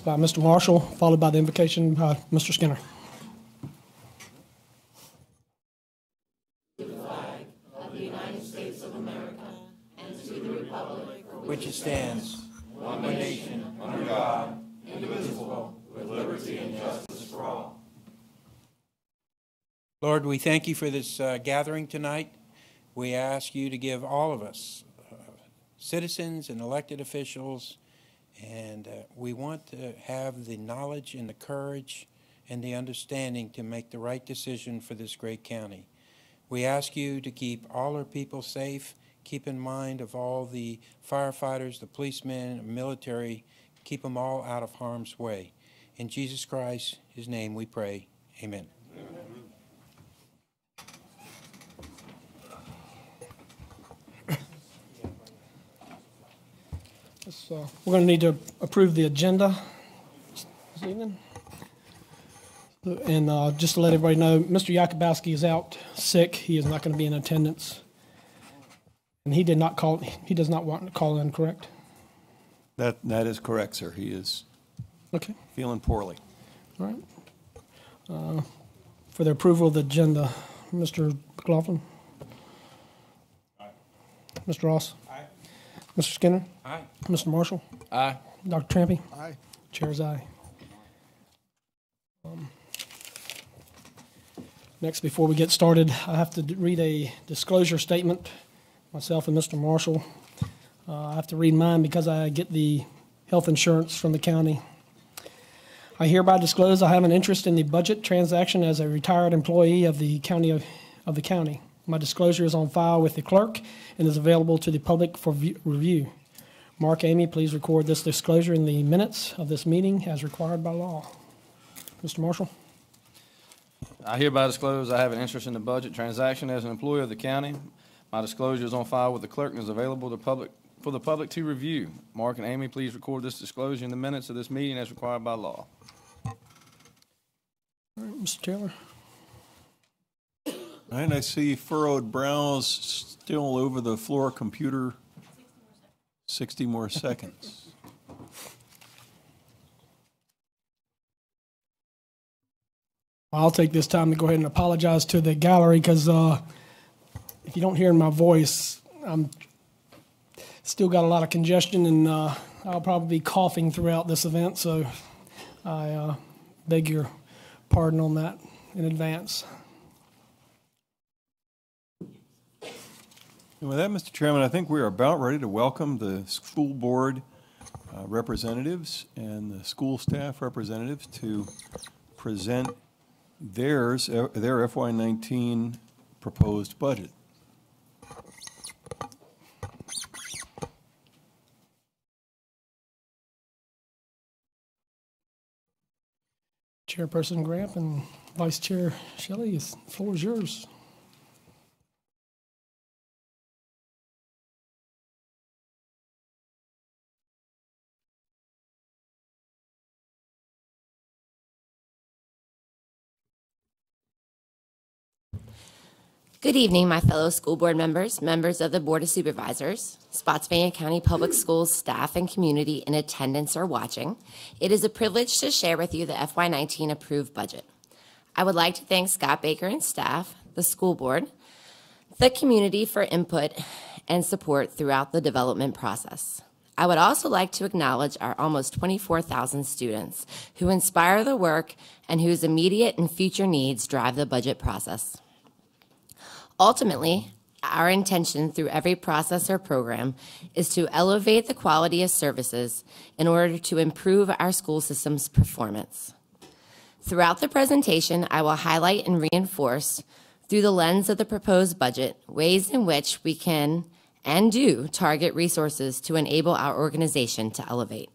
By Mr. Marshall, followed by the invocation by Mr. Skinner. To the flag of the United States of America and to the republic for which it stands, one nation, under God, indivisible, with liberty and justice for all. Lord, we thank you for this gathering tonight. We ask you to give all of us, citizens and elected officials, and we want to have the knowledge and the courage and the understanding to make the right decision for this great county. We ask you to keep all our people safe. Keep in mind of all the firefighters, the policemen, military. Keep them all out of harm's way. In Jesus Christ, his name we pray. Amen. We're going to need to approve the agenda this evening. And just to let everybody know, Mr. Yakubowski is out sick. He is not going to be in attendance. And he does not want to call in, correct? That is correct, sir. He is feeling poorly. All right. For the approval of the agenda, Mr. McLaughlin? Aye. Mr. Ross? Aye. Mr. Skinner? Aye. Mr. Marshall? Aye. Dr. Trampy? Aye. Chair's aye. Next, before we get started, I have to read a disclosure statement, myself and Mr. Marshall. I have to read mine because I get the health insurance from the county. I hereby disclose I have an interest in the budget transaction as a retired employee of the county. My disclosure is on file with the clerk and is available to the public for review. Mark, Amy, please record this disclosure in the minutes of this meeting as required by law. Mr. Marshall. I hereby disclose I have an interest in the budget transaction as an employee of the county. My disclosure is on file with the clerk and is available for the public to review. Mark and Amy, please record this disclosure in the minutes of this meeting as required by law. All right, Mr. Taylor. All right, I see furrowed brows still over the floor computer. 60 more seconds. I'll take this time to go ahead and apologize to the gallery because if you don't hear my voice, I'm still got a lot of congestion and I'll probably be coughing throughout this event, so I beg your pardon on that in advance. And with that, Mr. Chairman, I think we are about ready to welcome the school board representatives and the school staff representatives to present their FY19 proposed budget. Chairperson Gramp and Vice Chair Shelley, the floor is yours. Good evening, my fellow school board members, members of the Board of Supervisors, Spotsylvania County Public Schools staff and community in attendance or watching. It is a privilege to share with you the FY19 approved budget. I would like to thank Scott Baker and staff, the school board, the community for input and support throughout the development process. I would also like to acknowledge our almost 24,000 students who inspire the work and whose immediate and future needs drive the budget process. Ultimately, our intention through every process or program is to elevate the quality of services in order to improve our school system's performance. Throughout the presentation, I will highlight and reinforce, through the lens of the proposed budget, ways in which we can and do target resources to enable our organization to elevate.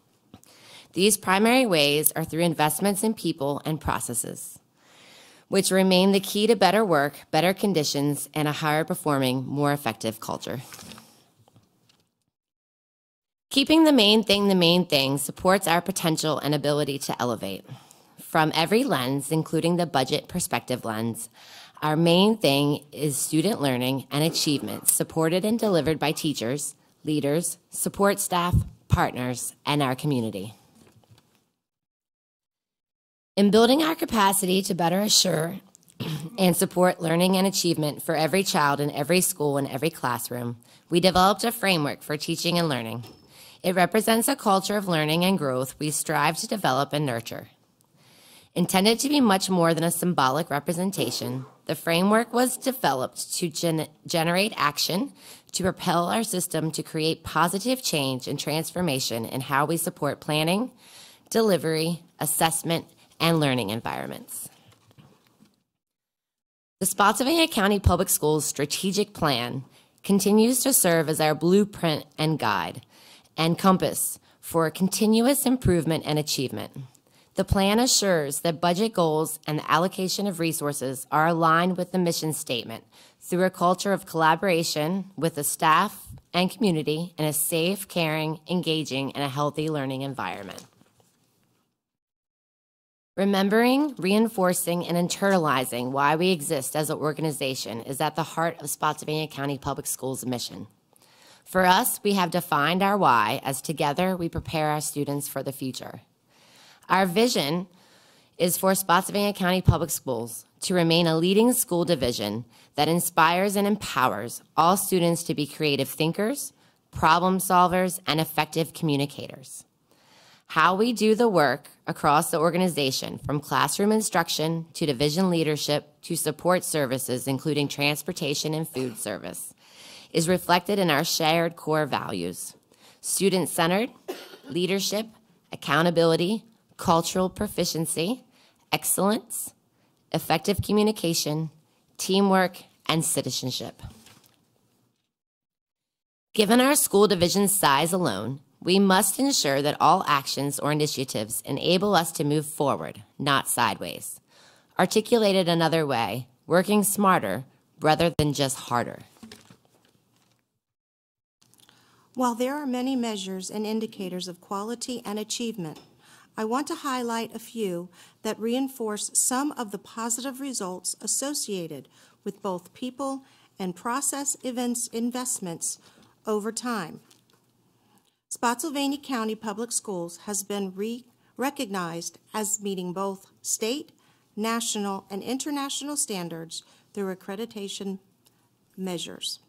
These primary ways are through investments in people and processes, which remain the key to better work, better conditions, and a higher performing, more effective culture. Keeping the main thing supports our potential and ability to elevate. From every lens, including the budget perspective lens, our main thing is student learning and achievement supported and delivered by teachers, leaders, support staff, partners, and our community. In building our capacity to better assure and support learning and achievement for every child in every school and every classroom, we developed a framework for teaching and learning. It represents a culture of learning and growth we strive to develop and nurture. Intended to be much more than a symbolic representation, the framework was developed to generate action to propel our system to create positive change and transformation in how we support planning, delivery, assessment, and learning environments. The Spotsylvania County Public Schools strategic plan continues to serve as our blueprint and guide and compass for continuous improvement and achievement. The plan assures that budget goals and the allocation of resources are aligned with the mission statement through a culture of collaboration with the staff and community in a safe, caring, engaging, and a healthy learning environment. Remembering, reinforcing, and internalizing why we exist as an organization is at the heart of Spotsylvania County Public Schools' mission. For us, we have defined our why as together we prepare our students for the future. Our vision is for Spotsylvania County Public Schools to remain a leading school division that inspires and empowers all students to be creative thinkers, problem solvers, and effective communicators. How we do the work across the organization, from classroom instruction to division leadership to support services, including transportation and food service, is reflected in our shared core values: student-centered, leadership, accountability, cultural proficiency, excellence, effective communication, teamwork, and citizenship. Given our school division's size alone, we must ensure that all actions or initiatives enable us to move forward, not sideways. Articulated another way, working smarter rather than just harder. While there are many measures and indicators of quality and achievement, I want to highlight a few that reinforce some of the positive results associated with both people and process investments over time. Spotsylvania County Public Schools has been recognized as meeting both state, national, and international standards through accreditation measures.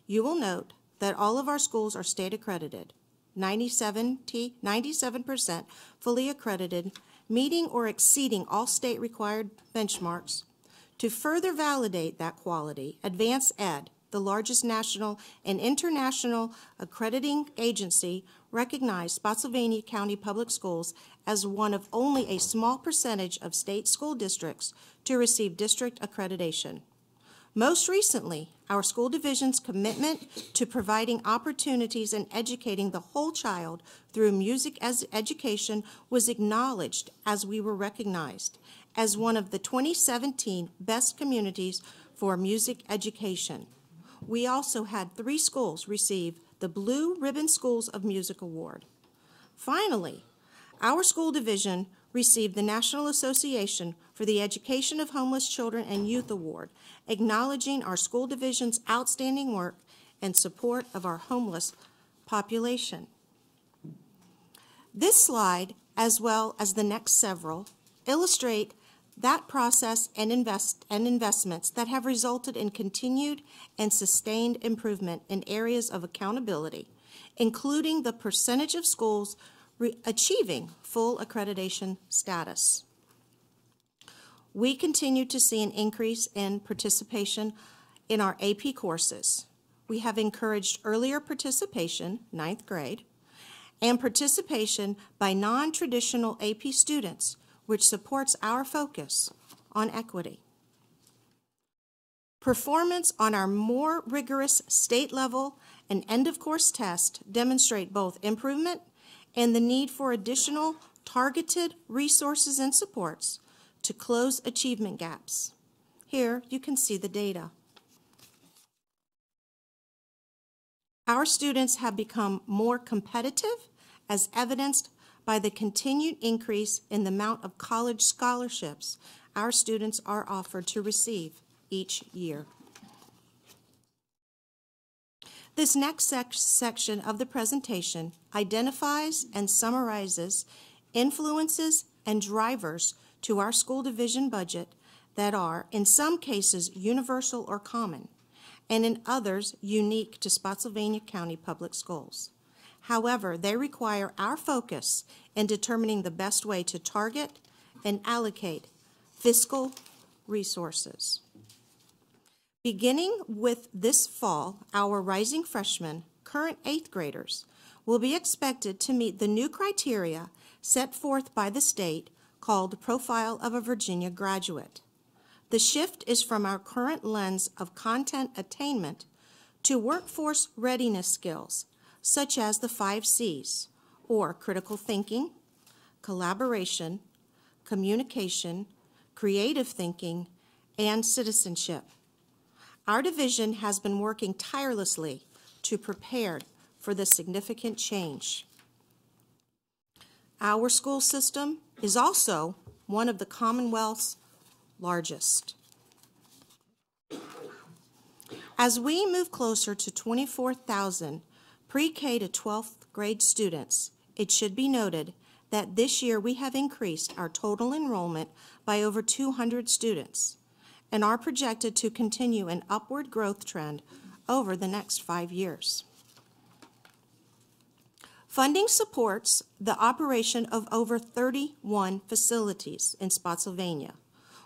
You will note that all of our schools are state accredited, 97% fully accredited, meeting or exceeding all state required benchmarks. To further validate that quality, Advanced Ed, the largest national and international accrediting agency, recognized Spotsylvania County Public Schools as one of only a small percentage of state school districts to receive district accreditation. Most recently, our school division's commitment to providing opportunities and educating the whole child through music as education was acknowledged as we were recognized as one of the 2017 best communities for music education. We also had 3 schools receive the Blue Ribbon Schools of Music Award. Finally, our school division received the National Association for the Education of Homeless Children and Youth Award, acknowledging our school division's outstanding work and support of our homeless population. This slide, as well as the next several, illustrate that process and investments that have resulted in continued and sustained improvement in areas of accountability, including the percentage of schools achieving full accreditation status. We continue to see an increase in participation in our AP courses. We have encouraged earlier participation, 9th grade, and participation by non-traditional AP students, which supports our focus on equity. Performance on our more rigorous state level and end-of-course test demonstrate both improvement and the need for additional targeted resources and supports to close achievement gaps. Here you can see the data. Our students have become more competitive, as evidenced by the continued increase in the amount of college scholarships our students are offered to receive each year. This next section of the presentation identifies and summarizes influences and drivers to our school division budget that are, in some cases, universal or common, and in others, unique to Spotsylvania County Public Schools. However, they require our focus in determining the best way to target and allocate fiscal resources. Beginning with this fall, our rising freshmen, current 8th graders, will be expected to meet the new criteria set forth by the state called Profile of a Virginia Graduate. The shift is from our current lens of content attainment to workforce readiness skills, such as the 5 C's, or critical thinking, collaboration, communication, creative thinking, and citizenship. Our division has been working tirelessly to prepare for this significant change. Our school system is also one of the Commonwealth's largest. As we move closer to 24,000 pre-K to 12th grade students, it should be noted that this year we have increased our total enrollment by over 200 students and are projected to continue an upward growth trend over the next 5 years. Funding supports the operation of over 31 facilities in Spotsylvania.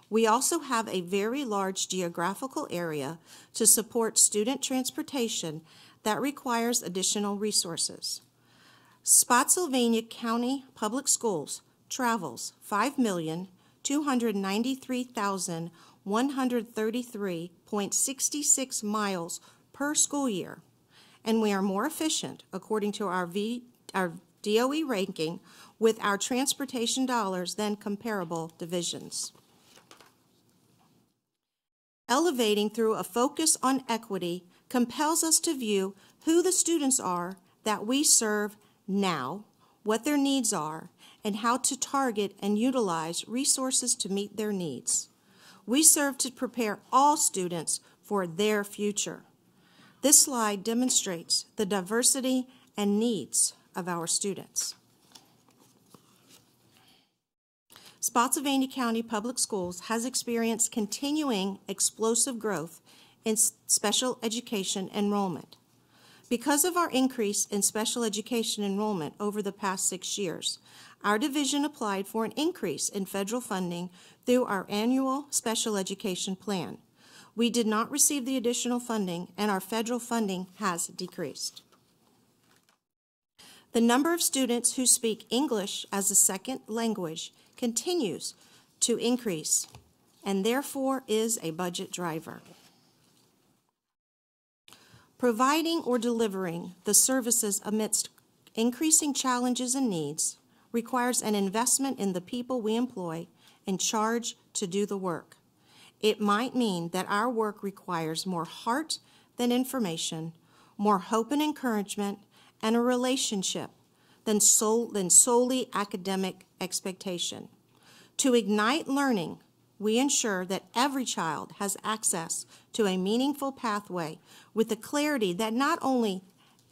We also have a very large geographical area to support student transportation that requires additional resources. Spotsylvania County Public Schools travels 5,293,133.66 miles per school year, and we are more efficient, according to our DOE ranking, with our transportation dollars than comparable divisions. Elevating through a focus on equity compels us to view who the students are that we serve now, what their needs are, and how to target and utilize resources to meet their needs. We serve to prepare all students for their future. This slide demonstrates the diversity and needs of our students. Spotsylvania County Public Schools has experienced continuing explosive growth in special education enrollment. Because of our increase in special education enrollment over the past 6 years, our division applied for an increase in federal funding through our annual special education plan. We did not receive the additional funding, and our federal funding has decreased. The number of students who speak English as a second language continues to increase and therefore is a budget driver. Providing or delivering the services amidst increasing challenges and needs requires an investment in the people we employ and charge to do the work. It might mean that our work requires more heart than information, more hope and encouragement, and a relationship than solely academic expectation. To ignite learning, we ensure that every child has access to a meaningful pathway with the clarity that not only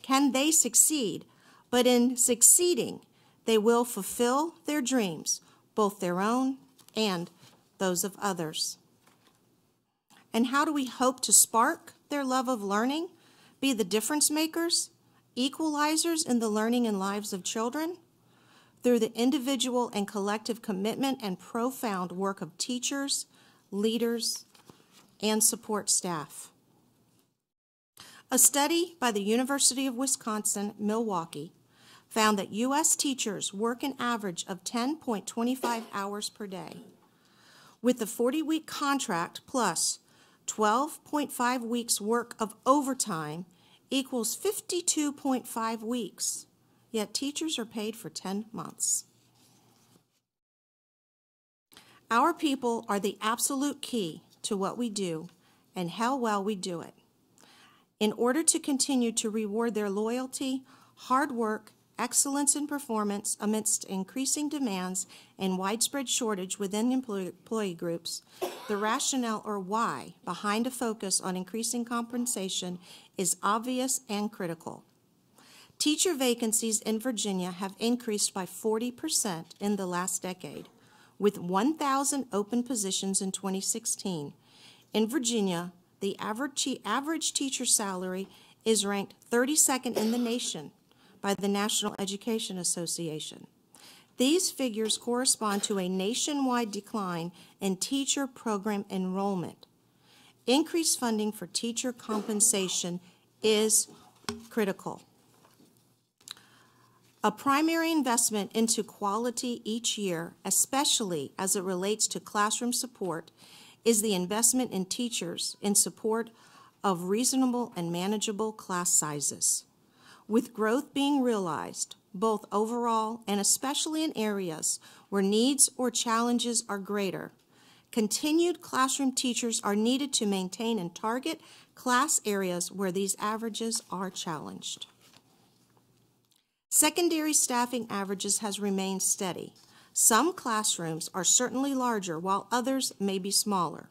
can they succeed, but in succeeding, they will fulfill their dreams, both their own and those of others. And how do we hope to spark their love of learning, be the difference makers, equalizers in the learning and lives of children? Through the individual and collective commitment and profound work of teachers, leaders, and support staff. A study by the University of Wisconsin-Milwaukee found that U.S. teachers work an average of 10.25 hours per day. With the 40-week contract plus 12.5 weeks work of overtime equals 52.5 weeks, yet teachers are paid for 10 months. Our people are the absolute key to what we do and how well we do it. In order to continue to reward their loyalty, hard work, excellence in performance amidst increasing demands and widespread shortage within employee groups, the rationale or why behind a focus on increasing compensation is obvious and critical. Teacher vacancies in Virginia have increased by 40% in the last decade. with 1,000 open positions in 2016. In Virginia, the average teacher salary is ranked 32nd in the nation by the National Education Association. These figures correspond to a nationwide decline in teacher program enrollment. Increased funding for teacher compensation is critical. A primary investment into quality each year, especially as it relates to classroom support, is the investment in teachers in support of reasonable and manageable class sizes. With growth being realized, both overall and especially in areas where needs or challenges are greater, continued classroom teachers are needed to maintain and target class areas where these averages are challenged. Secondary staffing averages has remained steady. Some classrooms are certainly larger while others may be smaller.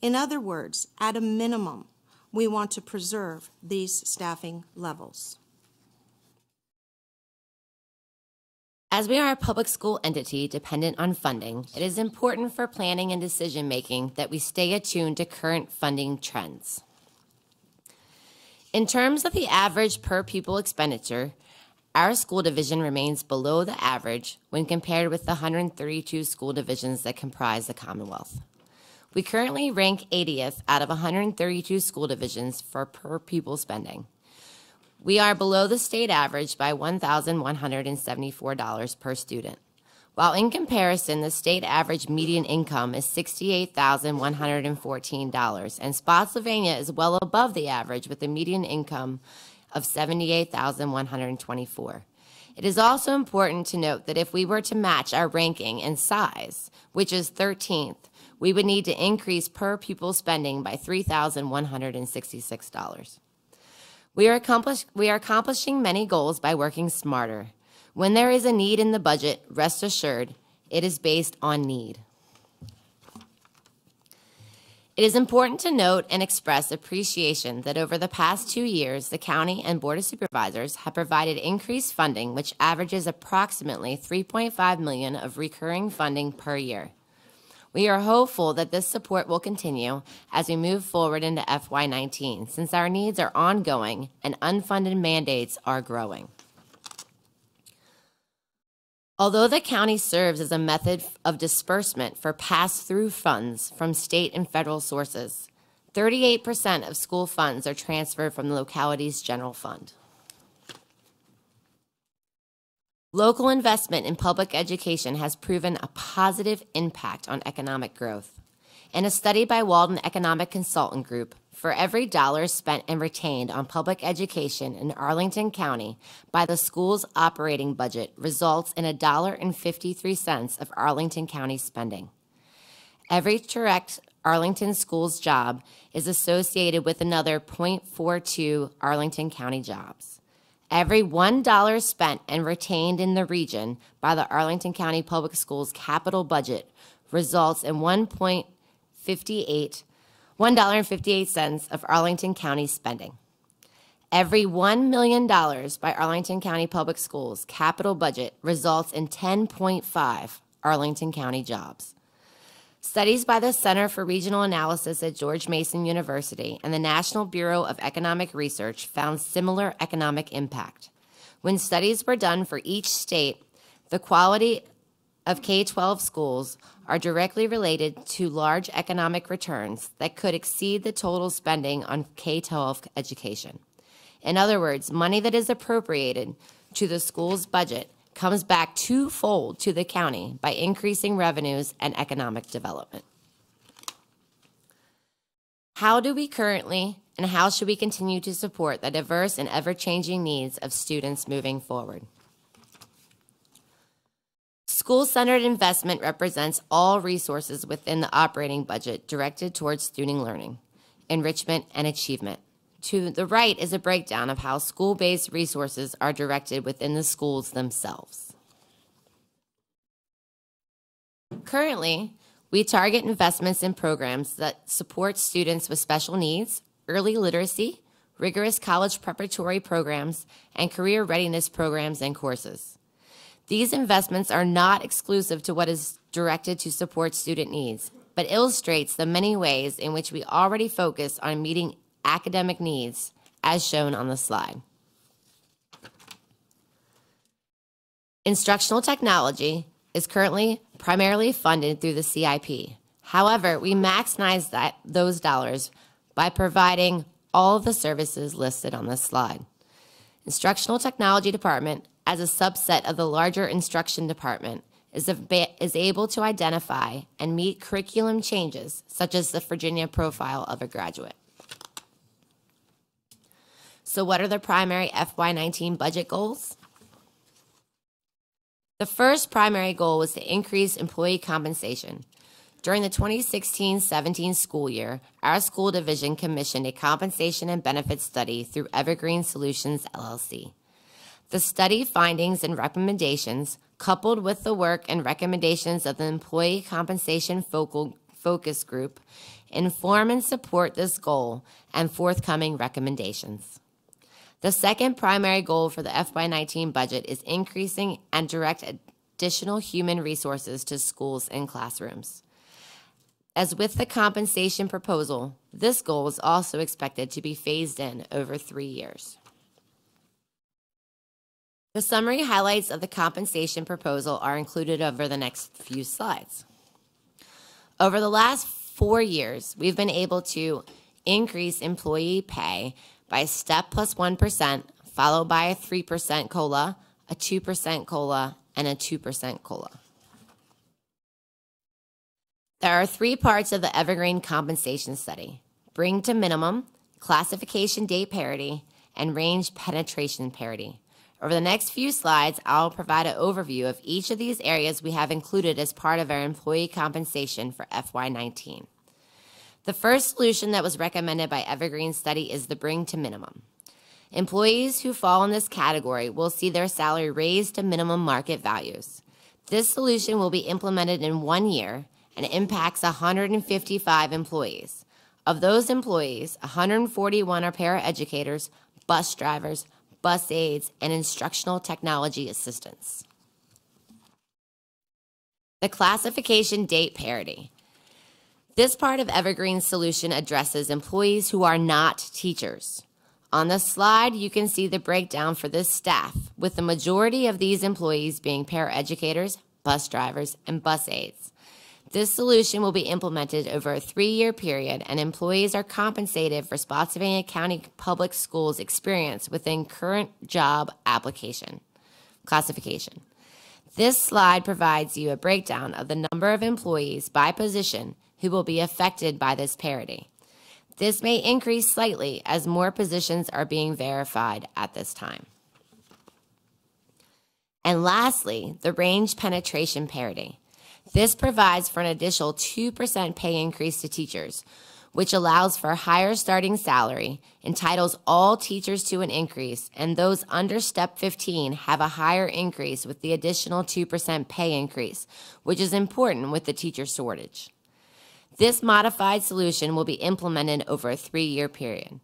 In other words, at a minimum, we want to preserve these staffing levels. As we are a public school entity dependent on funding, it is important for planning and decision-making that we stay attuned to current funding trends. In terms of the average per pupil expenditure, our school division remains below the average when compared with the 132 school divisions that comprise the Commonwealth. We currently rank 80th out of 132 school divisions for per pupil spending. We are below the state average by $1,174 per student. While in comparison, the state average median income is $68,114, and Spotsylvania is well above the average with a median income of $78,124. It is also important to note that if we were to match our ranking in size, which is 13th, we would need to increase per pupil spending by $3,166. We are accomplishing many goals by working smarter. When there is a need in the budget, rest assured, it is based on need. It is important to note and express appreciation that over the past 2 years, the County and Board of Supervisors have provided increased funding, which averages approximately $3.5 million of recurring funding per year. We are hopeful that this support will continue as we move forward into FY19, since our needs are ongoing and unfunded mandates are growing. Although the county serves as a method of disbursement for pass-through funds from state and federal sources, 38% of school funds are transferred from the locality's general fund. Local investment in public education has proven a positive impact on economic growth. In a study by Walden Economic Consultant Group, for every dollar spent and retained on public education in Arlington County by the school's operating budget results in $1.53 of Arlington County spending. Every direct Arlington Schools job is associated with another 0.42 Arlington County jobs. Every $1 spent and retained in the region by the Arlington County Public Schools capital budget results in $1.58 of Arlington County spending. Every $1 million by Arlington County Public Schools capital budget results in 10.5 Arlington County jobs. Studies by the Center for Regional Analysis at George Mason University and the National Bureau of Economic Research found similar economic impact. When studies were done for each state, the quality of K-12 schools are directly related to large economic returns that could exceed the total spending on K-12 education. In other words, money that is appropriated to the school's budget comes back twofold to the county by increasing revenues and economic development. How do we currently and how should we continue to support the diverse and ever-changing needs of students moving forward? School-centered investment represents all resources within the operating budget directed towards student learning, enrichment, and achievement. To the right is a breakdown of how school-based resources are directed within the schools themselves. Currently, we target investments in programs that support students with special needs, early literacy, rigorous college preparatory programs, and career readiness programs and courses. These investments are not exclusive to what is directed to support student needs, but illustrates the many ways in which we already focus on meeting academic needs, as shown on the slide. Instructional technology is currently primarily funded through the CIP. However, we maximize those dollars by providing all of the services listed on this slide. Instructional Technology Department, as a subset of the larger Instruction Department, is able to identify and meet curriculum changes, such as the Virginia profile of a graduate. So what are the primary FY19 budget goals? The first primary goal was to increase employee compensation. During the 2016-17 school year, our school division commissioned a compensation and benefits study through Evergreen Solutions, LLC. The study findings and recommendations, coupled with the work and recommendations of the Employee Compensation Focus Group, inform and support this goal and forthcoming recommendations. The second primary goal for the FY19 budget is increasing and direct additional human resources to schools and classrooms. As with the compensation proposal, this goal is also expected to be phased in over 3 years. The summary highlights of the compensation proposal are included over the next few slides. Over the last 4 years, we've been able to increase employee pay by step plus 1%, followed by a 3% COLA, a 2% COLA, and a 2% COLA. There are 3 parts of the Evergreen compensation study: bring to minimum, classification date parity, and range penetration parity. Over the next few slides, I'll provide an overview of each of these areas we have included as part of our employee compensation for FY19. The first solution that was recommended by Evergreen study is the bring to minimum. Employees who fall in this category will see their salary raised to minimum market values. This solution will be implemented in 1 year and impacts 155 employees. Of those employees, 141 are paraeducators, bus drivers, bus aides, and instructional technology assistants. The classification date parity. This part of Evergreen's solution addresses employees who are not teachers. On the slide, you can see the breakdown for this staff, with the majority of these employees being paraeducators, bus drivers, and bus aides. This solution will be implemented over a 3-year period, and employees are compensated for Spotsylvania County Public Schools experience within current job application classification. This slide provides you a breakdown of the number of employees by position who will be affected by this parity. This may increase slightly as more positions are being verified at this time. And lastly, the range penetration parity. This provides for an additional 2% pay increase to teachers, which allows for a higher starting salary, entitles all teachers to an increase, and those under Step 15 have a higher increase with the additional 2% pay increase, which is important with the teacher shortage. This modified solution will be implemented over a 3-year period.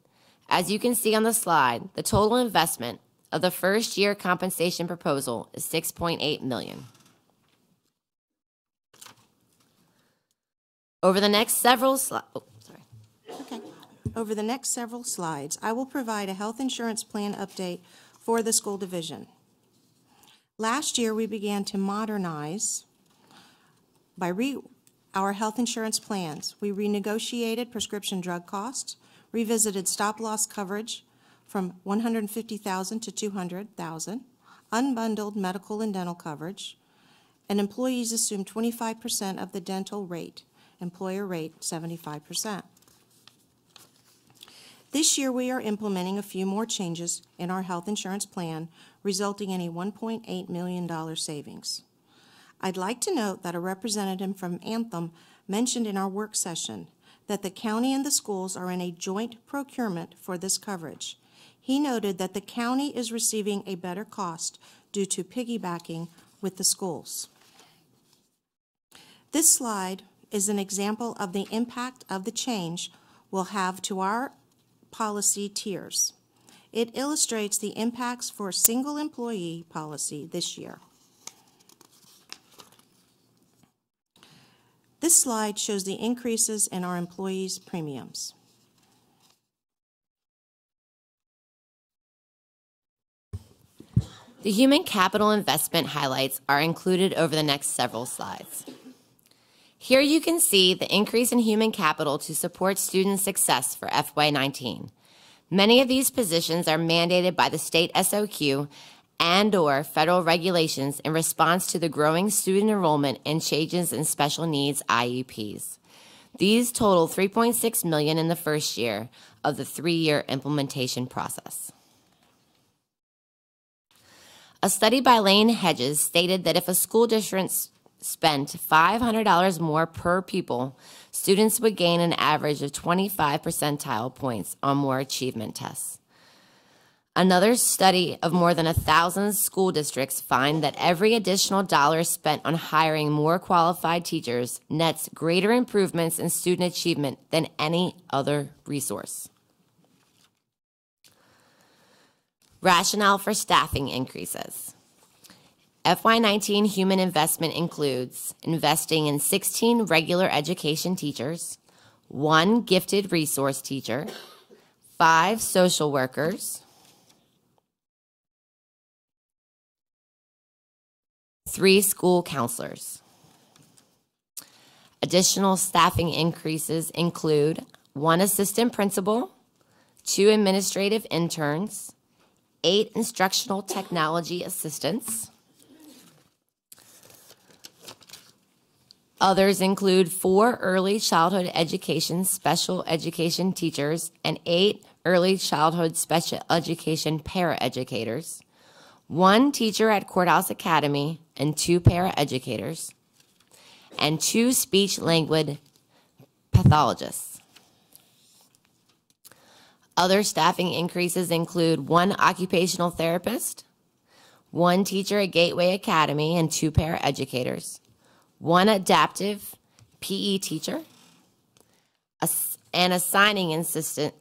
As you can see on the slide, the total investment of the first-year compensation proposal is $6.8 million. Over the next several Over the next several slides, I will provide a health insurance plan update for the school division. Last year, we began to modernize our health insurance plans. We renegotiated prescription drug costs, revisited stop-loss coverage from $150,000 to $200,000, unbundled medical and dental coverage, and employees assumed 25% of the dental rate, employer rate 75%. This year, we are implementing a few more changes in our health insurance plan, resulting in a $1.8 million savings. I'd like to note that a representative from Anthem mentioned in our work session that the county and the schools are in a joint procurement for this coverage. He noted that the county is receiving a better cost due to piggybacking with the schools. This slide is an example of the impact of the change will have to our policy tiers. It illustrates the impacts for a single employee policy this year. This slide shows the increases in our employees' premiums. The human capital investment highlights are included over the next several slides. Here you can see the increase in human capital to support student success for FY19. Many of these positions are mandated by the state SOQ and/or federal regulations in response to the growing student enrollment and changes in special needs IEPs. These total $3.6 million in the first year of the 3-year implementation process. A study by Lane Hedges stated that if a school district spent $500 more per pupil, students would gain an average of 25 percentile points on more achievement tests. Another study of more than 1,000 school districts find that every additional dollar spent on hiring more qualified teachers nets greater improvements in student achievement than any other resource. Rationale for staffing increases. FY19 human investment includes investing in 16 regular education teachers, 1 gifted resource teacher, 5 social workers, 3 school counselors. Additional staffing increases include 1 assistant principal, 2 administrative interns, 8 instructional technology assistants. Others include 4 early childhood education special education teachers and 8 early childhood special education paraeducators, 1 teacher at Courthouse Academy and 2 paraeducators, and 2 speech-language pathologists. Other staffing increases include 1 occupational therapist, 1 teacher at Gateway Academy and 2 paraeducators, 1 adaptive PE teacher, an assigning assistant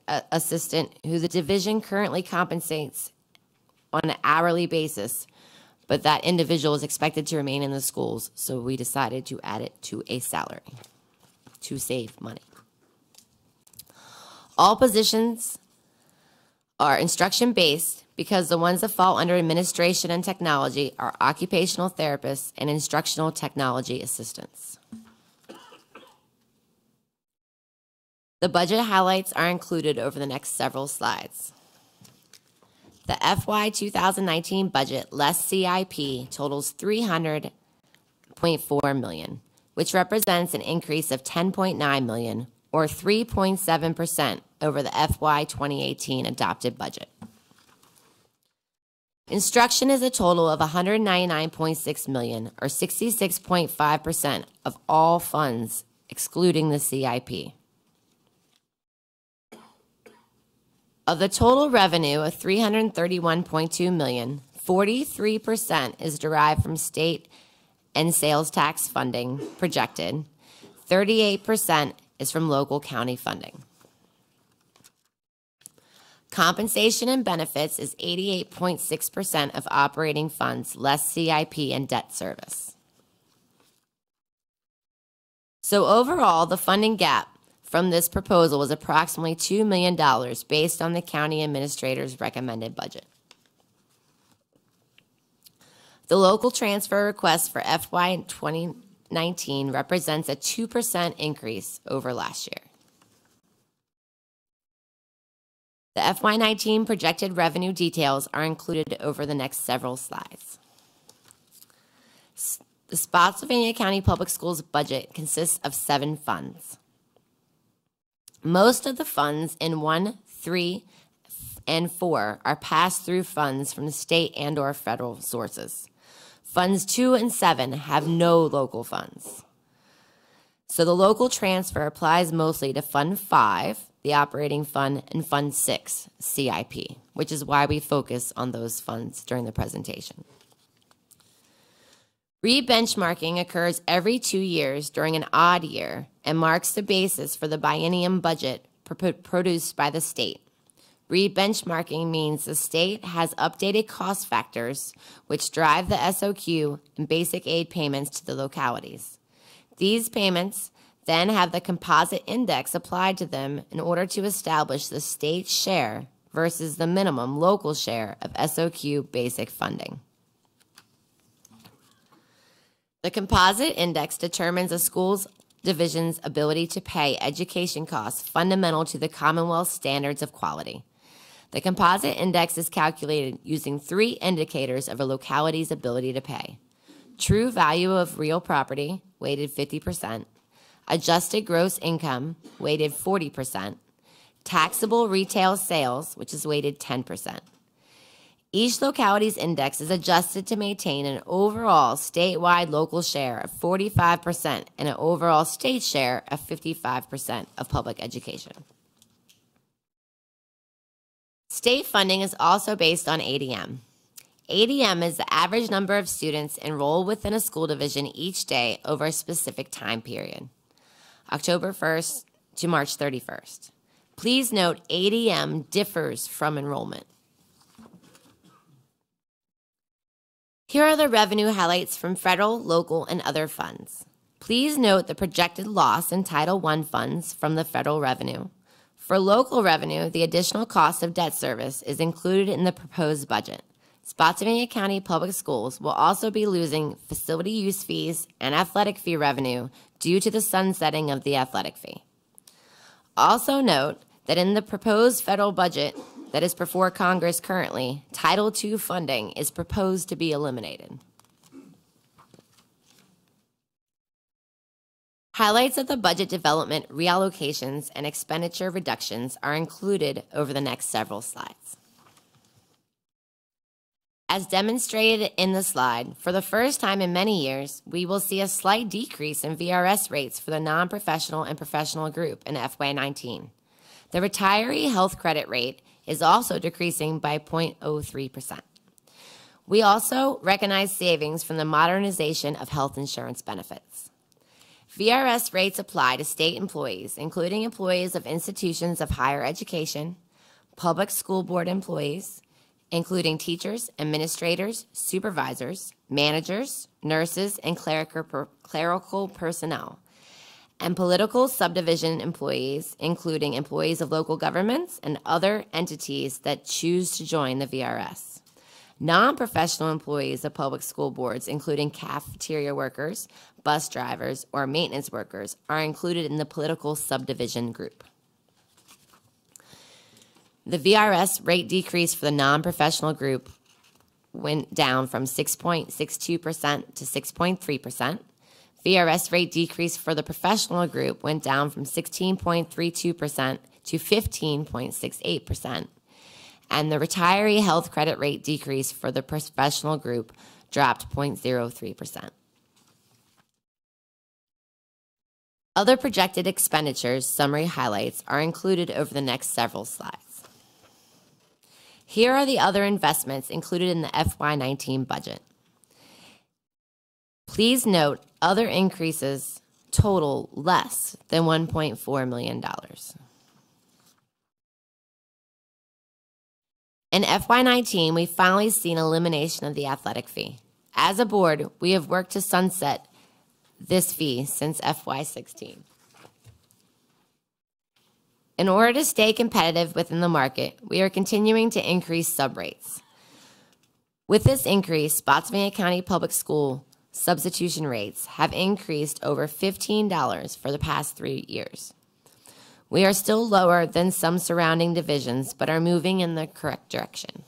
who the division currently compensates on an hourly basis, but that individual is expected to remain in the schools, so we decided to add it to a salary to save money. All positions are instruction-based because the ones that fall under administration and technology are occupational therapists and instructional technology assistants. The budget highlights are included over the next several slides. The FY 2019 budget less CIP totals $300.4 million, which represents an increase of $10.9 million or 3.7% over the FY 2018 adopted budget. Instruction is a total of $199.6 million or 66.5% of all funds excluding the CIP. Of the total revenue of $331.2 million, 43% is derived from state and sales tax funding projected. 38% is from local county funding. Compensation and benefits is 88.6% of operating funds, less CIP and debt service. So overall, the funding gap from this proposal was approximately $2 million based on the county administrator's recommended budget. The local transfer request for FY 2019 represents a 2% increase over last year. The FY19 projected revenue details are included over the next several slides. The Spotsylvania County Public Schools budget consists of 7 funds. Most of the funds in 1, 3, and 4 are pass-through funds from the state and/or federal sources. Funds 2 and 7 have no local funds. So the local transfer applies mostly to Fund 5, the operating fund, and Fund 6, CIP, which is why we focus on those funds during the presentation. Re-benchmarking occurs every 2 years during an odd year and marks the basis for the biennium budget produced by the state. Re-benchmarking means the state has updated cost factors which drive the SOQ and basic aid payments to the localities. These payments then have the composite index applied to them in order to establish the state share versus the minimum local share of SOQ basic funding. The composite index determines a school's division's ability to pay education costs fundamental to the Commonwealth standards of quality. The composite index is calculated using 3 indicators of a locality's ability to pay: true value of real property, weighted 50%, adjusted gross income, weighted 40%, taxable retail sales, which is weighted 10%. Each locality's index is adjusted to maintain an overall statewide local share of 45% and an overall state share of 55% of public education. State funding is also based on ADM. ADM is the average number of students enrolled within a school division each day over a specific time period, October 1st to March 31st. Please note ADM differs from enrollment. Here are the revenue highlights from federal, local, and other funds. Please note the projected loss in Title I funds from the federal revenue. For local revenue, the additional cost of debt service is included in the proposed budget. Spotsylvania County Public Schools will also be losing facility use fees and athletic fee revenue due to the sunsetting of the athletic fee. Also note that in the proposed federal budget that is before Congress currently, Title II funding is proposed to be eliminated. Highlights of the budget development, reallocations, and expenditure reductions are included over the next several slides. As demonstrated in the slide, for the first time in many years, we will see a slight decrease in VRS rates for the non-professional and professional group in FY19. The retiree health credit rate is also decreasing by 0.03%. We also recognize savings from the modernization of health insurance benefits. VRS rates apply to state employees, including employees of institutions of higher education, public school board employees, including teachers, administrators, supervisors, managers, nurses, and clerical personnel, and political subdivision employees, including employees of local governments and other entities that choose to join the VRS. Non-professional employees of public school boards, including cafeteria workers, bus drivers, or maintenance workers, are included in the political subdivision group. The VRS rate decrease for the non-professional group went down from 6.62% to 6.3%. VRS rate decrease for the professional group went down from 16.32% to 15.68%. And the retiree health credit rate decrease for the professional group dropped 0.03%. Other projected expenditures summary highlights are included over the next several slides. Here are the other investments included in the FY19 budget. Please note other increases total less than $1.4 million. In FY19, we've finally seen elimination of the athletic fee. As a board, we have worked to sunset this fee since FY16. In order to stay competitive within the market, we are continuing to increase subrates. With this increase, Spotsylvania County Public School substitution rates have increased over $15 for the past 3 years. We are still lower than some surrounding divisions, but are moving in the correct direction.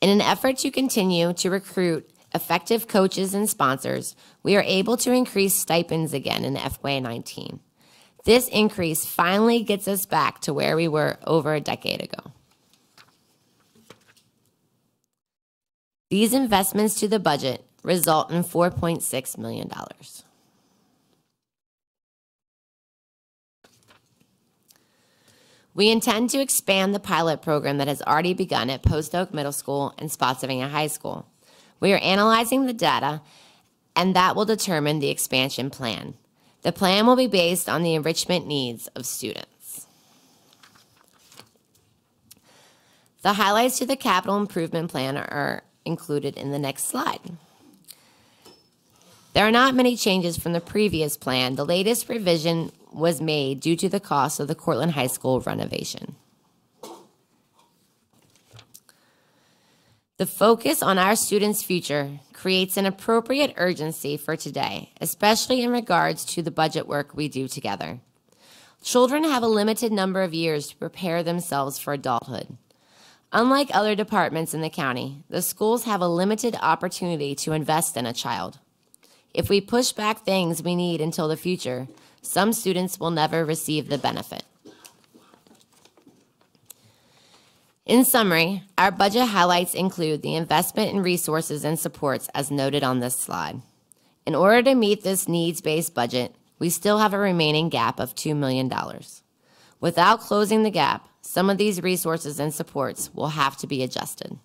In an effort to continue to recruit effective coaches and sponsors, we are able to increase stipends again in FY19. This increase finally gets us back to where we were over a decade ago. These investments to the budget result in $4.6 million. We intend to expand the pilot program that has already begun at Post Oak Middle School and Spotsylvania High School. We are analyzing the data, and that will determine the expansion plan. The plan will be based on the enrichment needs of students. The highlights to the capital improvement plan are included in the next slide. There are not many changes from the previous plan. The latest revision was made due to the cost of the Cortland High School renovation. The focus on our students' future creates an appropriate urgency for today, especially in regards to the budget work we do together. Children have a limited number of years to prepare themselves for adulthood. Unlike other departments in the county, the schools have a limited opportunity to invest in a child. If we push back things we need until the future, some students will never receive the benefit. In summary, our budget highlights include the investment in resources and supports as noted on this slide. In order to meet this needs-based budget, we still have a remaining gap of $2 million. Without closing the gap, some of these resources and supports will have to be adjusted.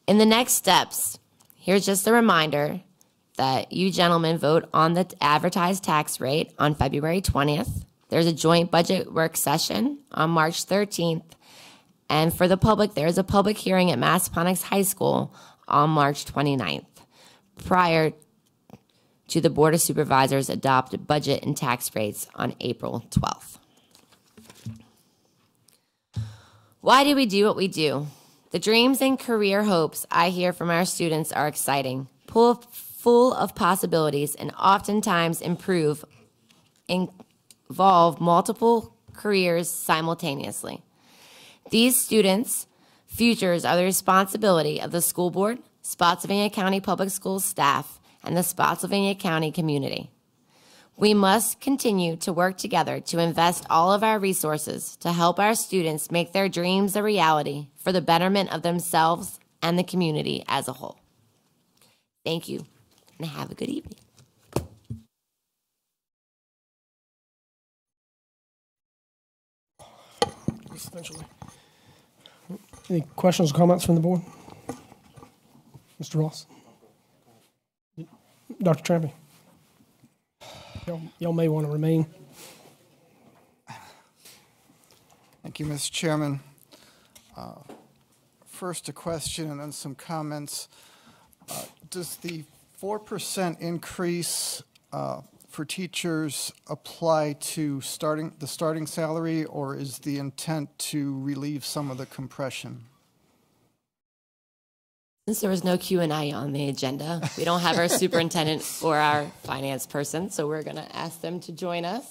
In the next steps, here's just a reminder that you gentlemen vote on the advertised tax rate on February 20th. There's a joint budget work session on March 13th. And for the public, there's a public hearing at Massaponax High School on March 29th, prior to the Board of Supervisors adopt budget and tax rates on April 12th. Why do we do what we do? The dreams and career hopes I hear from our students are exciting, full of possibilities, and oftentimes involve multiple careers simultaneously. These students' futures are the responsibility of the school board, Spotsylvania County Public Schools staff, and the Spotsylvania County community. We must continue to work together to invest all of our resources to help our students make their dreams a reality for the betterment of themselves and the community as a whole. Thank you, and have a good evening. Essentially. Any questions or comments from the board? Mr. Ross? Dr. Trampy? Y'all may want to remain. Thank you, Mr. Chairman. First, a question and then some comments. Does the 4% increase for teachers apply to the starting salary, or is the intent to relieve some of the compression? Since there was no Q&A on the agenda, we don't have our superintendent or our finance person, so we're going to ask them to join us.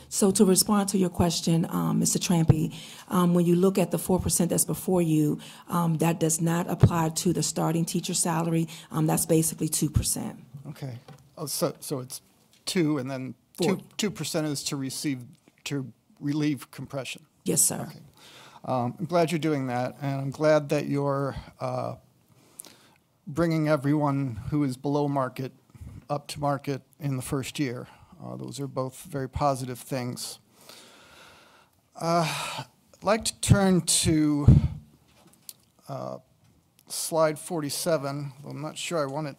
So to respond to your question, Mr. Trampy, when you look at the 4% that's before you, that does not apply to the starting teacher salary. That's basically 2%. Okay. Oh, so it's 2, and then 2% is to relieve compression. Yes, sir. Okay. I'm glad you're doing that, and I'm glad that you're bringing everyone who is below market up to market in the first year. Those are both very positive things. I'd like to turn to slide 47. I'm not sure I want it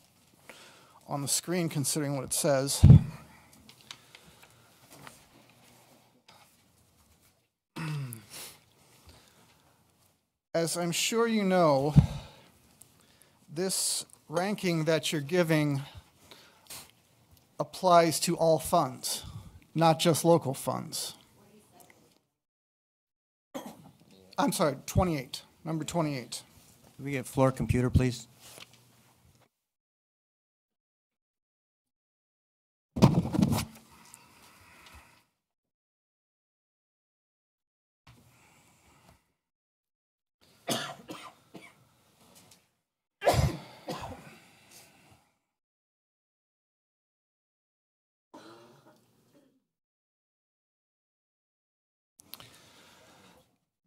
on the screen considering what it says. As I'm sure you know, this ranking that you're giving applies to all funds, not just local funds. I'm sorry, 28, number 28. Can we get floor computer, please?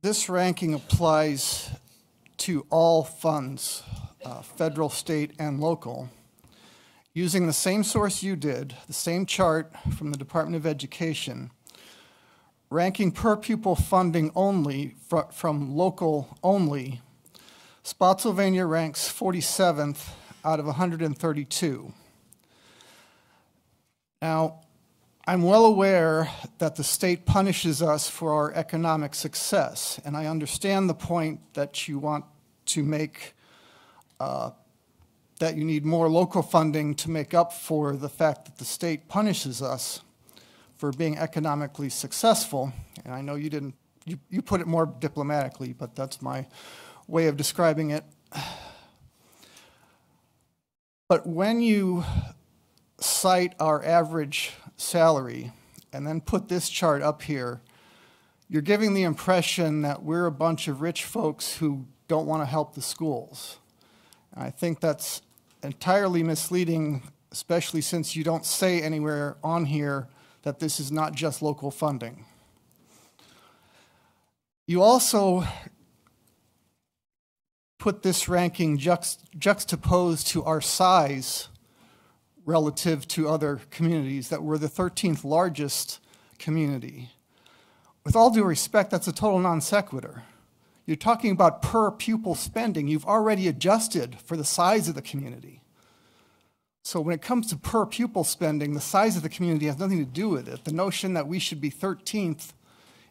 This ranking applies to all funds, federal, state, and local, using the same source you did, the same chart from the Department of Education, ranking per pupil funding only from local only. Spotsylvania ranks 47th out of 132. Now, I'm well aware that the state punishes us for our economic success, and I understand the point that you want to make, that you need more local funding to make up for the fact that the state punishes us for being economically successful. And I know you didn't, you put it more diplomatically, but that's my way of describing it. But when you cite our average salary and then put this chart up here, you're giving the impression that we're a bunch of rich folks who don't want to help the schools. And I think that's entirely misleading, especially since you don't say anywhere on here that this is not just local funding. You also put this ranking juxtaposed to our size relative to other communities, that we're the 13th largest community. With all due respect, that's a total non sequitur. You're talking about per pupil spending. You've already adjusted for the size of the community. So when it comes to per pupil spending, the size of the community has nothing to do with it. The notion that we should be 13th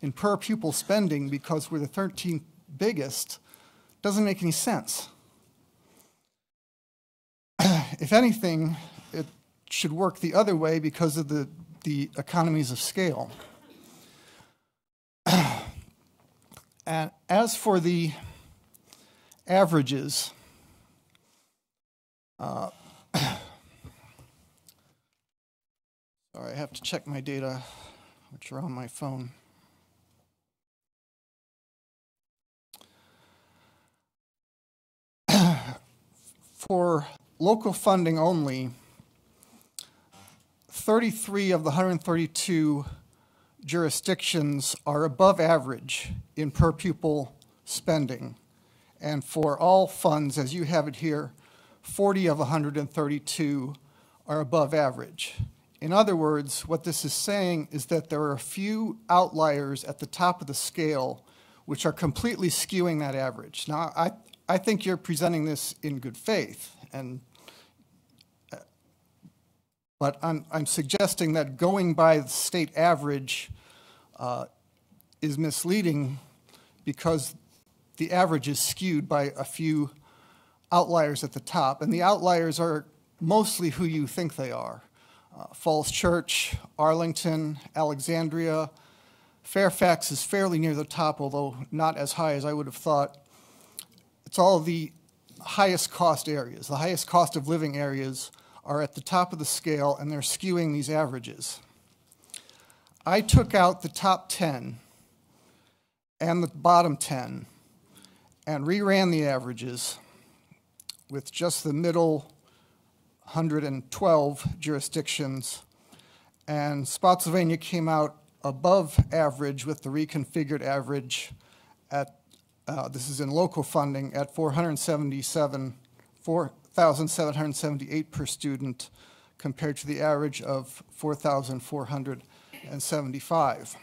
in per pupil spending because we're the 13th biggest doesn't make any sense. If anything, it should work the other way because of the economies of scale. And as for the averages, sorry, I have to check my data, which are on my phone. For local funding only, 33 of the 132 jurisdictions are above average in per pupil spending. And for all funds, as you have it here, 40 of 132 are above average. In other words, what this is saying is that there are a few outliers at the top of the scale which are completely skewing that average. Now, I think you're presenting this in good faith, but I'm suggesting that going by the state average is misleading because the average is skewed by a few outliers at the top, and the outliers are mostly who you think they are. Falls Church, Arlington, Alexandria. Fairfax is fairly near the top, although not as high as I would have thought. It's all of the highest cost areas. The highest cost of living areas are at the top of the scale, and they're skewing these averages. I took out the top 10 and the bottom 10 and reran the averages with just the middle 112 jurisdictions, and Spotsylvania came out above average with the reconfigured average at, this is in local funding, at 4,778 per student compared to the average of 4,475.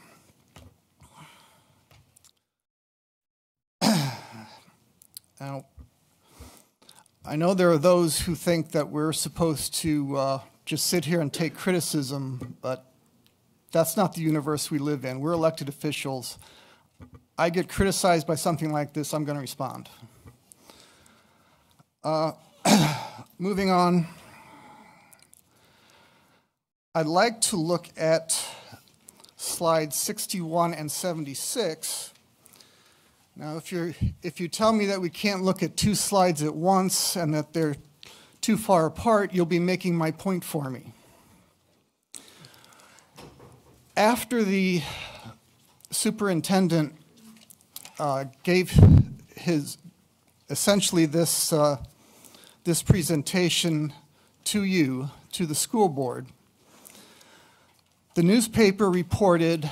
Now, I know there are those who think that we're supposed to just sit here and take criticism, but that's not the universe we live in. We're elected officials. I get criticized by something like this, I'm going to respond. Moving on, I'd like to look at slides 61 and 76. Now, if you tell me that we can't look at two slides at once and that they're too far apart, you'll be making my point for me. After the superintendent gave his, essentially this presentation to you, to the school board, the newspaper reported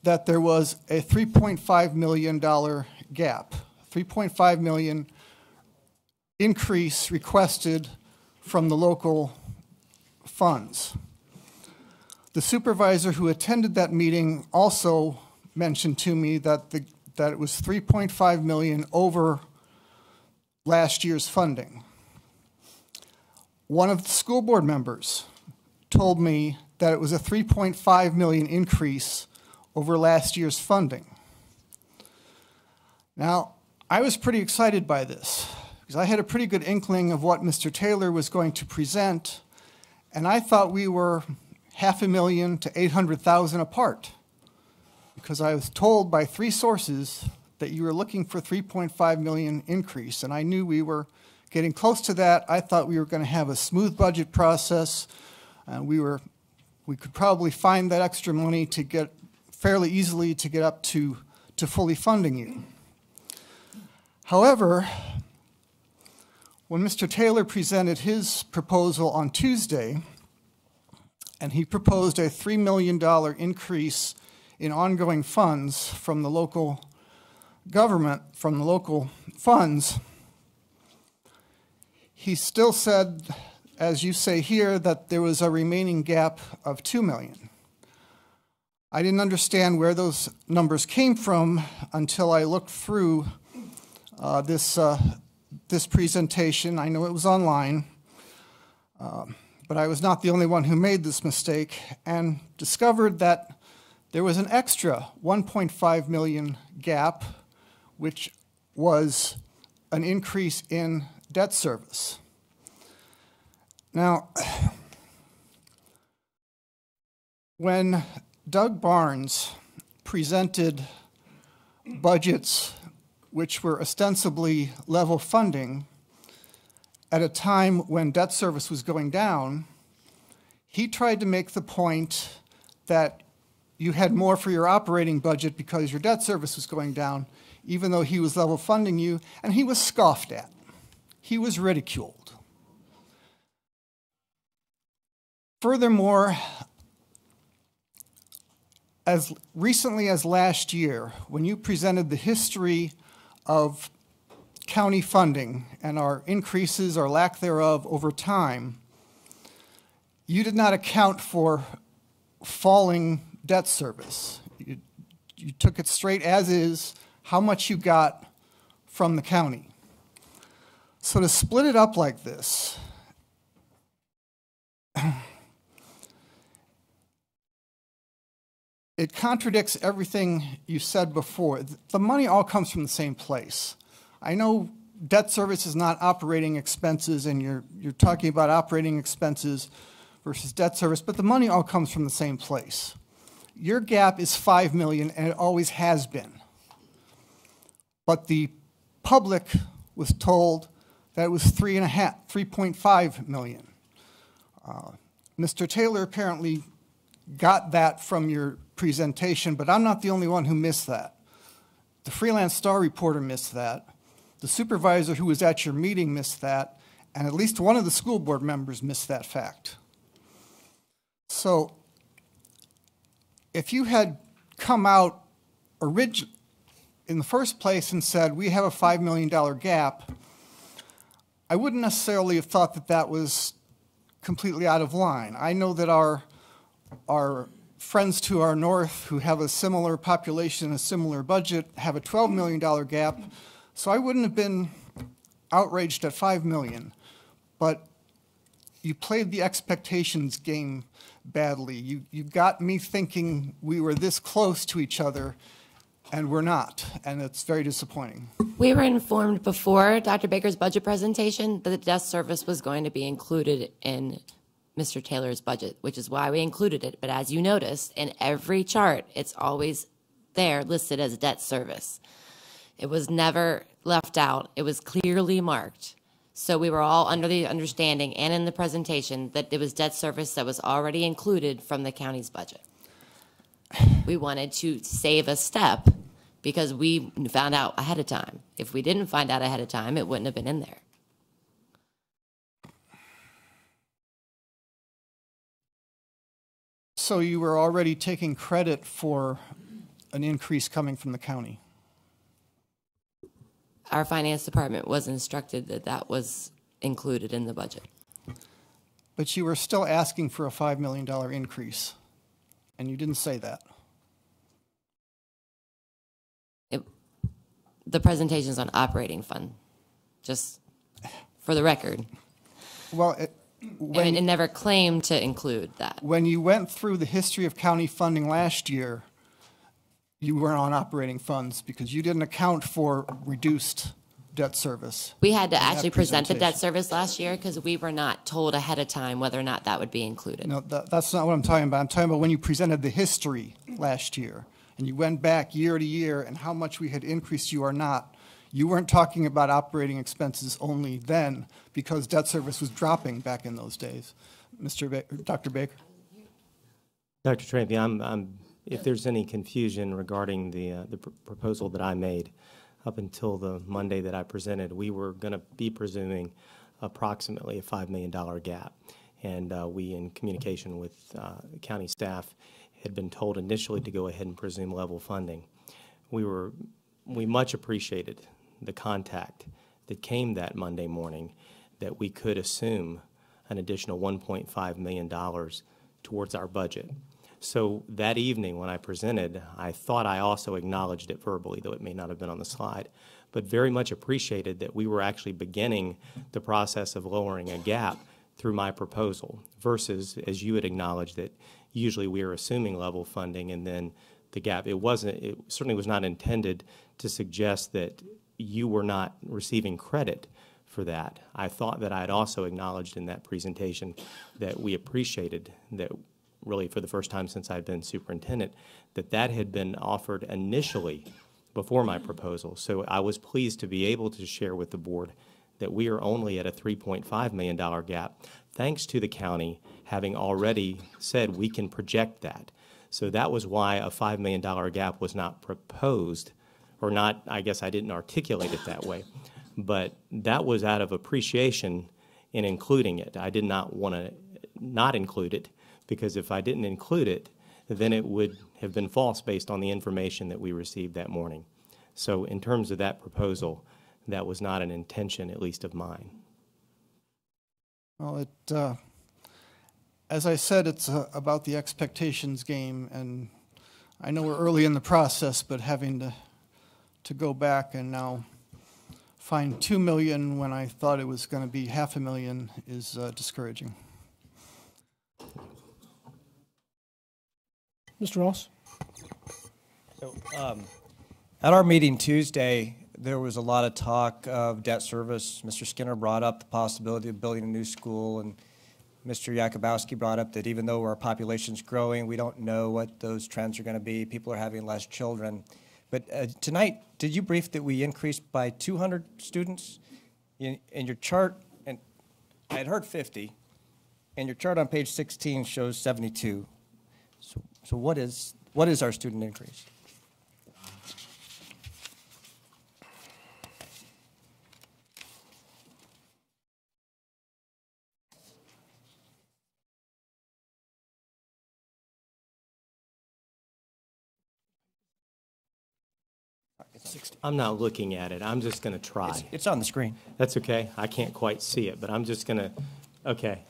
that there was a $3.5 million gap, $3.5 million increase requested from the local funds. The supervisor who attended that meeting also mentioned to me that it was $3.5 million over last year's funding. One of the school board members told me that it was a $3.5 million increase over last year's funding. Now, I was pretty excited by this because I had a pretty good inkling of what Mr. Taylor was going to present, and I thought we were $500,000 to $800,000 apart because I was told by 3 sources that you were looking for $3.5 million increase, and I knew we were getting close to that. I thought we were going to have a smooth budget process. We could probably find that extra money to get fairly easily to get up to fully funding you. However, when Mr. Taylor presented his proposal on Tuesday, and he proposed a $3 million increase in ongoing funds from the local government, from the local funds, he still said, as you say here, that there was a remaining gap of $2 million. I didn't understand where those numbers came from until I looked through this presentation. I know it was online, but I was not the only one who made this mistake and discovered that there was an extra $1.5 million gap, which was an increase in debt service. Now, when Doug Barnes presented budgets which were ostensibly level funding at a time when debt service was going down, he tried to make the point that you had more for your operating budget because your debt service was going down, even though he was level funding you, and he was scoffed at. He was ridiculed. Furthermore, as recently as last year, when you presented the history of county funding and our increases or lack thereof over time, you did not account for falling debt service. You took it straight as is, how much you got from the county. So to split it up like this, it contradicts everything you said before. The money all comes from the same place. I know debt service is not operating expenses, and you're talking about operating expenses versus debt service, but the money all comes from the same place. Your gap is $5 million, and it always has been. But the public was told that it was $3.5 million. Mr. Taylor apparently got that from your presentation, but I'm not the only one who missed that. The Freelance Star reporter missed that. The supervisor who was at your meeting missed that, and at least one of the school board members missed that fact. So if you had come out in the first place and said, we have a $5 million gap, I wouldn't necessarily have thought that that was completely out of line. I know that our friends to our north who have a similar population, a similar budget, have a $12 million gap, so I wouldn't have been outraged at $5 million. But you played the expectations game badly. You got me thinking we were this close to each other, and we're not, and it's very disappointing. We were informed before Dr. Baker's budget presentation that the debt service was going to be included in Mr. Taylor's budget, which is why we included it. But as you noticed, in every chart, it's always there listed as debt service. It was never left out. It was clearly marked. So we were all under the understanding and in the presentation that it was debt service that was already included from the county's budget. We wanted to save a step because we found out ahead of time. If we didn't find out ahead of time, it wouldn't have been in there. So you were already taking credit for an increase coming from the county? Our finance department was instructed that that was included in the budget. But you were still asking for a $5 million increase, and you didn't say that. The presentation's on operating fund, just for the record. Well, it never claimed to include that. When you went through the history of county funding last year, you weren't on operating funds because you didn't account for reduced debt service. We had to in that actually present the debt presentation. service last year because we were not told ahead of time whether or not that would be included. No, that's not what I'm talking about. I'm talking about when you presented the history last year, and you went back year to year and how much we had increased you or not. You weren't talking about operating expenses only then because debt service was dropping back in those days. Dr. Baker? Dr. Trampy, if there's any confusion regarding the proposal that I made, up until the Monday that I presented, we were going to be presuming approximately a $5 million gap. And we, in communication with county staff, had been told initially to go ahead and presume level funding. We much appreciated the contact that came that Monday morning that we could assume an additional $1.5 million towards our budget. So that evening when I presented, I thought I also acknowledged it verbally, though it may not have been on the slide, but very much appreciated that we were actually beginning the process of lowering a gap through my proposal versus, as you had acknowledged, that usually we are assuming level funding and then the gap. It certainly was not intended to suggest that you were not receiving credit for that. I thought that I had also acknowledged in that presentation that we appreciated that really for the first time since I've been superintendent, that had been offered initially before my proposal. So I was pleased to be able to share with the board that we are only at a $3.5 million gap, thanks to the county having already said we can project that. So that was why a $5 million gap was not proposed, or not, I guess I didn't articulate it that way. But that was out of appreciation in including it. I did not want to not include it, because if I didn't include it, then it would have been false based on the information that we received that morning. So in terms of that proposal, that was not an intention, at least of mine. Well, as I said, it's about the expectations game, and I know we're early in the process, but having to go back and now find $2 million when I thought it was going to be $500,000 is discouraging. Mr. Ross? So, at our meeting Tuesday, there was a lot of talk of debt service. Mr. Skinner brought up the possibility of building a new school, and Mr. Yakubowski brought up that even though our population's growing, we don't know what those trends are going to be. People are having less children. But tonight, did you brief that we increased by 200 students? In your chart, and I had heard 50, and your chart on page 16 shows 72. So what is our student increase? I'm not looking at it. I'm just going to try. It's on the screen. That's okay. I can't quite see it, but I'm just going to, okay.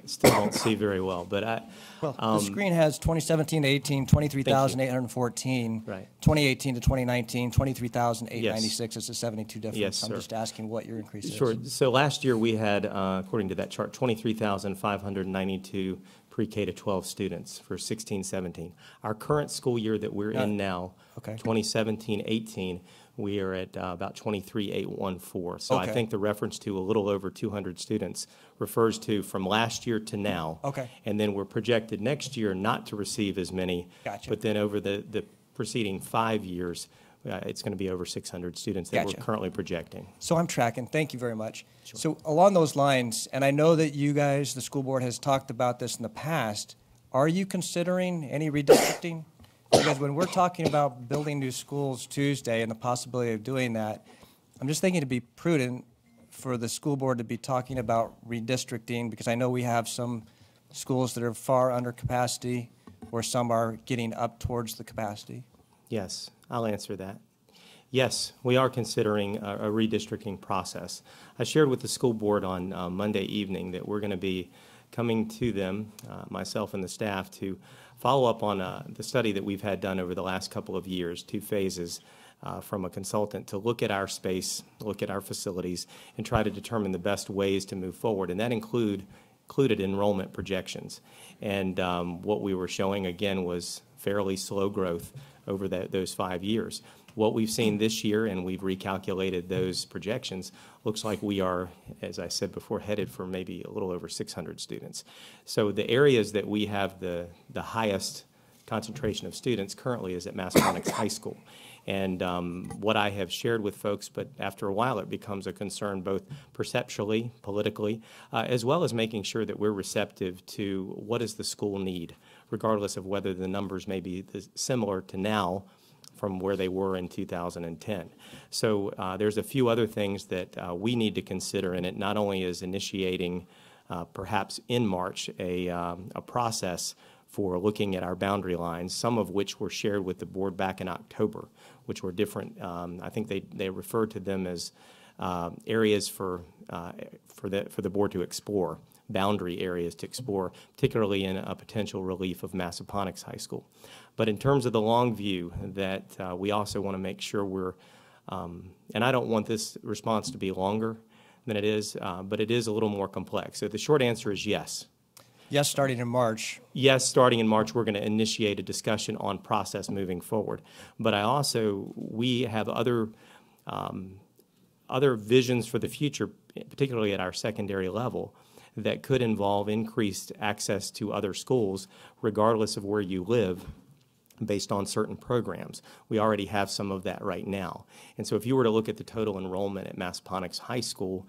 Still don't see very well, but the screen has 2017 to 18, 23,814. Right. 2018 to 2019, 23,896. It's a 72 difference. Yes, I'm sir. just asking what your increase is. Sure. So last year we had, according to that chart, 23,592 pre-K to 12 students for 16-17. Our current school year that we're in now, Okay. 2017-18, we are at about 23,814. So I Okay. think the reference to a little over 200 students refers to from last year to now. Okay. And then we're projected next year not to receive as many. Gotcha. But then over the preceding 5 years, it's going to be over 600 students that Gotcha. we're currently projecting. So I'm tracking. Thank you very much. So along those lines, and I know that you guys, the school board, has talked about this in the past, are you considering any redistricting? Because when we're talking about building new schools Tuesday and the possibility of doing that, I'm just thinking to be prudent for the school board to be talking about redistricting, because I know we have some schools that are far under capacity or some are getting up towards the capacity. Yes, I'll answer that. Yes, we are considering a redistricting process. I shared with the school board on Monday evening that we're going to be coming to them, myself and the staff, to follow up on the study that we've had done over the last couple of years, 2 phases from a consultant, to look at our space, look at our facilities, and try to determine the best ways to move forward. And that included enrollment projections. And what we were showing, again, was fairly slow growth over those 5 years. What we've seen this year, and we've recalculated those projections, looks like we are, as I said before, headed for maybe a little over 600 students. So the areas that we have the highest concentration of students currently is at Massachusetts High School. And what I have shared with folks, but after a while it becomes a concern both perceptually, politically, as well as making sure that we're receptive to what does the school need, regardless of whether the numbers may be similar to now from where they were in 2010. So there's a few other things that we need to consider in it, not only is initiating perhaps in March a process for looking at our boundary lines, some of which were shared with the board back in October, which were different. I think they referred to them as areas for the board to explore, boundary areas to explore, particularly in a potential relief of Massaponax High School. But in terms of the long view, that we also want to make sure we're, and I don't want this response to be longer than it is, but it is a little more complex. So the short answer is yes. Yes, starting in March. Yes, starting in March, we're going to initiate a discussion on process moving forward. But we have other visions for the future, particularly at our secondary level, that could involve increased access to other schools, regardless of where you live, based on certain programs. We already have some of that right now. And so if you were to look at the total enrollment at Massaponax High School,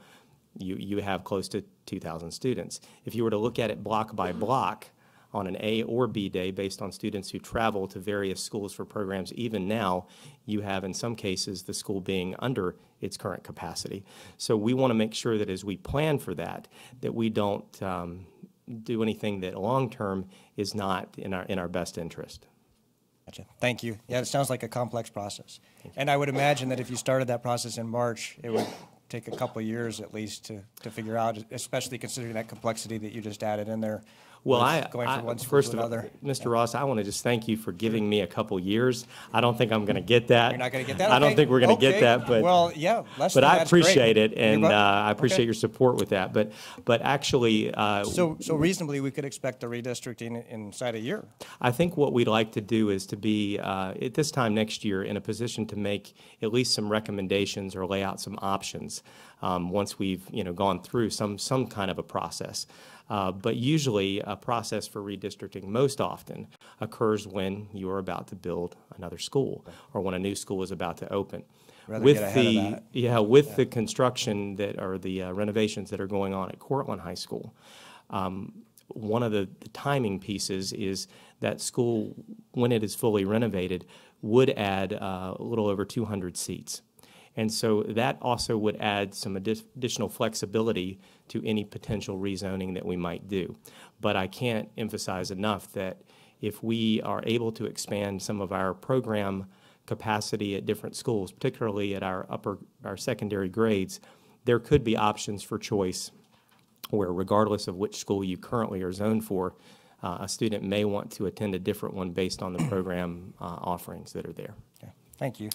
you have close to 2,000 students. If you were to look at it block by block on an A or B day based on students who travel to various schools for programs, even now, you have in some cases the school being under its current capacity. So we want to make sure that as we plan for that we don't do anything that long-term is not in our best interest. Gotcha. Thank you. Yeah, it sounds like a complex process. And I would imagine that if you started that process in March, it would take a couple of years at least to figure out, especially considering that complexity that you just added in there. Well, going from one school first to of all, another. Mr. Ross, I want to just thank you for giving me a couple years. I don't think I'm going to get that. You're not going to get that? I don't Okay. think we're going to Okay. get that. But well, yeah, but I appreciate it, and You're I appreciate okay. your support with that. But actually, So reasonably, we could expect the redistricting inside a year. I think what we'd like to do is to be, at this time next year, in a position to make at least some recommendations or lay out some options once we've gone through some kind of a process. But usually a process for redistricting most often occurs when you are about to build another school or when a new school is about to open. Rather get ahead of that. With the construction or the renovations that are going on at Cortland High School, one of the timing pieces is that school, when it is fully renovated, would add a little over 200 seats. And so that also would add some additional flexibility to any potential rezoning that we might do. But I can't emphasize enough that if we are able to expand some of our program capacity at different schools, particularly at our secondary grades, there could be options for choice where regardless of which school you currently are zoned for, a student may want to attend a different one based on the program offerings that are there. Okay. Thank you.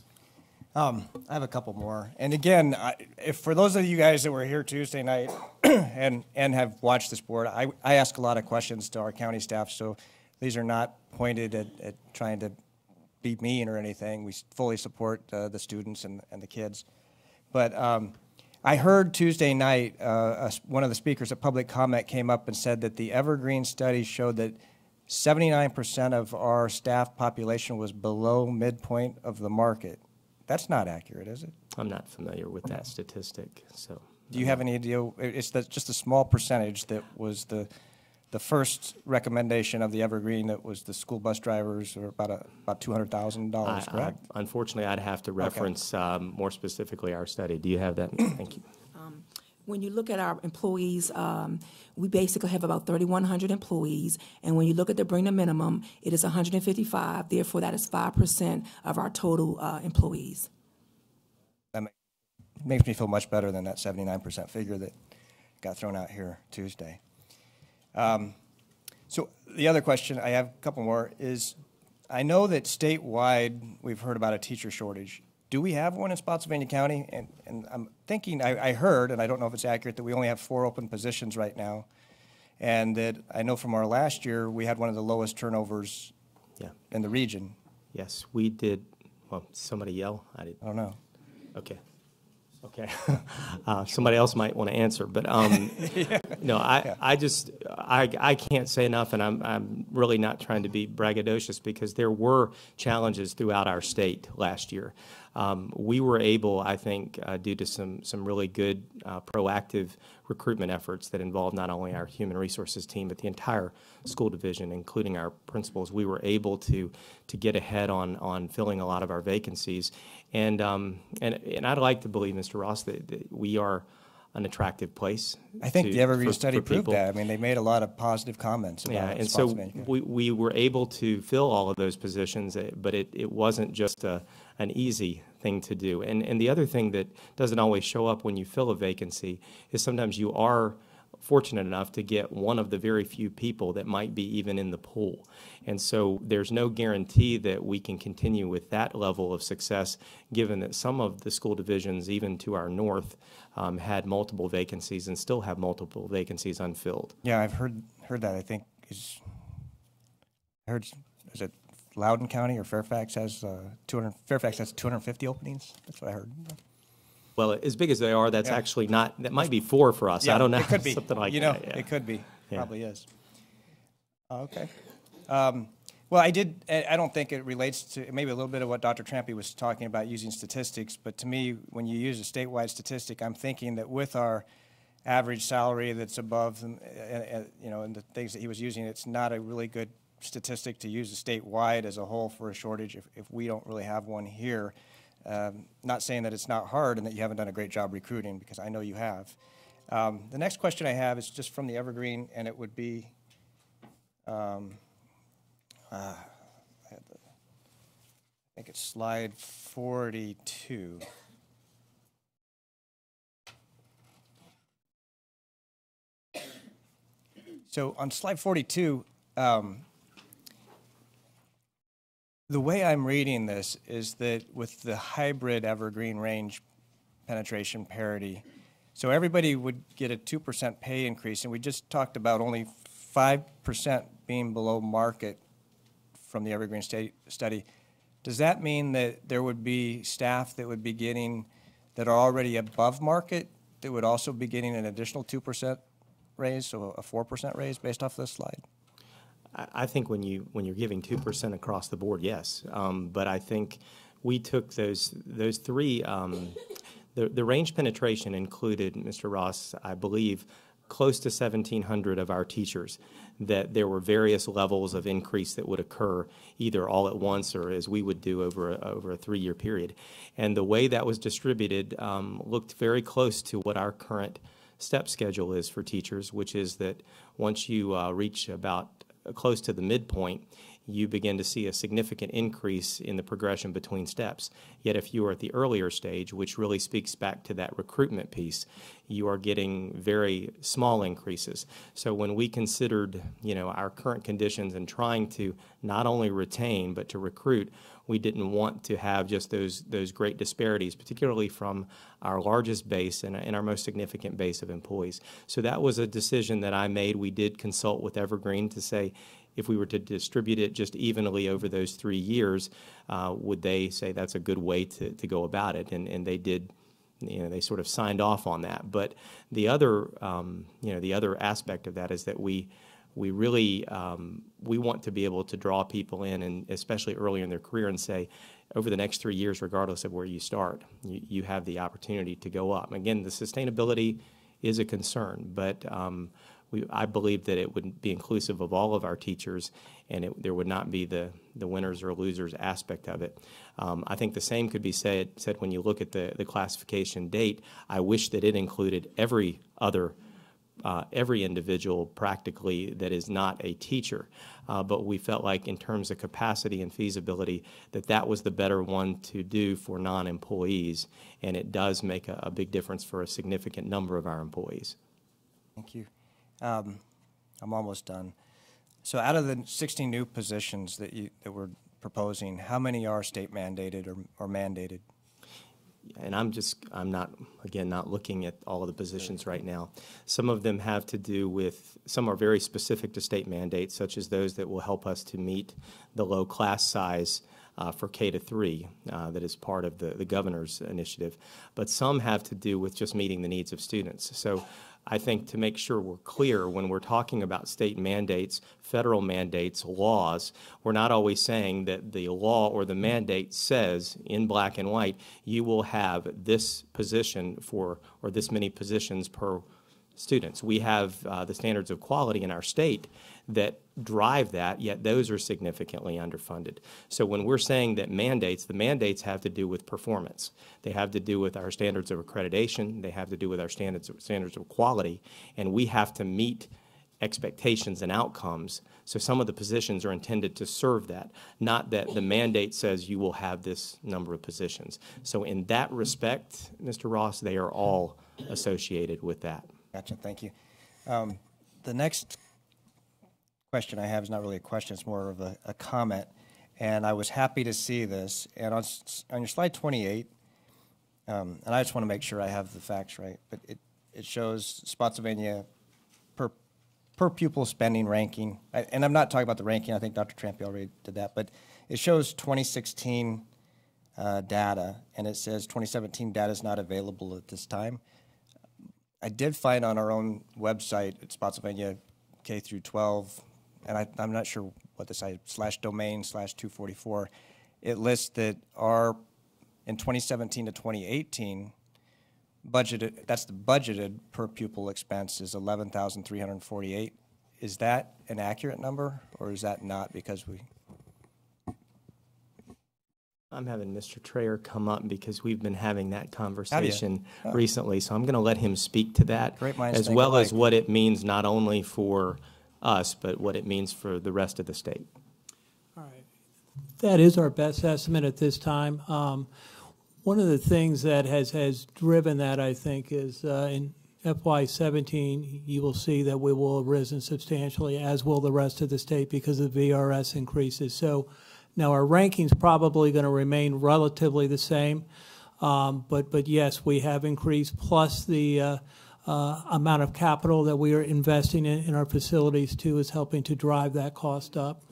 I have a couple more. And again, if for those of you guys that were here Tuesday night and have watched this board, I ask a lot of questions to our county staff, so these are not pointed at trying to be mean or anything. We fully support the students and the kids. But I heard Tuesday night one of the speakers at public comment came up and said that the Evergreen study showed that 79% of our staff population was below midpoint of the market. That's not accurate, is it? I'm not familiar with that statistic, so. Do you have any idea? It's just a small percentage that was the first recommendation of the Evergreen that was the school bus drivers, or about $200,000, correct? Unfortunately, I'd have to reference more specifically our study. Do you have that? Thank you. When you look at our employees, we basically have about 3,100 employees, and when you look at the bring the minimum, it is 155. Therefore, that is 5% of our total employees. That makes me feel much better than that 79% figure that got thrown out here Tuesday. So the other question, I have a couple more, is I know that statewide we've heard about a teacher shortage. Do we have one in Spotsylvania County? And I'm thinking, I heard, and I don't know if it's accurate, that we only have 4 open positions right now. And that I know from our last year, we had one of the lowest turnovers in the region. Yes, we did. Well, somebody yell? I did. I don't know. Okay. Okay. Somebody else might want to answer, but no, I can't say enough, and I'm really not trying to be braggadocious because there were challenges throughout our state last year. We were able, I think, due to some really good proactive recruitment efforts that involved not only our human resources team but the entire school division, including our principals. We were able to get ahead on filling a lot of our vacancies, and I'd like to believe, Mr. Ross, that we are an attractive place. I think the Evergreen study for proved people. that. I mean, they made a lot of positive comments about Yeah, and so Spotsylvania. we were able to fill all of those positions, but it wasn't just an easy thing to do. And the other thing that doesn't always show up when you fill a vacancy is sometimes you are fortunate enough to get one of the very few people that might be even in the pool. And so there's no guarantee that we can continue with that level of success, given that some of the school divisions, even to our north, had multiple vacancies and still have multiple vacancies unfilled. Yeah, I've heard that. I think is it Loudoun County or Fairfax has 250 openings. That's what I heard. Well, as big as they are, that's Yeah. actually not, that might be 4 for us. Yeah, I don't know. it could be. Something like you know, that. Yeah. it could be. Yeah. Probably is. Okay. Well, I don't think it relates to maybe a little bit of what Dr. Trampy was talking about using statistics, but to me, when you use a statewide statistic, I'm thinking that with our average salary that's above, you know, and the things that he was using, it's not a really good statistic to use a statewide as a whole for a shortage if we don't really have one here. Not saying that it's not hard and that you haven't done a great job recruiting, because I know you have. The next question I have is just from the Evergreen, and it would be, I think it's slide 42. So on slide 42, the way I'm reading this is that with the hybrid Evergreen range penetration parity, so everybody would get a 2% pay increase, and we just talked about only 5% being below market from the Evergreen study. Does that mean that there would be staff that would be getting, that are already above market, that would also be getting an additional 2% raise, so a 4% raise based off this slide? I think when you're giving 2% across the board, yes. But I think we took those three. The range penetration included, Mr. Ross, I believe, close to 1,700 of our teachers, that there were various levels of increase that would occur either all at once or as we would do over a 3-year period. And the way that was distributed looked very close to what our current step schedule is for teachers, which is that once you reach about close to the midpoint, you begin to see a significant increase in the progression between steps. Yet if you are at the earlier stage, which really speaks back to that recruitment piece, you are getting very small increases. So when we considered, you know, our current conditions and trying to not only retain but to recruit, we didn't want to have just those great disparities, particularly from our largest base and our most significant base of employees. So that was a decision that I made. We did consult with Evergreen to say, if we were to distribute it just evenly over those 3 years, would they say that's a good way to go about it? And they did, you know, they sort of signed off on that. But the other, you know, the other aspect of that is that we really, we want to be able to draw people in, and especially earlier in their career, and say, over the next 3 years, regardless of where you start, you have the opportunity to go up. Again, the sustainability is a concern, but I believe that it would be inclusive of all of our teachers, and there would not be the winners or losers aspect of it. I think the same could be said when you look at the classification date. I wish that it included every individual practically that is not a teacher, but we felt like in terms of capacity and feasibility that was the better one to do for non-employees, and it does make a big difference for a significant number of our employees. Thank you. I'm almost done. So out of the 16 new positions that we're proposing, how many are state mandated or mandated? And I'm not looking at all of the positions right now. Some of them have to do with, some are very specific to state mandates, such as those that will help us to meet the low class size for K-3 that is part of the governor's initiative, but some have to do with just meeting the needs of students. So I think to make sure we're clear when we're talking about state mandates, federal mandates, laws, we're not always saying that the law or the mandate says in black and white, you will have this position for, or this many positions per students. We have the standards of quality in our state that drive that, yet those are significantly underfunded. So when we're saying that mandates, the mandates have to do with performance. They have to do with our standards of accreditation. They have to do with our standards of quality, and we have to meet expectations and outcomes. So some of the positions are intended to serve that, not that the mandate says you will have this number of positions. So in that respect, Mr. Ross, they are all associated with that. Gotcha, thank you. The next question I have is not really a question, it's more of a comment. And I was happy to see this. And on your slide 28, and I just want to make sure I have the facts right, but it shows Spotsylvania per pupil spending ranking. And I'm not talking about the ranking, I think Dr. Trampy already did that, but it shows 2016 data, and it says 2017 data is not available at this time. I did find on our own website at Spotsylvania K through 12, and I'm not sure what the site, /domain/244, it lists that our, in 2017 to 2018, budgeted, that's the budgeted per pupil expense is $11,348. Is that an accurate number, or is that not because we? I'm having Mr. Trayer come up because we've been having that conversation recently, so I'm going to let him speak to that, Great minds as think well alike. as what it means not only for us, but what it means for the rest of the state. All right. That is our best estimate at this time. One of the things that has driven that, I think, is in FY17, you will see that we will have risen substantially, as will the rest of the state, because of VRS increases. So now our ranking's probably going to remain relatively the same, but yes, we have increased, plus the amount of capital that we are investing in our facilities too is helping to drive that cost up.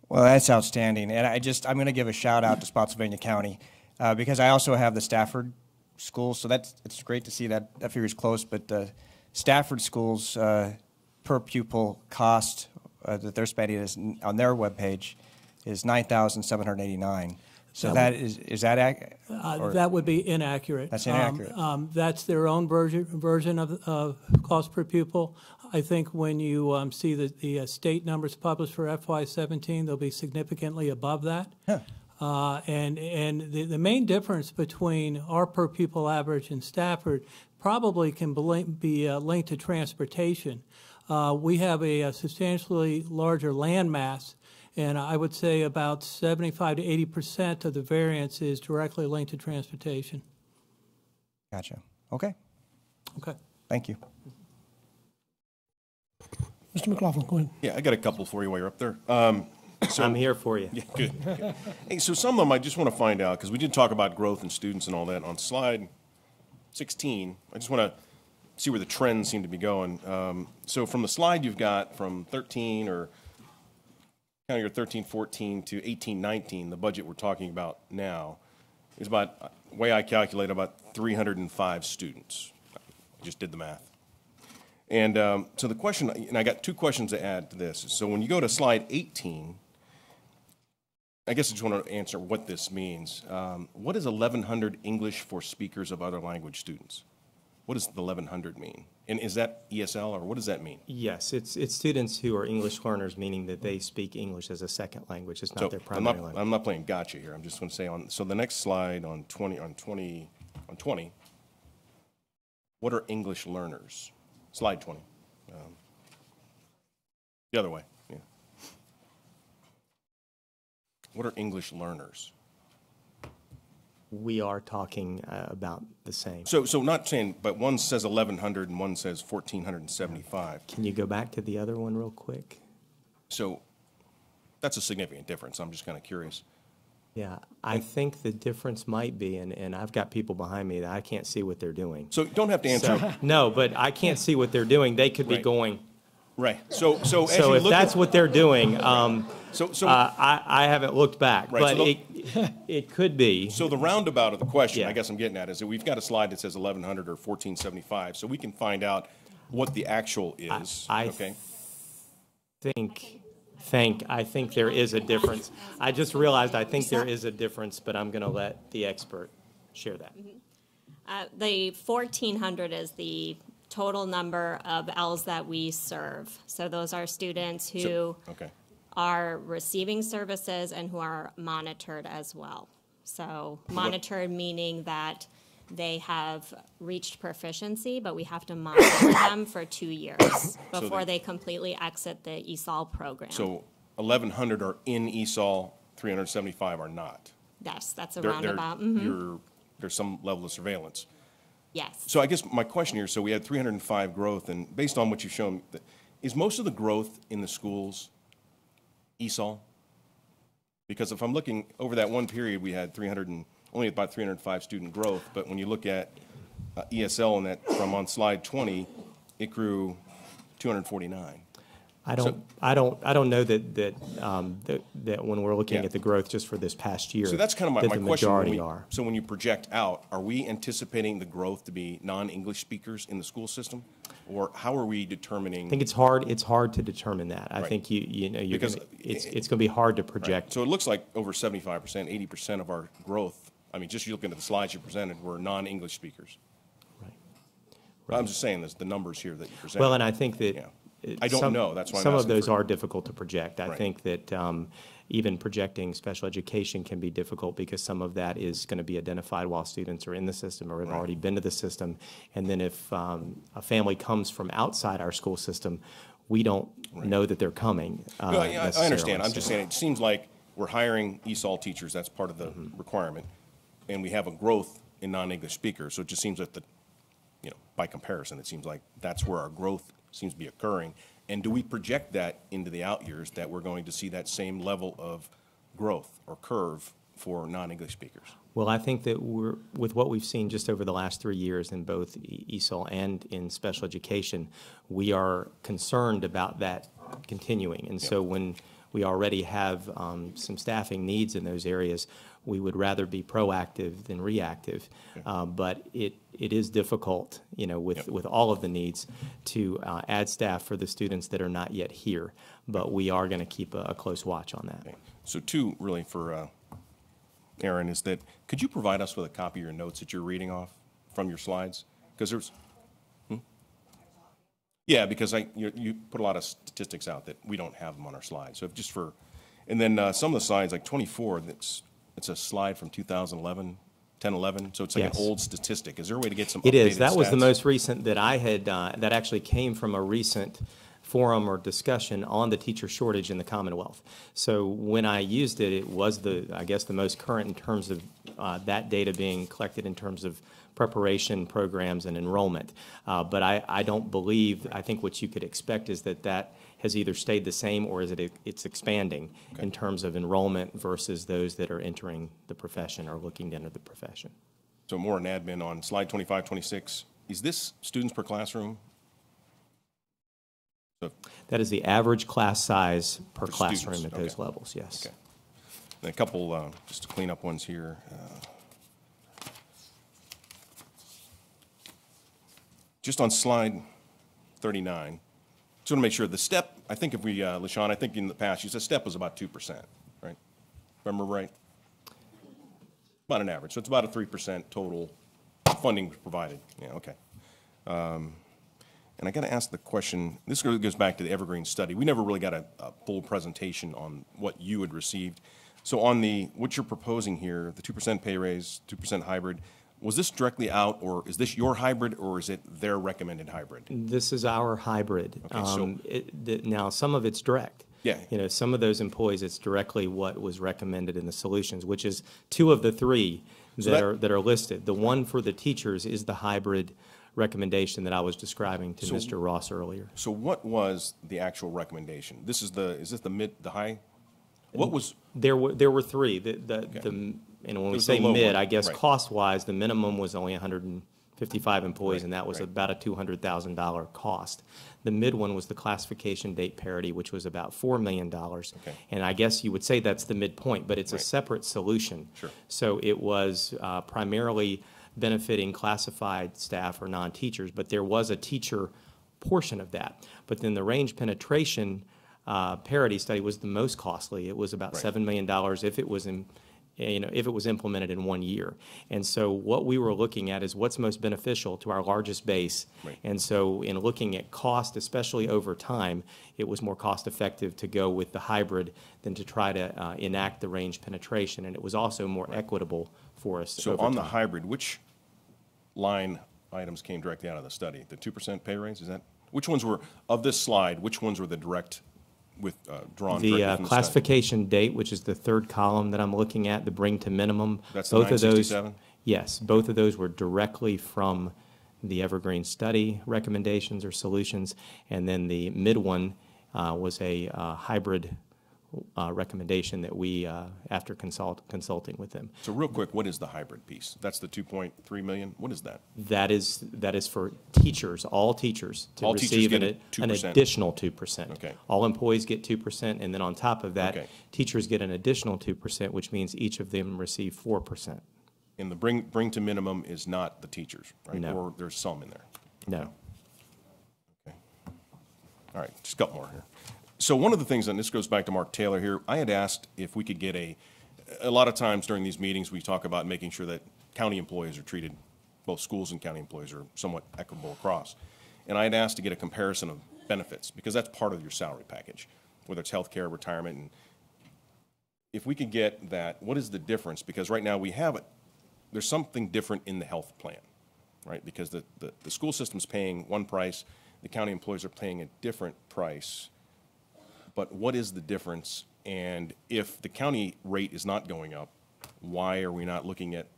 Well, that's outstanding, and I'm going to give a shout out to Spotsylvania County because I also have the Stafford schools, so it's great to see that figure is close. But Stafford schools per pupil cost that they're spending is on their webpage is $9,789. So is that accurate? That would be inaccurate. That's inaccurate. That's their own version of cost per pupil. I think when you see the state numbers published for FY17, they'll be significantly above that. Huh. And the main difference between our per pupil average and Stafford probably can be linked to transportation. We have a substantially larger land mass, and I would say about 75 to 80% of the variance is directly linked to transportation. Gotcha. Okay. Okay. Thank you. Mr. McLaughlin, go ahead. Yeah, I got a couple for you while you're up there. So I'm here for you. Yeah, good. Okay. Hey, so some of them I just want to find out, because we did talk about growth in students and all that. On slide 16, I just want to see where the trends seem to be going. So from the slide you've got from 13 or kind of your 13, 14 to 18, 19, the budget we're talking about now is about, the way I calculate, about 305 students. I just did the math. And so the question, and I got two questions to add to this. So when you go to slide 18, I guess I just want to answer what this means. What is 1,100 English for speakers of other language students? What does the 1,100 mean? And is that ESL, or what does that mean? Yes, it's students who are English learners, meaning that they speak English as a second language. It's not their primary language. I'm not playing gotcha here. I'm just going to say so the next slide on 20, what are English learners? Slide 20. The other way, yeah. What are English learners? We are talking about the same. So not saying, but one says 1,100 and one says 1,475. Can you go back to the other one real quick? So that's a significant difference. I'm just kind of curious. Yeah, I think the difference might be, and I've got people behind me that I can't see what they're doing. So you don't have to answer. No, but I can't see what they're doing. They could be Right. going Right. So as So you if look that's at, what they're doing, so I haven't looked back, Right, but so it could be. so the roundabout of the question, Yeah. I guess I'm getting at, is that we've got a slide that says 1,100 or 1,475, so we can find out what the actual is. Okay. I think there is a difference. I just realized I think there is a difference, but I'm going to let the expert share that. The 1,400 is the total number of Ls that we serve. So those are students who Okay. are receiving services and who are monitored as well. So monitored meaning that they have reached proficiency, but we have to monitor them for 2 years before they completely exit the ESOL program. So 1,100 are in ESOL, 375 are not. Yes, that's a They're- roundabout. There's some level of surveillance. Yes. So I guess my question here, so we had 305 growth, and based on what you've shown, is most of the growth in the schools ESOL? Because if I'm looking over that one period, we had only about 305 student growth, but when you look at ESL and that from on slide 20, it grew 249. I don't know that when we're looking at the growth just for this past year. So that's kind of my the question. majority are. So when you project out, are we anticipating the growth to be non-English speakers in the school system? Or how are we determining? I think it's hard to determine that. I Right. think you're Because it's going to be hard to project. Right. So it looks like over 75%, 80% of our growth, I mean, just looking at the slides you presented, were non-English speakers. Right. I'm just saying, the numbers here that you presented. Well, and I think that I don't know. That's why I'm some of asking those for- are difficult to project. I Right. think that even projecting special education can be difficult because some of that is going to be identified while students are in the system or have already been to the system. And then if a family comes from outside our school system, we don't know that they're coming. No, I necessarily. understand. I'm just So- saying, it seems like we're hiring ESOL teachers. That's part of the requirement. And we have a growth in non-English speakers. So it just seems that by comparison, it seems like that's where our growth seems to be occurring. And do we project that into the out years, that we're going to see that same level of growth or curve for non-English speakers? Well, I think that with what we've seen just over the last 3 years in both ESOL and in special education, we are concerned about that continuing. And so when we already have some staffing needs in those areas, we would rather be proactive than reactive. But it is difficult, with all of the needs to add staff for the students that are not yet here. But we are going to keep a close watch on that. Okay. So two, really, for Aaron, is that could you provide us with a copy of your notes that you're reading off from your slides? Because there's, yeah, because you put a lot of statistics out that we don't have them on our slides. So just for, and then some of the slides, like 24, it's a slide from 2011, 10, 11, so it's like an old statistic. Is there a way to get some updated It is. That was the stats? most recent that I had, that actually came from a recent forum or discussion on the teacher shortage in the Commonwealth. So when I used it, it was I guess the most current in terms of that data being collected in terms of preparation programs and enrollment. But I don't believe, I think what you could expect is that has either stayed the same or is it's expanding in terms of enrollment versus those that are entering the profession or looking to enter the profession. So more an admin on slide 25, 26. Is this students per classroom? So That is the average class size per For classroom students, at those okay. levels, yes. Okay. And a couple, just to clean up ones here. Just on slide 39, just want to make sure the step, I think if we, LaShawn, I think in the past, you said step was about 2%, right? Remember right? About an average. So it's about a 3% total funding provided. Yeah, okay. And I got to ask the question, this really goes back to the Evergreen study. We never really got a full presentation on what you had received. So on what you're proposing here, the 2% pay raise, 2% hybrid, was this directly out, or is this your hybrid, or is it their recommended hybrid? This is our hybrid. Okay, Now, some of it's direct. Yeah. Some of those employees, it's directly what was recommended in the solutions, which is 2 of the 3 that are listed. The one for the teachers is the hybrid recommendation that I was describing to Mr. Ross earlier. So what was the actual recommendation? Is this the high? What was? There were 3. And when we say the low mid, one, I guess right. cost-wise, the minimum was only $150,000. 55 employees, and that was about a $200,000 cost. The mid one was the classification date parity, which was about $4 million. And I guess you would say that's the midpoint, but it's a separate solution. Sure. So it was primarily benefiting classified staff or non-teachers, but there was a teacher portion of that. But then the range penetration parity study was the most costly. It was about $7 million if it was if it was implemented in 1 year. And so what we were looking at is what's most beneficial to our largest base. And so in looking at cost, especially over time, it was more cost effective to go with the hybrid than to try to enact the range penetration. And it was also more equitable for us. So over on the time. hybrid, which line items came directly out of the study? The 2% pay raise, is that, which ones were, of this slide, which ones were the direct, with drawn directly The from the classification date, which is the third column that I'm looking at, the bring to minimum. That's the both of those, 967? yes, both of those were directly from the Evergreen study recommendations or solutions, and then the mid one was a hybrid recommendation that we, after consulting with them. So real quick, what is the hybrid piece? That's the 2.3 million? What is that? That is for teachers, all teachers, to All teachers receive get an 2%. additional 2%. Okay. All employees get 2%, and then on top of that, Okay. teachers get an additional 2%, which means each of them receive 4%. And the bring to minimum is not the teachers, right? No. Or there's some in there? No. Okay. All right, just a couple more here. So one of the things, and this goes back to Mark Taylor here, I had asked if we could get a lot of times during these meetings, we talk about making sure that county employees are treated, both schools and county employees are somewhat equitable across. And I had asked to get a comparison of benefits, because that's part of your salary package, whether it's health care, retirement. And if we could get that, what is the difference? Because right now we have it, there's something different in the health plan, right? Because the school system's paying one price, the county employees are paying a different price. But what is the difference? And if the county rate is not going up, why are we not looking at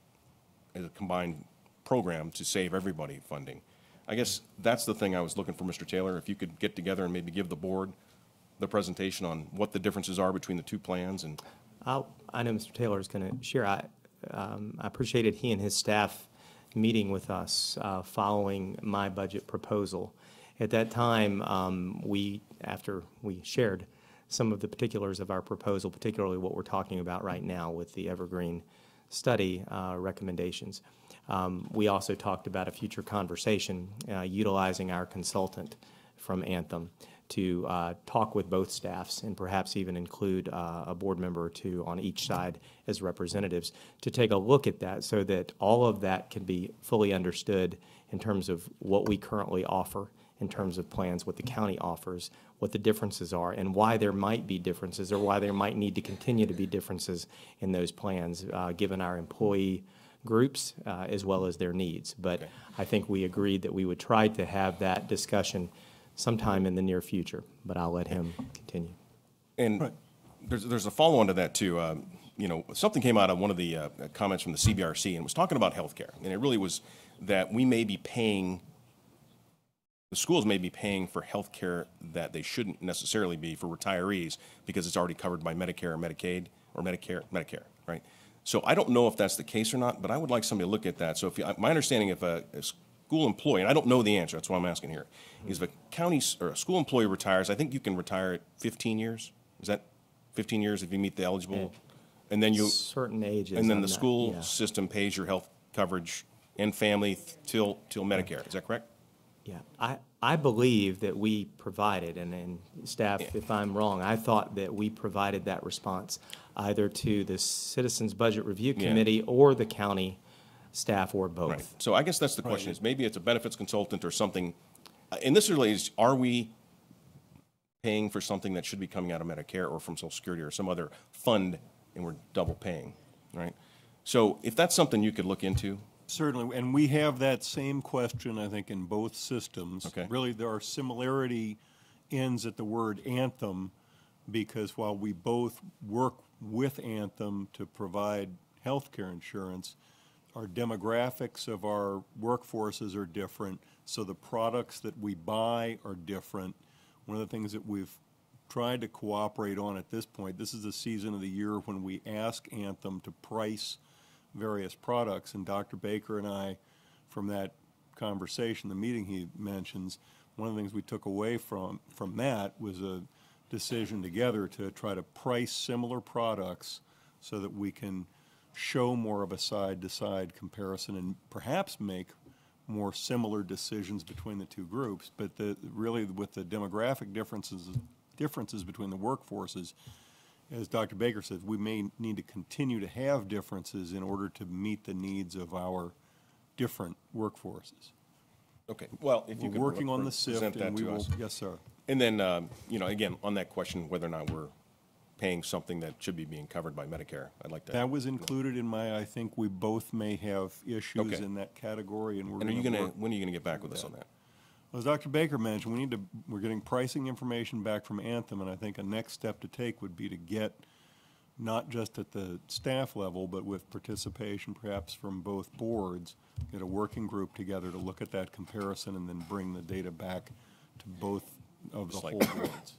a combined program to save everybody funding? I guess that's the thing I was looking for, Mr. Taylor, if you could get together and maybe give the board the presentation on what the differences are between the two plans. And I know Mr. Taylor is going to share. I appreciated he and his staff meeting with us following my budget proposal. At that time, after we shared some of the particulars of our proposal, particularly what we're talking about right now with the Evergreen study recommendations, we also talked about a future conversation utilizing our consultant from Anthem to talk with both staffs and perhaps even include a board member or two on each side as representatives to take a look at that so that all of that can be fully understood in terms of what we currently offer, in terms of plans, what the county offers, what the differences are, and why there might be differences or why there might need to continue to be differences in those plans, given our employee groups as well as their needs. But I think we agreed that we would try to have that discussion sometime in the near future, but I'll let him continue. And there's a follow-on to that, too. You know, something came out of one of the comments from the CBRC, and was talking about health care. And it really was that we may be paying, the schools may be paying for health care that they shouldn't necessarily be for retirees because it's already covered by Medicare or Medicaid, or Medicare, right? So I don't know if that's the case or not, but I would like somebody to look at that. So if my understanding, if a school employee, and I don't know the answer, that's why I'm asking here, is if a county or a school employee retires, I think you can retire at 15 years. Is that 15 years if you meet the eligible? And then you certain ages. And then the school system pays your health coverage and family till Medicare. Is that correct? Yeah, I believe that we provided, and staff, if I'm wrong, I thought that we provided that response either to the Citizens Budget Review Committee or the county staff, or both. Right. So I guess that's the question, is maybe it's a benefits consultant or something. And this really is, are we paying for something that should be coming out of Medicare or from Social Security or some other fund, and we're double paying, right? So if that's something you could look into. Certainly, and we have that same question, I think, in both systems. Okay. Really, there are similarity ends at the word Anthem, because while we both work with Anthem to provide health care insurance, our demographics of our workforces are different, so the products that we buy are different. One of the things that we've tried to cooperate on at this point, this is the season of the year when we ask Anthem to price various products, and Dr. Baker and I, from that conversation, the meeting he mentions, one of the things we took away from that was a decision together to try to price similar products so that we can show more of a side-to-side comparison and perhaps make more similar decisions between the two groups. But really with the demographic differences between the workforces, as Dr. Baker said, we may need to continue to have differences in order to meet the needs of our different workforces. Okay, well, if you We're could working on the present SIFT, that and we to will, us. yes, sir. And then, you know, again, on that question, whether or not we're paying something that should be being covered by Medicare, I'd like to. That was included in my, I think we both may have issues Okay. in that category, and we're And are you gonna gonna, work when are you gonna get back with us on that? Well, as Dr. Baker mentioned, we're getting pricing information back from Anthem, and I think a next step to take would be to get, not just at the staff level, but with participation perhaps from both boards, get a working group together to look at that comparison and then bring the data back to both of the whole boards.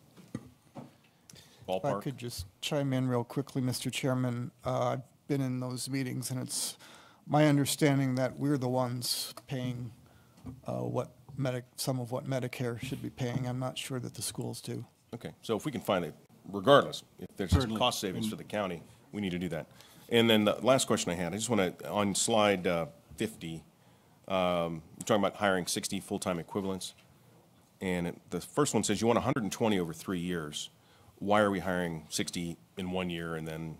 If I could just chime in real quickly, Mr. Chairman. I've been in those meetings, and it's my understanding that we're the ones paying some of what Medicare should be paying. I'm not sure that the schools do. Okay, so if we can find it, regardless, if there's Certainly. cost savings for the county, we need to do that. And then the last question I had, I just want to, on slide 50, you're talking about hiring 60 full-time equivalents. And the first one says you want 120 over 3 years. Why are we hiring 60 in 1 year, and then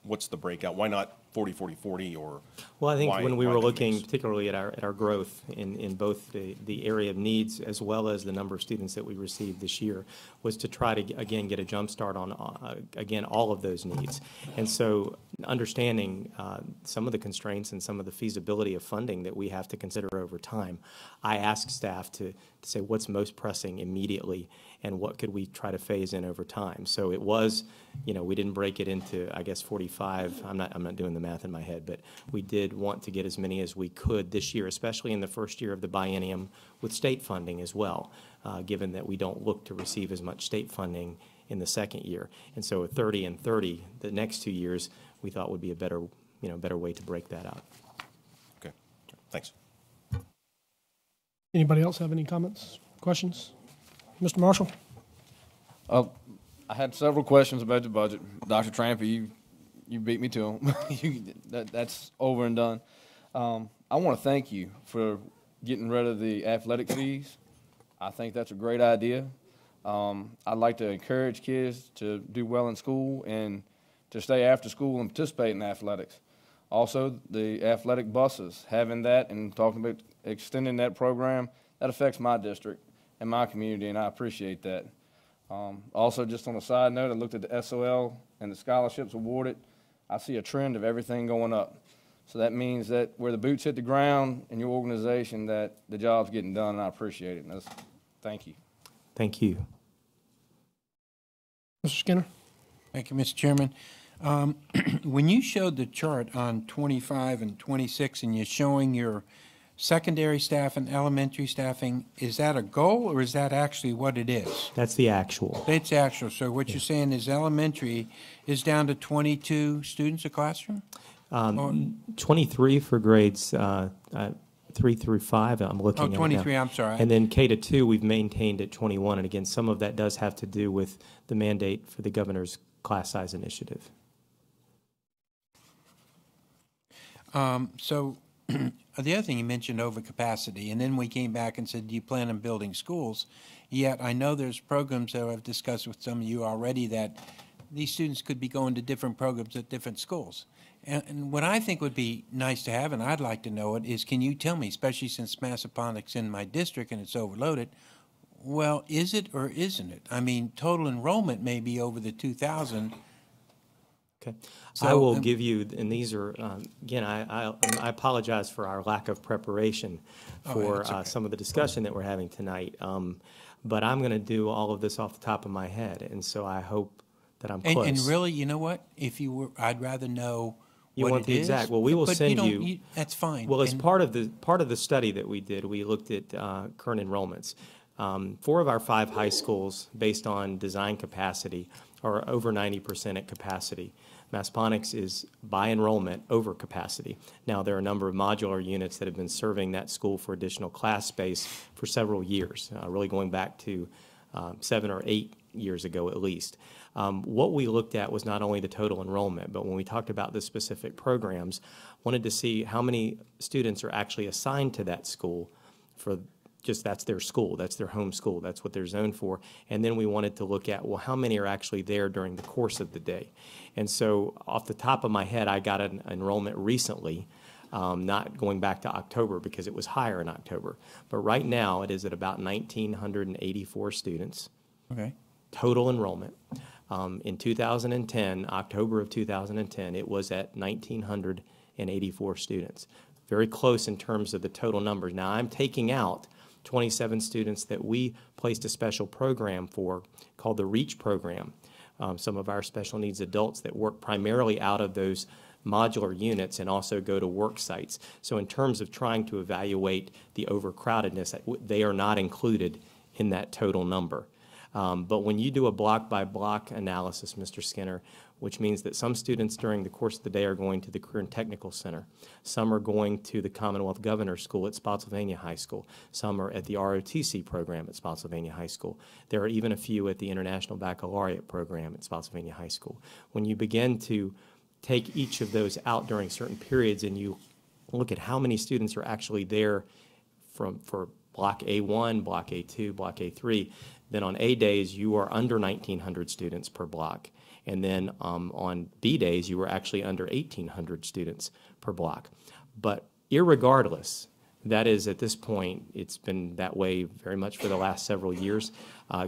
what's the breakout? Why not 40, 40, 40, or? Well, I think when we why were that looking makes- particularly at our growth in both the area of needs as well as the number of students that we received this year was to try to, again, get a jump start on, again, all of those needs. And so understanding some of the constraints and some of the feasibility of funding that we have to consider over time, I asked staff to say what's most pressing immediately and what could we try to phase in over time. So it was, you know, we didn't break it into, I guess, 45. I'm not doing the math in my head, but we did want to get as many as we could this year, especially in the first year of the biennium with state funding as well, given that we don't look to receive as much state funding in the second year. And so 30 and 30, the next 2 years, we thought would be a better way to break that out. Okay, thanks. Anybody else have any comments, questions? Mr. Marshall? I had several questions about the budget. Dr. Trampy, you beat me to them. That's over and done. I want to thank you for getting rid of the athletic fees. I think that's a great idea. I'd like to encourage kids to do well in school and to stay after school and participate in athletics. Also, the athletic buses, having that and talking about extending that program, that affects my district and my community, and I appreciate that. Also, just on a side note, I looked at the SOL and the scholarships awarded. I see a trend of everything going up. So that means that where the boots hit the ground in your organization, that the job's getting done, and I appreciate it. And thank you. Thank you. Mr. Skinner? Thank you, Mr. Chairman. When you showed the chart on 25 and 26 and you're showing your secondary staff and elementary staffing, is that a goal or is that actually what it is? That's the actual. It's actual. So what you're saying is elementary is down to 22 students a classroom? 23 for grades 3 through 5, I'm looking at it now. 23, I'm sorry. And then K to 2, we've maintained at 21. And again, some of that does have to do with the mandate for the governor's class size initiative. So the other thing you mentioned, overcapacity, and then we came back and said, do you plan on building schools? Yet I know there's programs that I've discussed with some of you already that these students could be going to different programs at different schools. And what I think would be nice to have, and I'd like to know it, is can you tell me, especially since Massapona's in my district and it's overloaded, well, is it or isn't it? I mean, total enrollment may be over the 2,000. Okay. So, I will give you, and these are, again, I apologize for our lack of preparation for some of the discussion that we're having tonight. But I'm going to do all of this off the top of my head, and so I hope that I'm close. And really, you know what? If you were, I'd rather know you what want it the is. exact. Well, we will but send you. Don't, you. That's fine. Well, as And- part of the study that we did, we looked at current enrollments. 4 of our 5 high schools, based on design capacity, are over 90% at capacity. Masponics is by enrollment over capacity. Now, there are a number of modular units that have been serving that school for additional class space for several years, really going back to 7 or 8 years ago at least. What we looked at was not only the total enrollment, but when we talked about the specific programs, wanted to see how many students are actually assigned to that school for just that's their school, that's their home school, that's what they're zoned for. And then we wanted to look at, well, how many are actually there during the course of the day? And so off the top of my head, I got an enrollment recently, not going back to October because it was higher in October. But right now, it is at about 1,984 students. Okay. Total enrollment. In 2010, October of 2010, it was at 1,984 students. Very close in terms of the total numbers. Now, I'm taking out 27 students that we placed a special program for called the REACH program. Some of our special needs adults that work primarily out of those modular units and also go to work sites. So in terms of trying to evaluate the overcrowdedness, they are not included in that total number. But when you do a block-by-block analysis, Mr. Skinner, which means that some students during the course of the day are going to the Career and Technical Center, some are going to the Commonwealth Governor's School at Spotsylvania High School, some are at the ROTC program at Spotsylvania High School. There are even a few at the International Baccalaureate program at Spotsylvania High School. When you begin to take each of those out during certain periods and you look at how many students are actually there for Block A1, Block A2, Block A3, then on A days you are under 1,900 students per block. And then on B days, you were actually under 1,800 students per block. But irregardless, that is at this point, it's been that way very much for the last several years.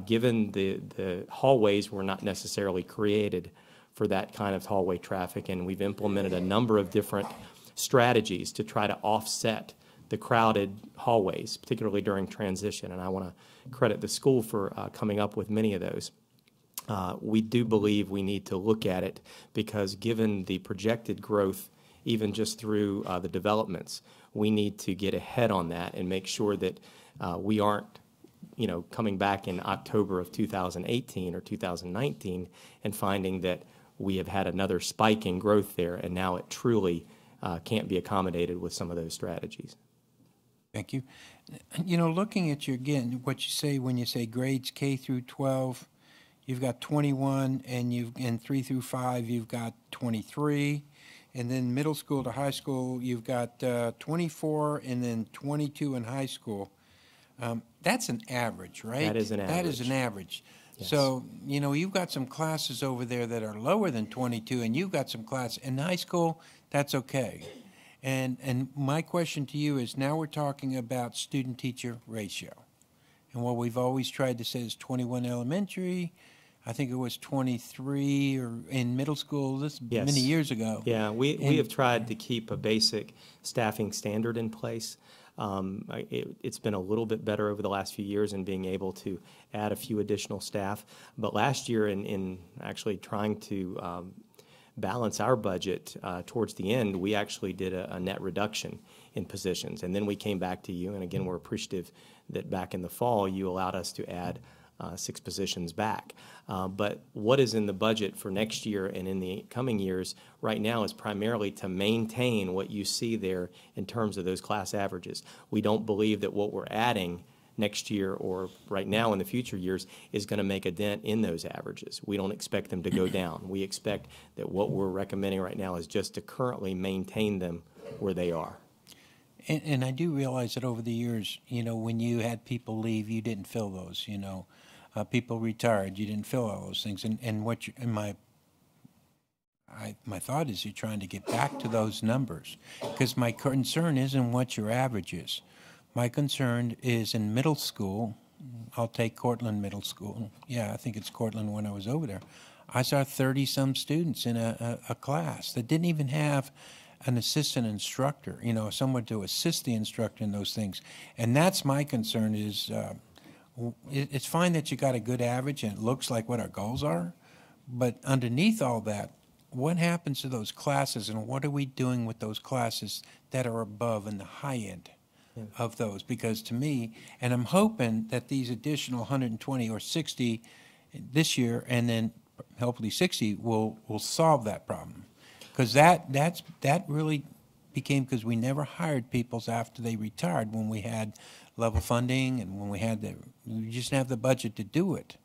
Given the hallways were not necessarily created for that kind of hallway traffic, and we've implemented a number of different strategies to try to offset the crowded hallways, particularly during transition. And I want to credit the school for coming up with many of those. We do believe we need to look at it because given the projected growth, even just through the developments, we need to get ahead on that and make sure that we aren't, coming back in October of 2018 or 2019 and finding that we have had another spike in growth there and now it truly can't be accommodated with some of those strategies. Thank you. Looking at what you say when you say grades K through 12, you've got 21, and in 3 through 5, you've got 23, and then middle school to high school, you've got 24, and then 22 in high school. That's an average, right? That is an average. That is an average. Yes. So, you've got some classes over there that are lower than 22, and you've got some classes in high school, that's okay. And my question to you is, now we're talking about student-teacher ratio. And what we've always tried to say is 21 elementary. I think it was 23 or in middle school Yes. many years ago. Yeah, we have tried to keep a basic staffing standard in place. It's been a little bit better over the last few years in being able to add a few additional staff. But last year in actually trying to balance our budget towards the end, we actually did a net reduction in positions. And then we came back to you, and again, we're appreciative that back in the fall, you allowed us to add 6 positions back. But what is in the budget for next year and in the coming years right now is primarily to maintain what you see there in terms of those class averages. We don't believe that what we're adding next year or right now in the future years is going to make a dent in those averages. We don't expect them to go down. We expect that what we're recommending right now is just to currently maintain them where they are. And I do realize that over the years, when you had people leave, you didn't fill those, people retired, you didn't fill all those things. And my thought is you're trying to get back to those numbers, because my concern isn't what your average is. My concern is in middle school. I'll take Cortland Middle School. Yeah, I think it's Cortland when I was over there. I saw 30-some students in a class that didn't even have an assistant instructor, someone to assist the instructor in those things. And that's my concern is it's fine that you got a good average and it looks like what our goals are, but underneath all that, what happens to those classes and what are we doing with those classes that are above in the high end of those? Because to me, and I'm hoping that these additional 120 or 60 this year and then hopefully 60, will solve that problem. Because that really became, because we never hired people after they retired when we had level funding and when we just didn't have the budget to do it.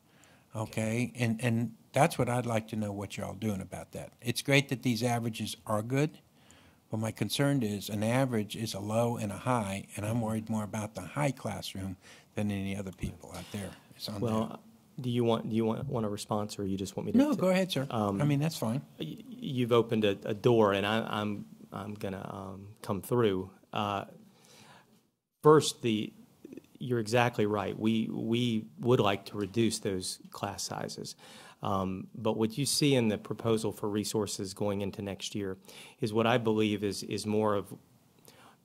Okay, and that's what I'd like to know what y'all doing about that. It's great that these averages are good, but my concern is an average is a low and a high, and I'm worried more about the high classroom than any other people out there. Well, do you want a response, or you just want me to? No, go ahead, sir. I mean, that's fine. You've opened a door, and I'm gonna come through. First, you're exactly right. We would like to reduce those class sizes. But what you see in the proposal for resources going into next year is what I believe is more of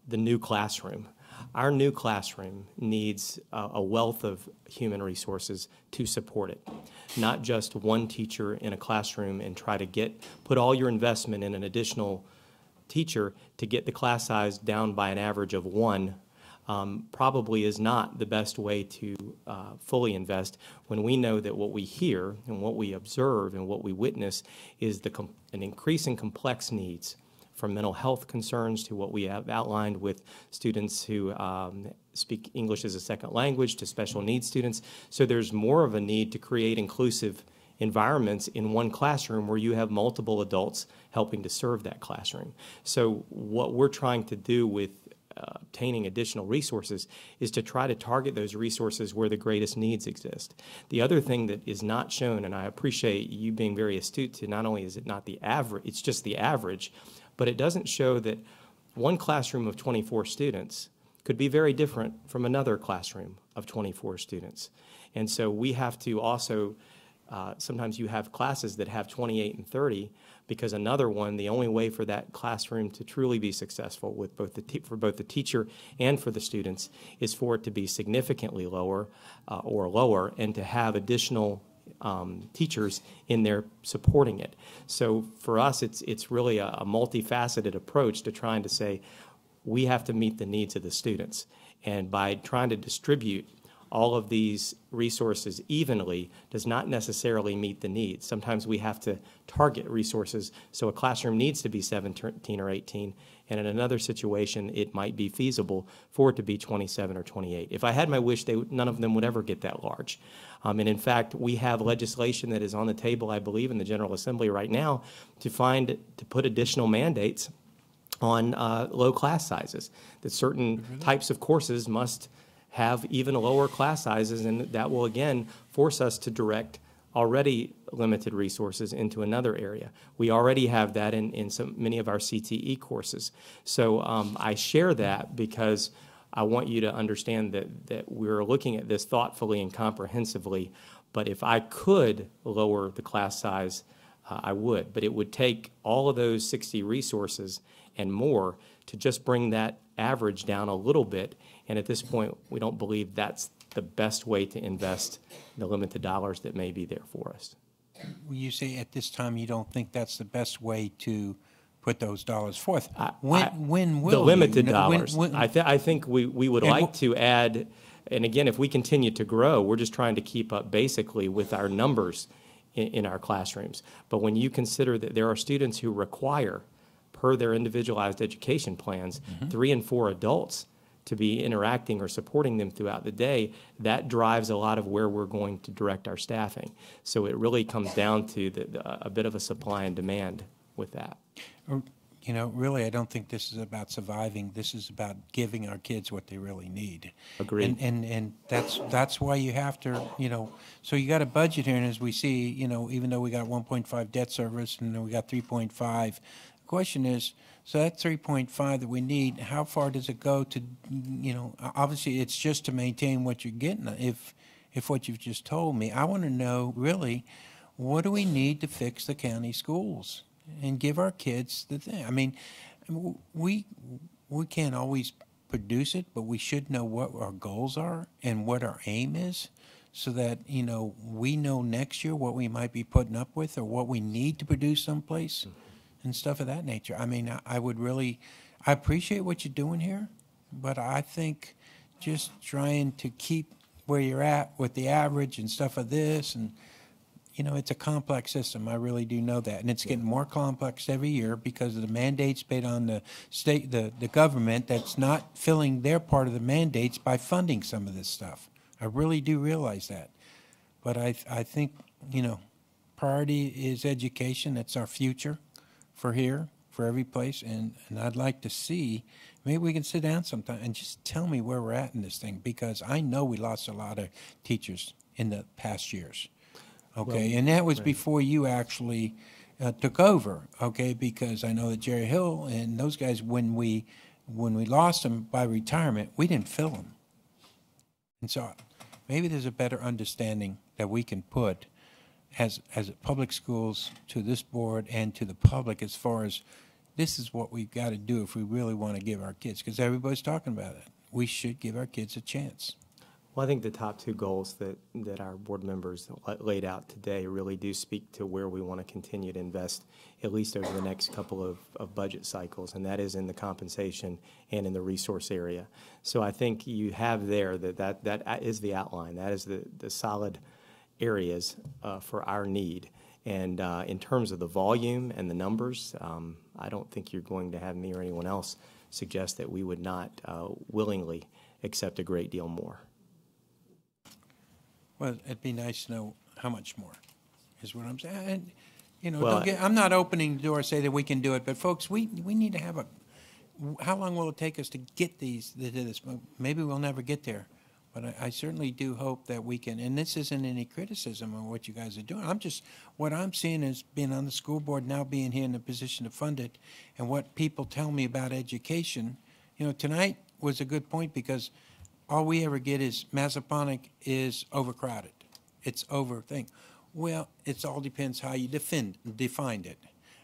the new classroom. Our new classroom needs a wealth of human resources to support it. Not just one teacher in a classroom and try to put all your investment in an additional teacher to get the class size down by an average of 1. Probably is not the best way to fully invest when we know that what we hear and what we observe and what we witness is an increase in complex needs, from mental health concerns to what we have outlined with students who speak English as a second language to special needs students. So there's more of a need to create inclusive environments in one classroom where you have multiple adults helping to serve that classroom. So what we're trying to do with obtaining additional resources is to try to target those resources where the greatest needs exist. The other thing that is not shown, and I appreciate you being very astute to, not only is it not the average, it's just the average, but it doesn't show that one classroom of 24 students could be very different from another classroom of 24 students. And so we have to also, sometimes you have classes that have 28 and 30, because another one, the only way for that classroom to truly be successful with for both the teacher and for the students is for it to be significantly lower or lower, and to have additional teachers in there supporting it. So for us, it's really a multifaceted approach to trying to say we have to meet the needs of the students. And by trying to distribute all of these resources evenly does not necessarily meet the needs. Sometimes we have to target resources, so a classroom needs to be 17 or 18, and in another situation it might be feasible for it to be 27 or 28. If I had my wish, none of them would ever get that large. And in fact, we have legislation that is on the table, I believe, in the General Assembly right now to put additional mandates on low class sizes, that certain types of courses must have even lower class sizes, and that will again force us to direct already limited resources into another area. We already have that in many of our CTE courses. So I share that because I want you to understand that we're looking at this thoughtfully and comprehensively, but if I could lower the class size, I would. But it would take all of those 60 resources and more to just bring that average down a little bit. And at this point, we don't believe that's the best way to invest the limited dollars that may be there for us. When you say at this time you don't think that's the best way to put those dollars forth, when will the limited you? Dollars? I think we would like to add, and again, if we continue to grow, we're just trying to keep up basically with our numbers in our classrooms. But when you consider that there are students who require, per their individualized education plans, 3 and 4 adults to be interacting or supporting them throughout the day, that drives a lot of where we're going to direct our staffing. So it really comes down to a bit of a supply and demand with that. You know, really, I don't think this is about surviving. This is about giving our kids what they really need. Agreed. And that's why you have to, you know, so you got a budget here, and as we see, you know, even though we got 1.5 debt service and then we got 3.5, the question is, so that 3.5 that we need, how far does it go to, you know, obviously it's just to maintain what you're getting. If what you've just told me, I want to know really, what do we need to fix the county schools and give our kids the thing? I mean, we can't always produce it, but we should know what our goals are and what our aim is, so that, you know, we know next year what we might be putting up with or what we need to produce someplace. And stuff of that nature. I mean, I appreciate what you're doing here, but I think just trying to keep where you're at with the average and stuff of this, and you know, it's a complex system. I really do know that. And it's getting more complex every year because of the mandates based on the state, the government that's not filling their part of the mandates by funding some of this stuff. I really do realize that. But I think, you know, priority is education. That's our future for here, for every place. And I'd like to see, maybe we can sit down sometime and just tell me where we're at in this thing, because I know we lost a lot of teachers in the past years. Okay, Well, and that was right. before you actually took over. Okay, because I know that Jerry Hill and those guys, when we lost them by retirement, we didn't fill them. And so maybe there's a better understanding that we can put as public schools to this board and to the public as far as this is what we've got to do if we really want to give our kids, because everybody's talking about it. We should give our kids a chance. Well, I think the top two goals that our board members laid out today really do speak to where we want to continue to invest, at least over the next couple of budget cycles, and that is in the compensation and in the resource area. So I think you have there that is the outline. That is the solid areas for our need. And in terms of the volume and the numbers, I don't think you're going to have me or anyone else suggest that we would not willingly accept a great deal more. Well, it'd be nice to know how much more, is what I'm saying. And, you know, Well, I'm not opening the door, say that we can do it, but folks, we need to have how long will it take us to get this? Maybe we'll never get there, but I certainly do hope that we can, and this isn't any criticism of what you guys are doing. What I'm seeing is being on the school board, now being here in the position to fund it, and what people tell me about education. You know, tonight was a good point, because all we ever get is Massaponic is overcrowded. It's overthink. Well, it all depends how you defined it.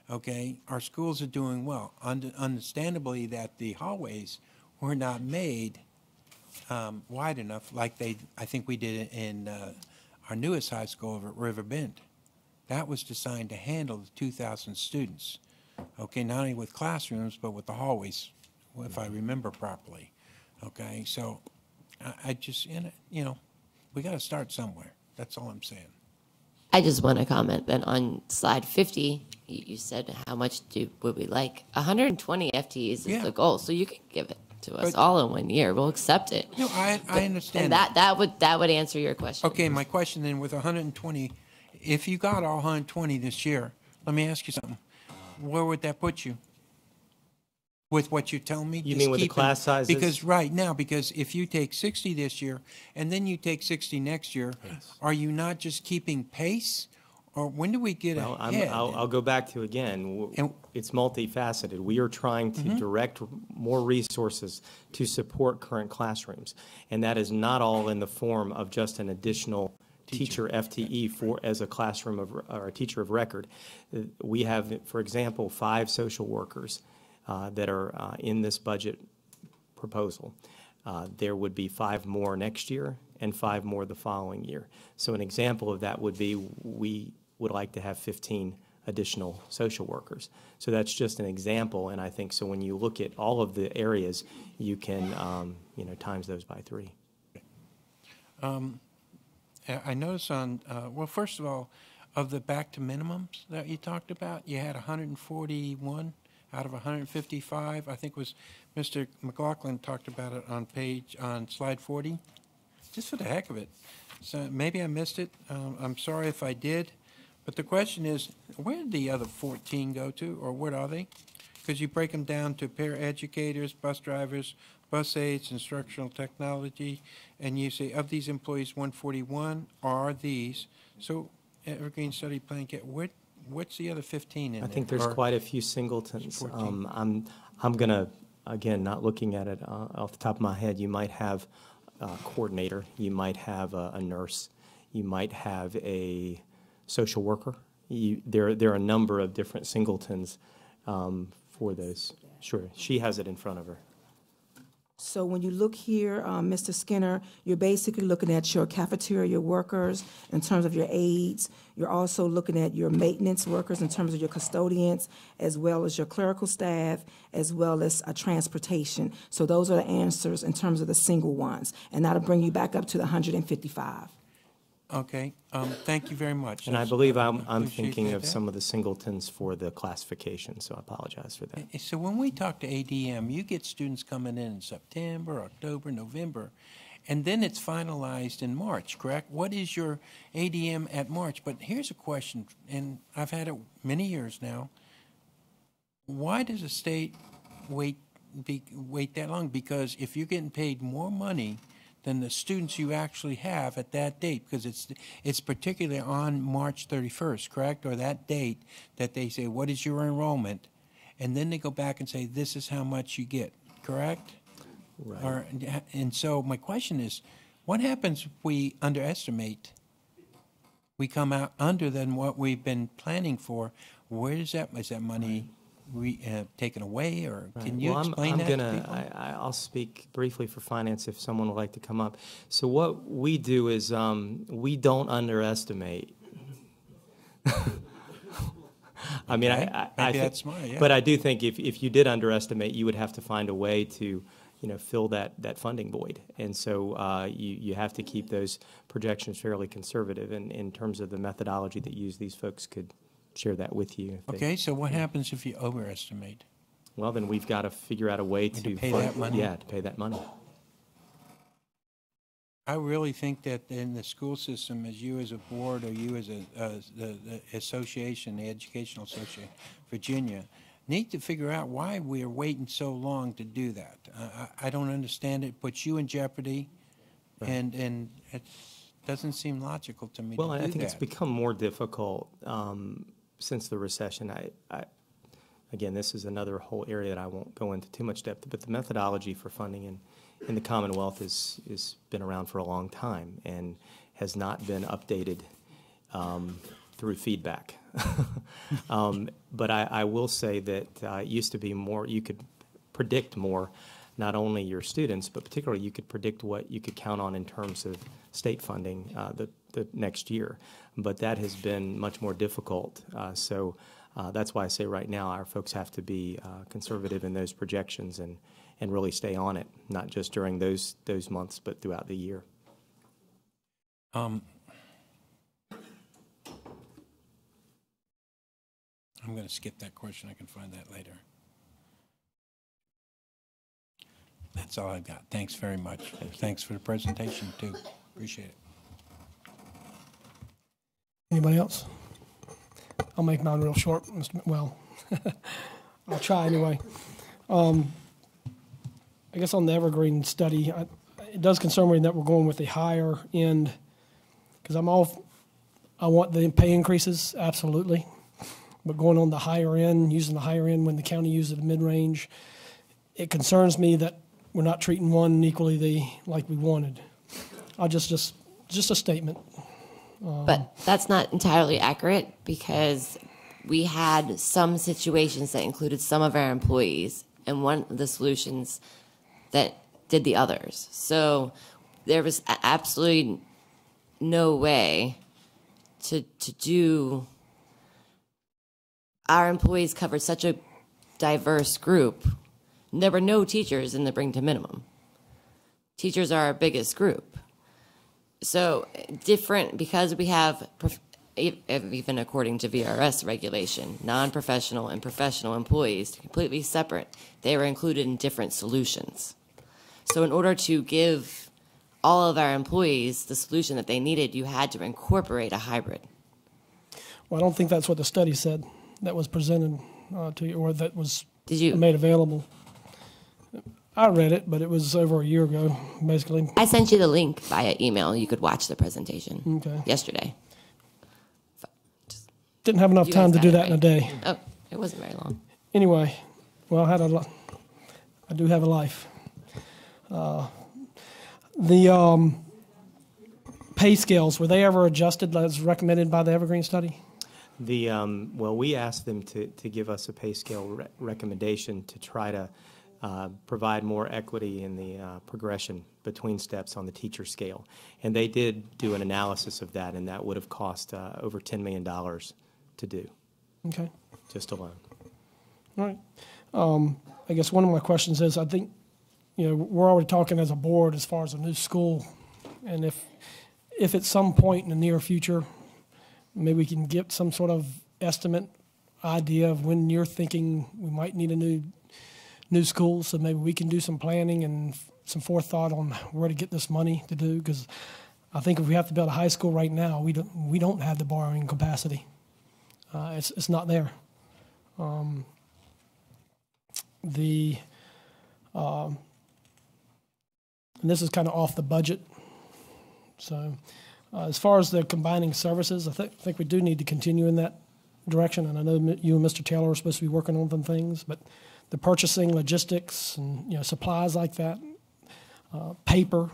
Okay, our schools are doing well. Understandably, that the hallways were not made wide enough, like I think we did in our newest high school over at River Bend. That was designed to handle the 2,000 students. Okay, not only with classrooms, but with the hallways, if I remember properly. Okay, so I just, you know, we got to start somewhere. That's all I'm saying. I just want to comment that on slide 50, you said how much would we like? 120 FTEs is the goal, so you can give it to us all in 1 year. We'll accept it. No, I understand. And that would answer your question. Okay, my question then, with 120, if you got all 120 this year, let me ask you something. Where would that put you? With what you're telling me? You mean with the class sizes? Because right now, because if you take 60 this year and then you take 60 next year, are you not just keeping pace? Or when do we get ahead? I'll go back to, again, it's multifaceted. We are trying to direct more resources to support current classrooms. And that is not all in the form of just an additional teacher FTE as a classroom or a teacher of record. We have, for example, 5 social workers that are in this budget proposal. There would be 5 more next year and 5 more the following year. So an example of that would be we would like to have 15 additional social workers. So that's just an example, and I think so when you look at all of the areas, you can you know, times those by 3. I noticed on, well, first of all, of the back to minimums that you talked about, you had 141 out of 155. I think was Mr. McLaughlin talked about it on slide 40, just for the heck of it. So maybe I missed it. I'm sorry if I did. But the question is, where did the other 14 go to, or what are they? Because you break them down to paraeducators, bus drivers, bus aides, instructional technology, and you say of these employees, 141 are these. So Evergreen Study Plan, what's the other 15 in there? I think there's quite a few singletons. I'm going to, again, not looking at it off the top of my head, you might have a coordinator, you might have a nurse, you might have a social worker. There are a number of different singletons for those. Sure, she has it in front of her. So when you look here, Mr. Skinner, you're basically looking at your cafeteria workers in terms of your aides. You're also looking at your maintenance workers in terms of your custodians, as well as your clerical staff, as well as transportation. So those are the answers in terms of the single ones. And that'll bring you back up to the 155. Okay, thank you very much. And I believe I'm Appreciate thinking of that. some of the singletons for the classification, so I apologize for that. So when we talk to ADM, you get students coming in September, October, November, and then it's finalized in March, correct? What is your ADM at March? But here's a question, and I've had it many years now. Why does the state wait that long? Because if you're getting paid more money than the students you actually have at that date, because it's particularly on March 31st, correct? Or that date that they say, what is your enrollment? And then they go back and say, this is how much you get, correct? Right. And so my question is, what happens if we underestimate? We come out under than what we've been planning for. Where is that money taken away, or can you explain that to people? I'll speak briefly for finance if someone would like to come up. So what we do is we don't underestimate. I mean, Maybe that's smart, yeah. But I do think if you did underestimate, you would have to find a way to fill that funding void. And so you have to keep those projections fairly conservative in terms of the methodology that these folks could share that with you. Okay, so what happens if you overestimate? Well, then we've got to figure out a way to pay that money? Yeah, to pay that money. I really think that in the school system, as you as a board or you as the association, the Educational Association, Virginia, need to figure out why we are waiting so long to do that. I don't understand it. Puts you in jeopardy, right. and it doesn't seem logical to me. Well, to do I think that. it's become more difficult since the recession. Again, this is another whole area that I won't go into too much depth, but the methodology for funding in the Commonwealth is been around for a long time and has not been updated through feedback. But I will say that it used to be more, you could predict more, not only your students, but particularly you could predict what you could count on in terms of state funding the next year. But that has been much more difficult. So that's why I say right now our folks have to be conservative in those projections and really stay on it, not just during those months, but throughout the year. I'm going to skip that question. I can find that later. That's all I've got. Thanks very much. Thanks for the presentation, too. Appreciate it. Anybody else? I'll make mine real short, Mr. Well, I'll try anyway. I guess on the Evergreen study, it does concern me that we're going with the higher end, because I want the pay increases, absolutely. But going on the higher end, using the higher end when the county uses the mid-range, it concerns me that we're not treating one equally like we wanted. Just a statement. But that's not entirely accurate, because we had some situations that included some of our employees and one of the solutions that did the others. So there was absolutely no way to do. Our employees covered such a diverse group. There were no teachers in the bring to minimum. Teachers are our biggest group. So different, because we have, even according to VRS regulation, non-professional and professional employees, completely separate. They were included in different solutions. So in order to give all of our employees the solution that they needed, you had to incorporate a hybrid. Well, I don't think that's what the study said that was presented to you, or that was made available. I read it, but it was over a year ago, basically. I sent you the link via email. You could watch the presentation yesterday. Didn't have enough time to do that in a day. Oh, it wasn't very long. Anyway, well, I do have a life. The pay scales, were they ever adjusted as recommended by the Evergreen study? Well, we asked them to give us a pay scale recommendation to try to provide more equity in the progression between steps on the teacher scale. And they did do an analysis of that, and that would have cost over $10 million to do. Okay. Just alone. All right. I guess one of my questions is, I think, we're already talking as a board as far as a new school, and if at some point in the near future, maybe we can get some sort of estimate idea of when you're thinking we might need a new school, so maybe we can do some planning and some forethought on where to get this money to do, because I think if we have to build a high school right now, we don't have the borrowing capacity. It's not there. And this is kind of off the budget. So as far as the combining services, I think we do need to continue in that direction. And I know you and Mr. Taylor are supposed to be working on some things, but the purchasing, logistics, and supplies like that, paper,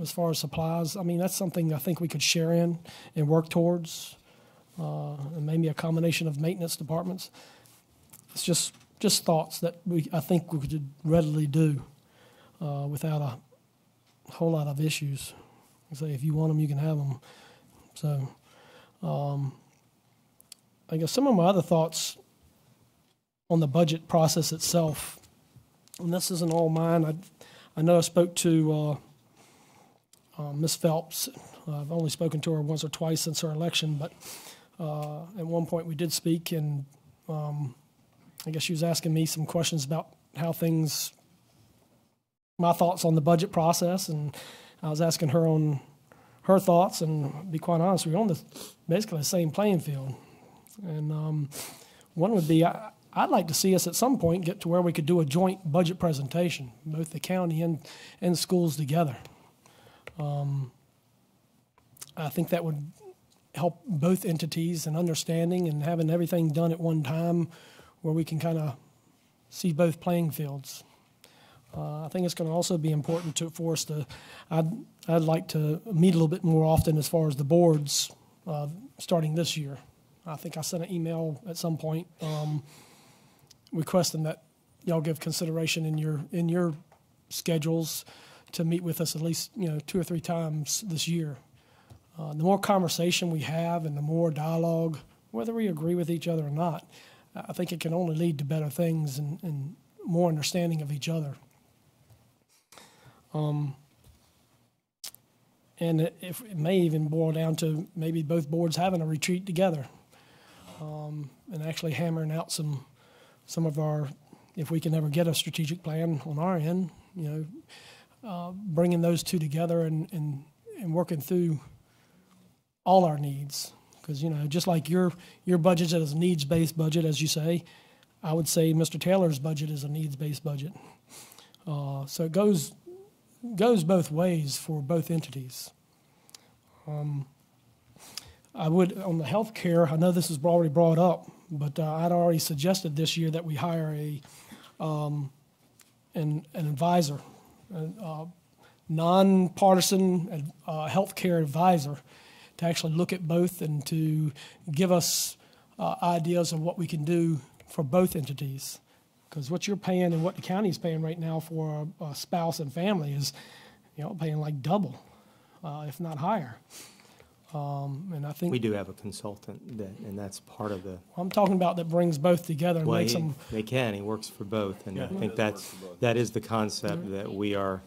as far as supplies, I mean, that's something I think we could share in and work towards, and maybe a combination of maintenance departments. It's just thoughts that I think we could readily do without a whole lot of issues. Say if you want them, you can have them. So I guess some of my other thoughts on the budget process itself, and this isn't all mine. I know I spoke to Ms. Phelps. I've only spoken to her once or twice since her election, but at one point we did speak, and I guess she was asking me some questions about how things, my thoughts on the budget process, and I was asking her on her thoughts, and to be quite honest, we're on basically the same playing field. And one would be, I'd like to see us at some point get to where we could do a joint budget presentation, both the county and schools together. I think that would help both entities in understanding and having everything done at one time where we can kind of see both playing fields. I think it's going to also be important for us to, I'd like to meet a little bit more often as far as the boards starting this year. I think I sent an email at some point requesting that y'all give consideration in your schedules to meet with us at least 2 or 3 times this year. The more conversation we have and the more dialogue, whether we agree with each other or not, I think it can only lead to better things and more understanding of each other. And it may even boil down to maybe both boards having a retreat together and actually hammering out some of our, if we can ever get a strategic plan on our end, bringing those two together and working through all our needs. Because, just like your budget is a needs-based budget, as you say, I would say Mr. Taylor's budget is a needs-based budget. So it goes both ways for both entities. I would, on the health care, I know this is already brought up, but I'd already suggested this year that we hire an advisor, a nonpartisan health care advisor, to actually look at both and to give us ideas of what we can do for both entities. Because what you're paying and what the county is paying right now for a spouse and family is, paying like double, if not higher. And I think we do have a consultant, and that's part of the. I'm talking about that brings both together and makes them. They can. He works for both, and I think that is the concept that we are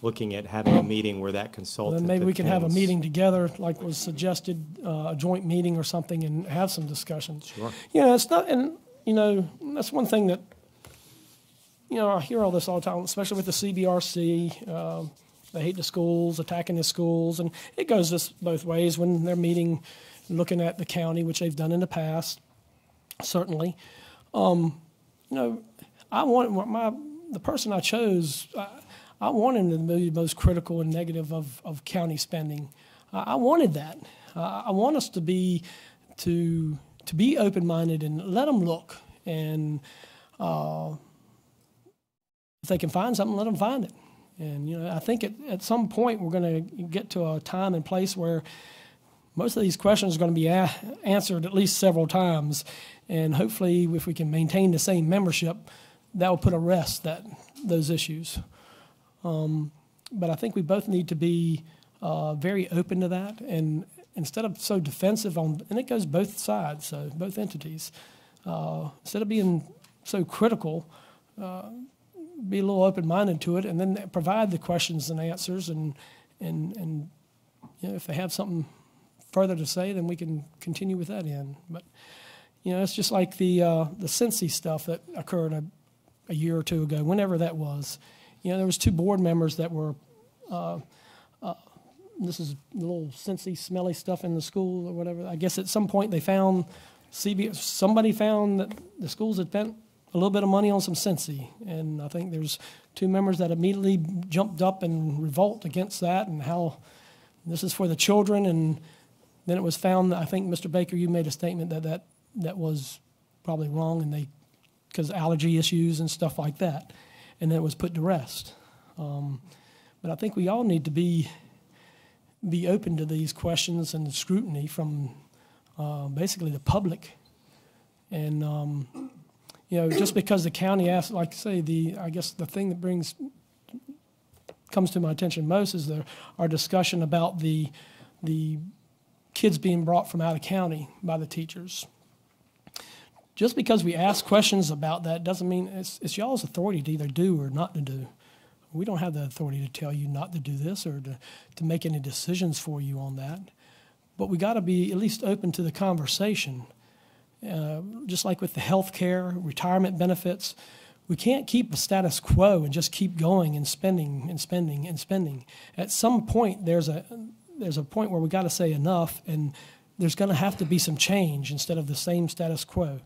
looking at having a meeting where that consultant. Then maybe we can have a meeting together, like was suggested, a joint meeting or something, and have some discussions. Sure. Yeah, it's not, and that's one thing that. I hear all this all the time, especially with the CBRC. They hate the schools, attacking the schools, and it goes this both ways when they're meeting, looking at the county, which they've done in the past, certainly. I want the person I chose. I wanted him to be the most critical and negative of county spending. I wanted that. I want us to be open-minded and let them look, and if they can find something, let them find it. And I think at some point we're going to get to a time and place where most of these questions are going to be answered at least several times, and hopefully, if we can maintain the same membership, that will put to rest those issues. But I think we both need to be very open to that, and instead of so defensive and it goes both sides, so both entities, instead of being so critical, be a little open-minded to it, and then provide the questions and answers and if they have something further to say, then we can continue with that end. But, it's just like the Cincy stuff that occurred a year or two ago, whenever that was. There was 2 board members that were, this is the little Cincy smelly stuff in the school or whatever. I guess at some point they found, somebody found that the schools had spent a little bit of money on some Cincy. And I think there's 2 members that immediately jumped up and revolt against that, and how this is for the children. And then it was found that, I think, Mr. Baker, you made a statement that was probably wrong, and because allergy issues and stuff like that. And then it was put to rest. But I think we all need to be open to these questions and scrutiny from basically the public. And, just because the county asked, like I say, I guess the thing that comes to my attention most is our discussion about the kids being brought from out of county by the teachers. Just because we ask questions about that doesn't mean it's y'all's authority to either do or not to do. We don't have the authority to tell you not to do this or to make any decisions for you on that. But we got to be at least open to the conversation. Just like with the health care, retirement benefits, we can't keep the status quo and just keep going and spending and spending and spending. At some point, there's a point where we got to say enough, and there's going to have to be some change instead of the same status quo.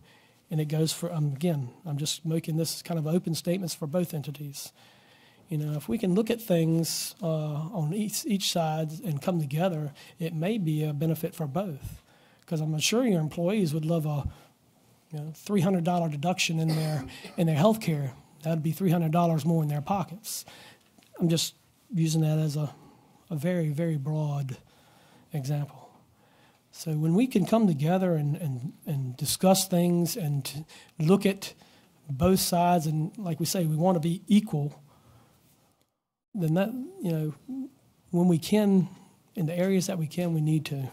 And it goes for, again, I'm just making this kind of open statements for both entities. If we can look at things on each side and come together, it may be a benefit for both. Because I'm sure your employees would love a $300 deduction in their health care. That would be $300 more in their pockets. I'm just using that as a very, very broad example. So when we can come together and discuss things and look at both sides, and like we say, we want to be equal, then that, when we can, in the areas that we can, we need to.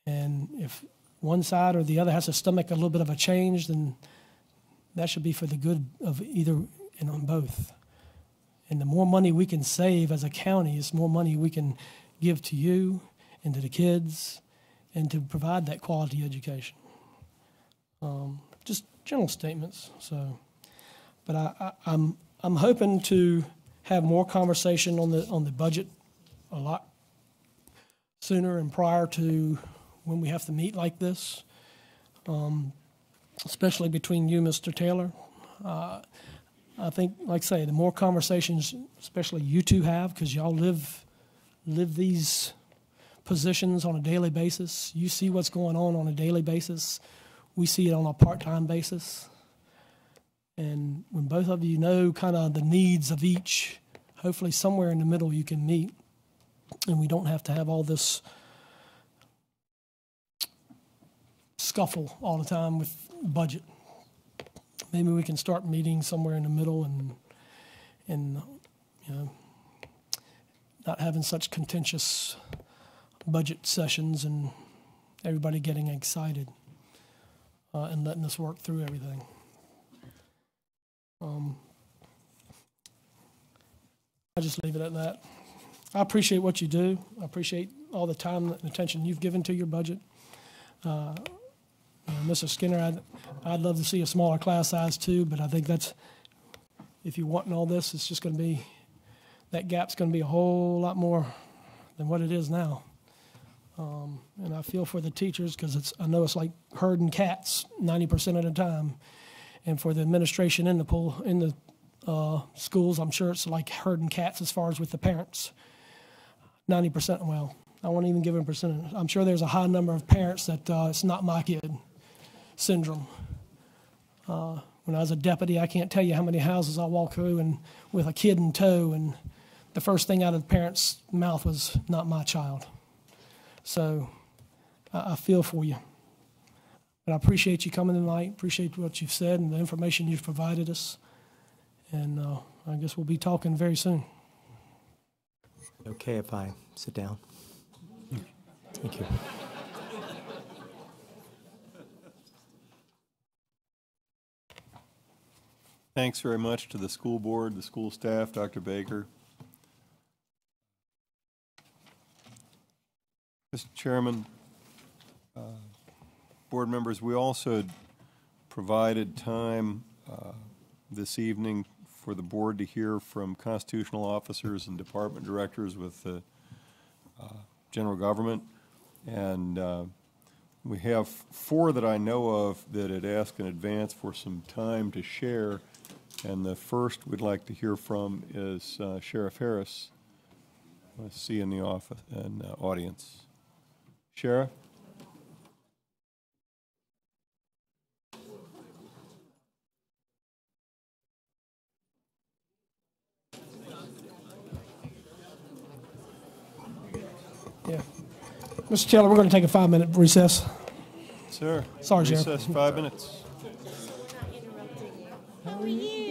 And if one side or the other has to stomach a little bit of a change, then that should be for the good of either and on both. And the more money we can save as a county is more money we can give to you and to the kids and to provide that quality education. Just general statements. So, but I'm hoping to have more conversation on the budget a lot sooner and prior to when we have to meet like this, especially between you, Mr. Taylor. I think, like I say, the more conversations, especially you two have, because y'all live these positions on a daily basis. You see what's going on a daily basis. We see it on a part-time basis. And when both of you know kind of the needs of each, hopefully somewhere in the middle you can meet, and we don't have to have all this scuffle all the time with budget. Maybe we can start meeting somewhere in the middle and not having such contentious budget sessions and everybody getting excited and letting us work through everything. I just leave it at that. I appreciate what you do. I appreciate all the time and attention you've given to your budget. Mr. Skinner, I'd love to see a smaller class size too, but I think that's, if you're wanting all this, it's just going to be, that gap's going to be a whole lot more than what it is now. And I feel for the teachers because I know it's like herding cats 90% of the time. And for the administration in the schools, I'm sure it's like herding cats as far as with the parents. 90%, well, I won't even give them a percentage. I'm sure there's a high number of parents that it's not my kid syndrome. When I was a deputy, I can't tell you how many houses I walked through and with a kid in tow, and the first thing out of the parent's mouth was, not my child. So I feel for you. But I appreciate you coming tonight, appreciate what you've said and the information you've provided us. And I guess we'll be talking very soon. Okay if I sit down? Thank you. Thanks very much to the school board, the school staff, Dr. Baker. Mr. Chairman, board members, we also provided time this evening for the board to hear from constitutional officers and department directors with the general government. And we have 4 that I know of that had asked in advance for some time to share. And the first we'd like to hear from is Sheriff Harris. I see in the office and audience. Sheriff? Yeah. Mr. Taylor, we're going to take a 5-minute recess. Sir. Sorry, Sheriff. Recess 5 minutes. How are you?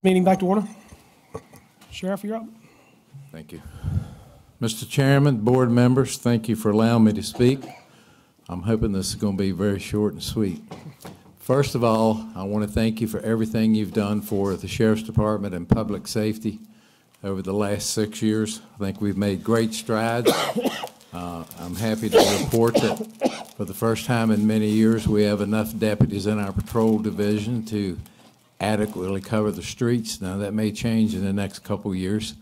Meeting back to order. Sheriff, you're up. Thank you. Mr. Chairman, board members, thank you for allowing me to speak. I'm hoping this is going to be very short and sweet. First of all, I want to thank you for everything you've done for the Sheriff's Department and public safety over the last 6 years. I think we've made great strides. I'm happy to report that for the first time in many years, we have enough deputies in our patrol division to adequately cover the streets. Now, that may change in the next couple years.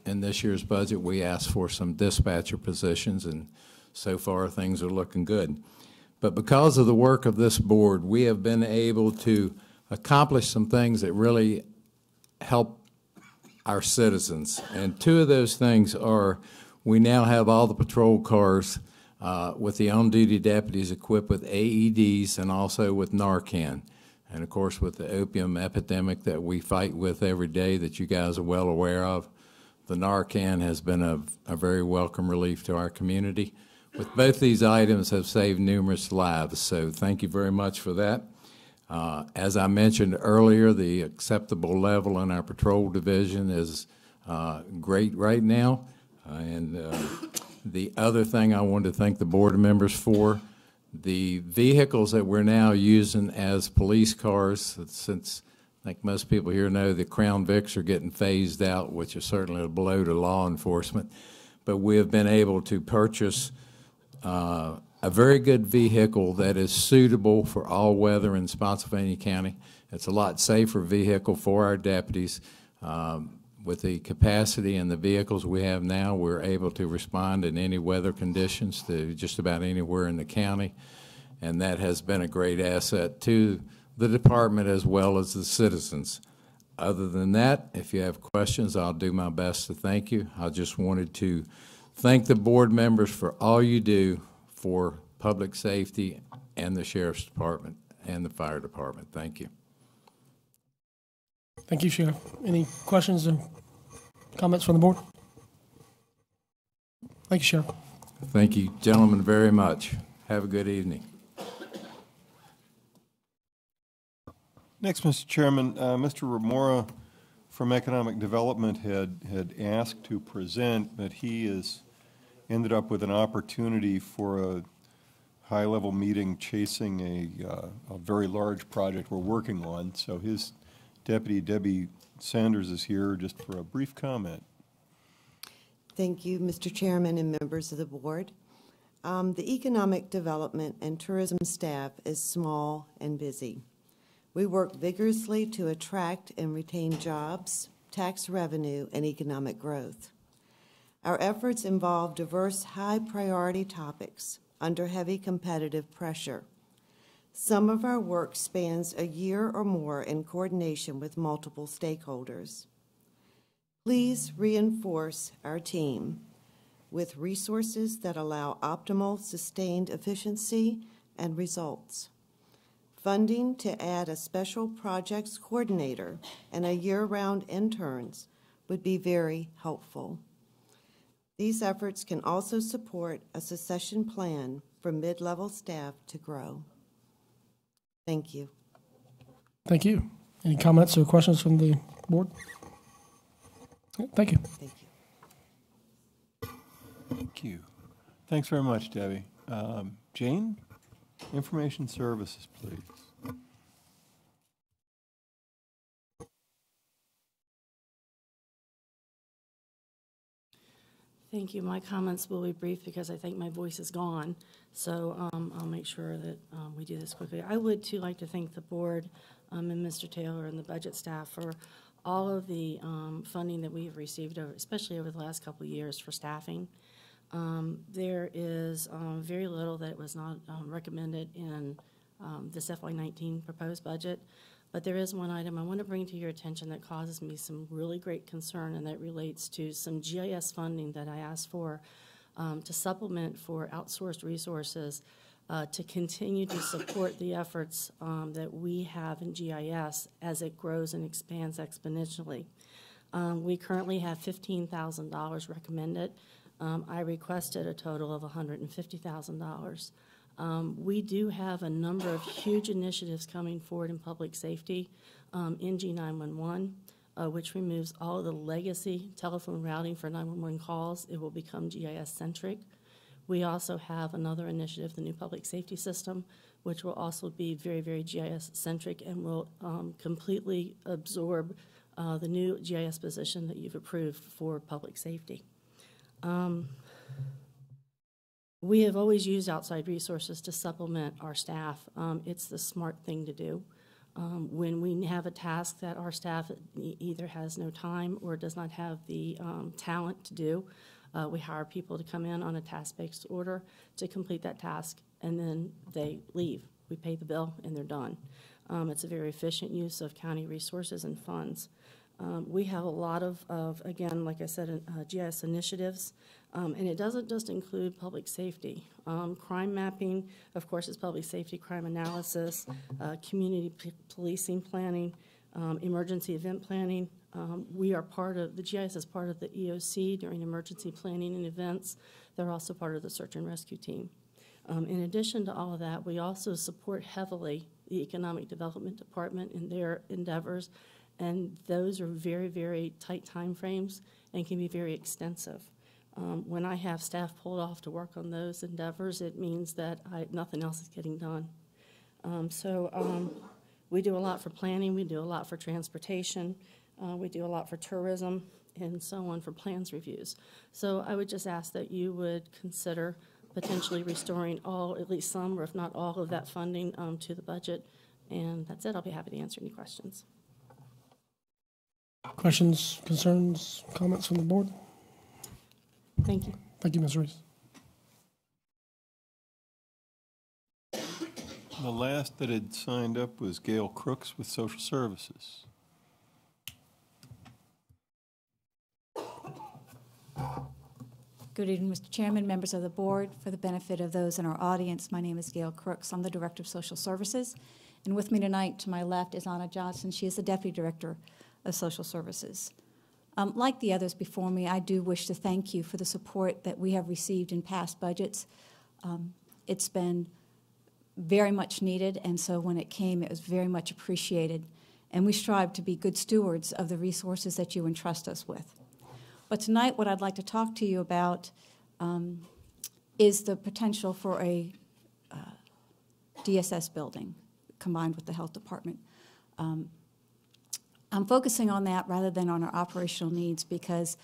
In this year's budget, we asked for some dispatcher positions, and so far things are looking good. But because of the work of this board, we have been able to accomplish some things that really help our citizens. And two of those things are we now have all the patrol cars with the on-duty deputies equipped with AEDs and also with Narcan. And of course, with the opium epidemic that we fight with every day that you guys are well aware of, the Narcan has been a very welcome relief to our community. With both these items have saved numerous lives, so thank you very much for that. As I mentioned earlier, the acceptable level in our patrol division is great right now. The other thing I wanted to thank the board members for, the vehicles that we're now using as police cars, since I think most people here know the Crown Vics are getting phased out, which is certainly a blow to law enforcement, but we have been able to purchase a very good vehicle that is suitable for all weather in Spotsylvania County. It's a lot safer vehicle for our deputies. With the capacity and the vehicles we have now, we're able to respond in any weather conditions to just about anywhere in the county, and that has been a great asset to the department as well as the citizens. Other than that, if you have questions, I'll do my best to thank you. I just wanted to thank the board members for all you do for public safety and the Sheriff's Department and the Fire Department. Thank you. Thank you, Sheriff. Any questions or comments from the board? Thank you, Sheriff. Thank you, gentlemen, very much. Have a good evening. Next, Mr. Chairman, Mr. Remora from Economic Development had asked to present, but he has ended up with an opportunity for a high-level meeting chasing a very large project we're working on. So his deputy, Debbie Sanders, is here just for a brief comment. Thank you, Mr. Chairman and members of the board. The Economic Development and Tourism staff is small and busy. We work vigorously to attract and retain jobs, tax revenue, and economic growth. Our efforts involve diverse high-priority topics under heavy competitive pressure. Some of our work spans a year or more in coordination with multiple stakeholders. Please reinforce our team with resources that allow optimal, sustained efficiency and results. Funding to add a special projects coordinator and a year-round interns would be very helpful. These efforts can also support a succession plan for mid-level staff to grow. Thank you. Thank you. Any comments or questions from the board? Thank you. Thank you. Thank you. Thanks very much, Debbie. Jane, Information Services, please. Thank you. My comments will be brief because I think my voice is gone. So I'll make sure that we do this quickly. I would, too, like to thank the board and Mr. Taylor and the budget staff for all of the funding that we have received, especially over the last couple of years for staffing. There is very little that was not recommended in this FY19 proposed budget. But there is one item I want to bring to your attention that causes me some really great concern, and that relates to some GIS funding that I asked for to supplement for outsourced resources to continue to support the efforts that we have in GIS as it grows and expands exponentially. We currently have $15,000 recommended. I requested a total of $150,000. We do have a number of huge initiatives coming forward in public safety, in G911, which removes all of the legacy telephone routing for 911 calls. It will become GIS-centric. We also have another initiative, the new public safety system, which will also be very, very GIS-centric and will completely absorb the new GIS position that you've approved for public safety. We have always used outside resources to supplement our staff. It's the smart thing to do. When we have a task that our staff either has no time or does not have the talent to do, we hire people to come in on a task-based order to complete that task, and then they leave. We pay the bill, and they're done. It's a very efficient use of county resources and funds. We have a lot of again, like I said, GIS initiatives, and it doesn't just include public safety. Crime mapping, of course, is public safety, crime analysis, community policing planning, emergency event planning. We are part of, the GIS is part of the EOC during emergency planning and events. They're also part of the search and rescue team. In addition to all of that, we also support heavily the Economic Development Department in their endeavors, and those are very, very tight time frames and can be very extensive. When I have staff pulled off to work on those endeavors, it means that nothing else is getting done. We do a lot for planning, we do a lot for transportation, we do a lot for tourism, and so on for plans reviews. So I would just ask that you would consider potentially restoring all, at least some, or if not all of that funding to the budget. And that's it. I'll be happy to answer any questions. Questions, concerns, comments from the board? Thank you. Thank you, Ms. Reese. The last that had signed up was Gail Crooks with Social Services. Good evening, Mr. Chairman, members of the board. For the benefit of those in our audience, my name is Gail Crooks. I'm the Director of Social Services. And with me tonight to my left is Anna Johnson. She is the Deputy Director of Social Services. Like the others before me, I do wish to thank you for the support that we have received in past budgets. It's been very much needed, and so when it came, it was very much appreciated. And we strive to be good stewards of the resources that you entrust us with. But tonight, what I'd like to talk to you about is the potential for a DSS building combined with the health department. I'm focusing on that rather than on our operational needs because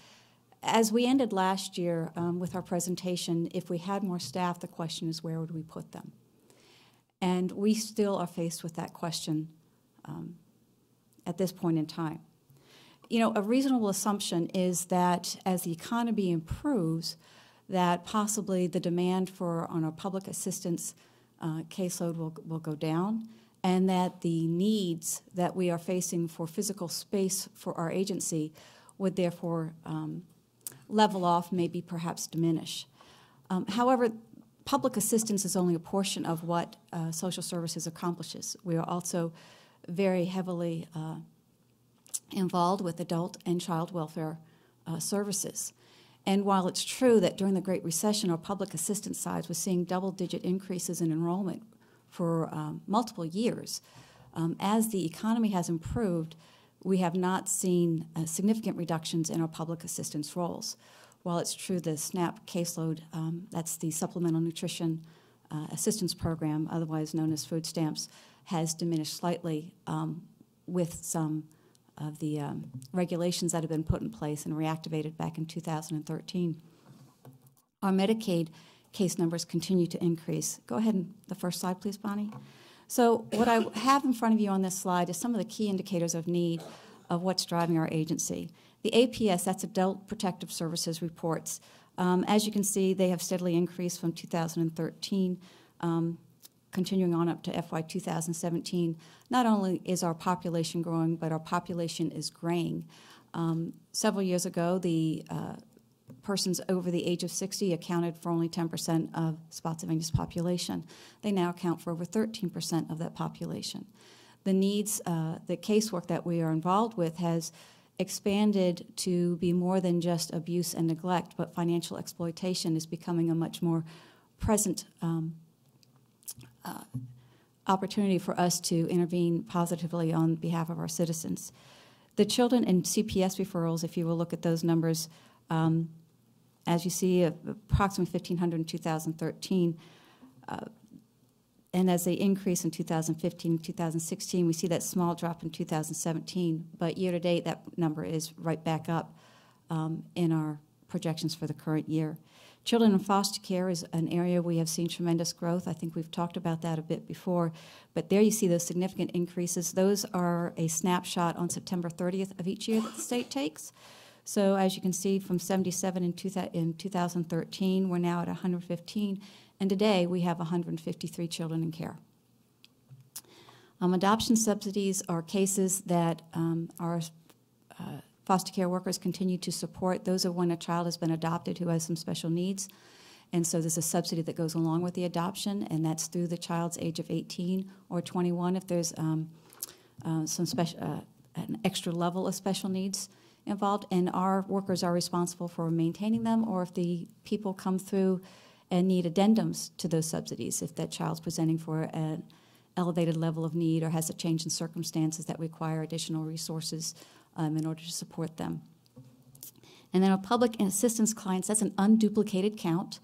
as we ended last year with our presentation, if we had more staff, the question is where would we put them? And we still are faced with that question at this point in time. You know, a reasonable assumption is that as the economy improves, that possibly the demand for on our public assistance caseload will go down, and that the needs that we are facing for physical space for our agency would therefore level off, maybe perhaps diminish. However, public assistance is only a portion of what social services accomplishes. We are also very heavily involved with adult and child welfare services. And while it's true that during the Great Recession, our public assistance side was seeing double-digit increases in enrollment for multiple years, as the economy has improved, we have not seen significant reductions in our public assistance roles. While it's true the SNAP caseload, that's the Supplemental Nutrition Assistance Program, otherwise known as food stamps, has diminished slightly with some of the regulations that have been put in place and reactivated back in 2013. Our Medicaid case numbers continue to increase. Go ahead and the first slide, please, Bonnie. So what I have in front of you on this slide is some of the key indicators of need of what's driving our agency. The APS, that's Adult Protective Services reports. As you can see, they have steadily increased from 2013, continuing on up to FY 2017. Not only is our population growing, but our population is graying. Several years ago, the persons over the age of 60 accounted for only 10% of Spotsylvania's population. They now account for over 13% of that population. The needs, the casework that we are involved with has expanded to be more than just abuse and neglect, but financial exploitation is becoming a much more present opportunity for us to intervene positively on behalf of our citizens. The children and CPS referrals, if you will look at those numbers, as you see, approximately 1,500 in 2013, and as they increase in 2015, 2016, we see that small drop in 2017, but year to date, that number is right back up in our projections for the current year. Children in foster care is an area we have seen tremendous growth. I think we've talked about that a bit before, but there you see those significant increases. Those are a snapshot on September 30th of each year that the state takes. So as you can see, from 77 in 2013, we're now at 115, and today we have 153 children in care. Adoption subsidies are cases that our foster care workers continue to support. Those are when a child has been adopted who has some special needs, and so there's a subsidy that goes along with the adoption, and that's through the child's age of 18 or 21 if there's some special, an extra level of special needs involved, and our workers are responsible for maintaining them, or if the people come through and need addendums to those subsidies, if that child's presenting for an elevated level of need or has a change in circumstances that require additional resources in order to support them. And then our public assistance clients, that's an unduplicated count.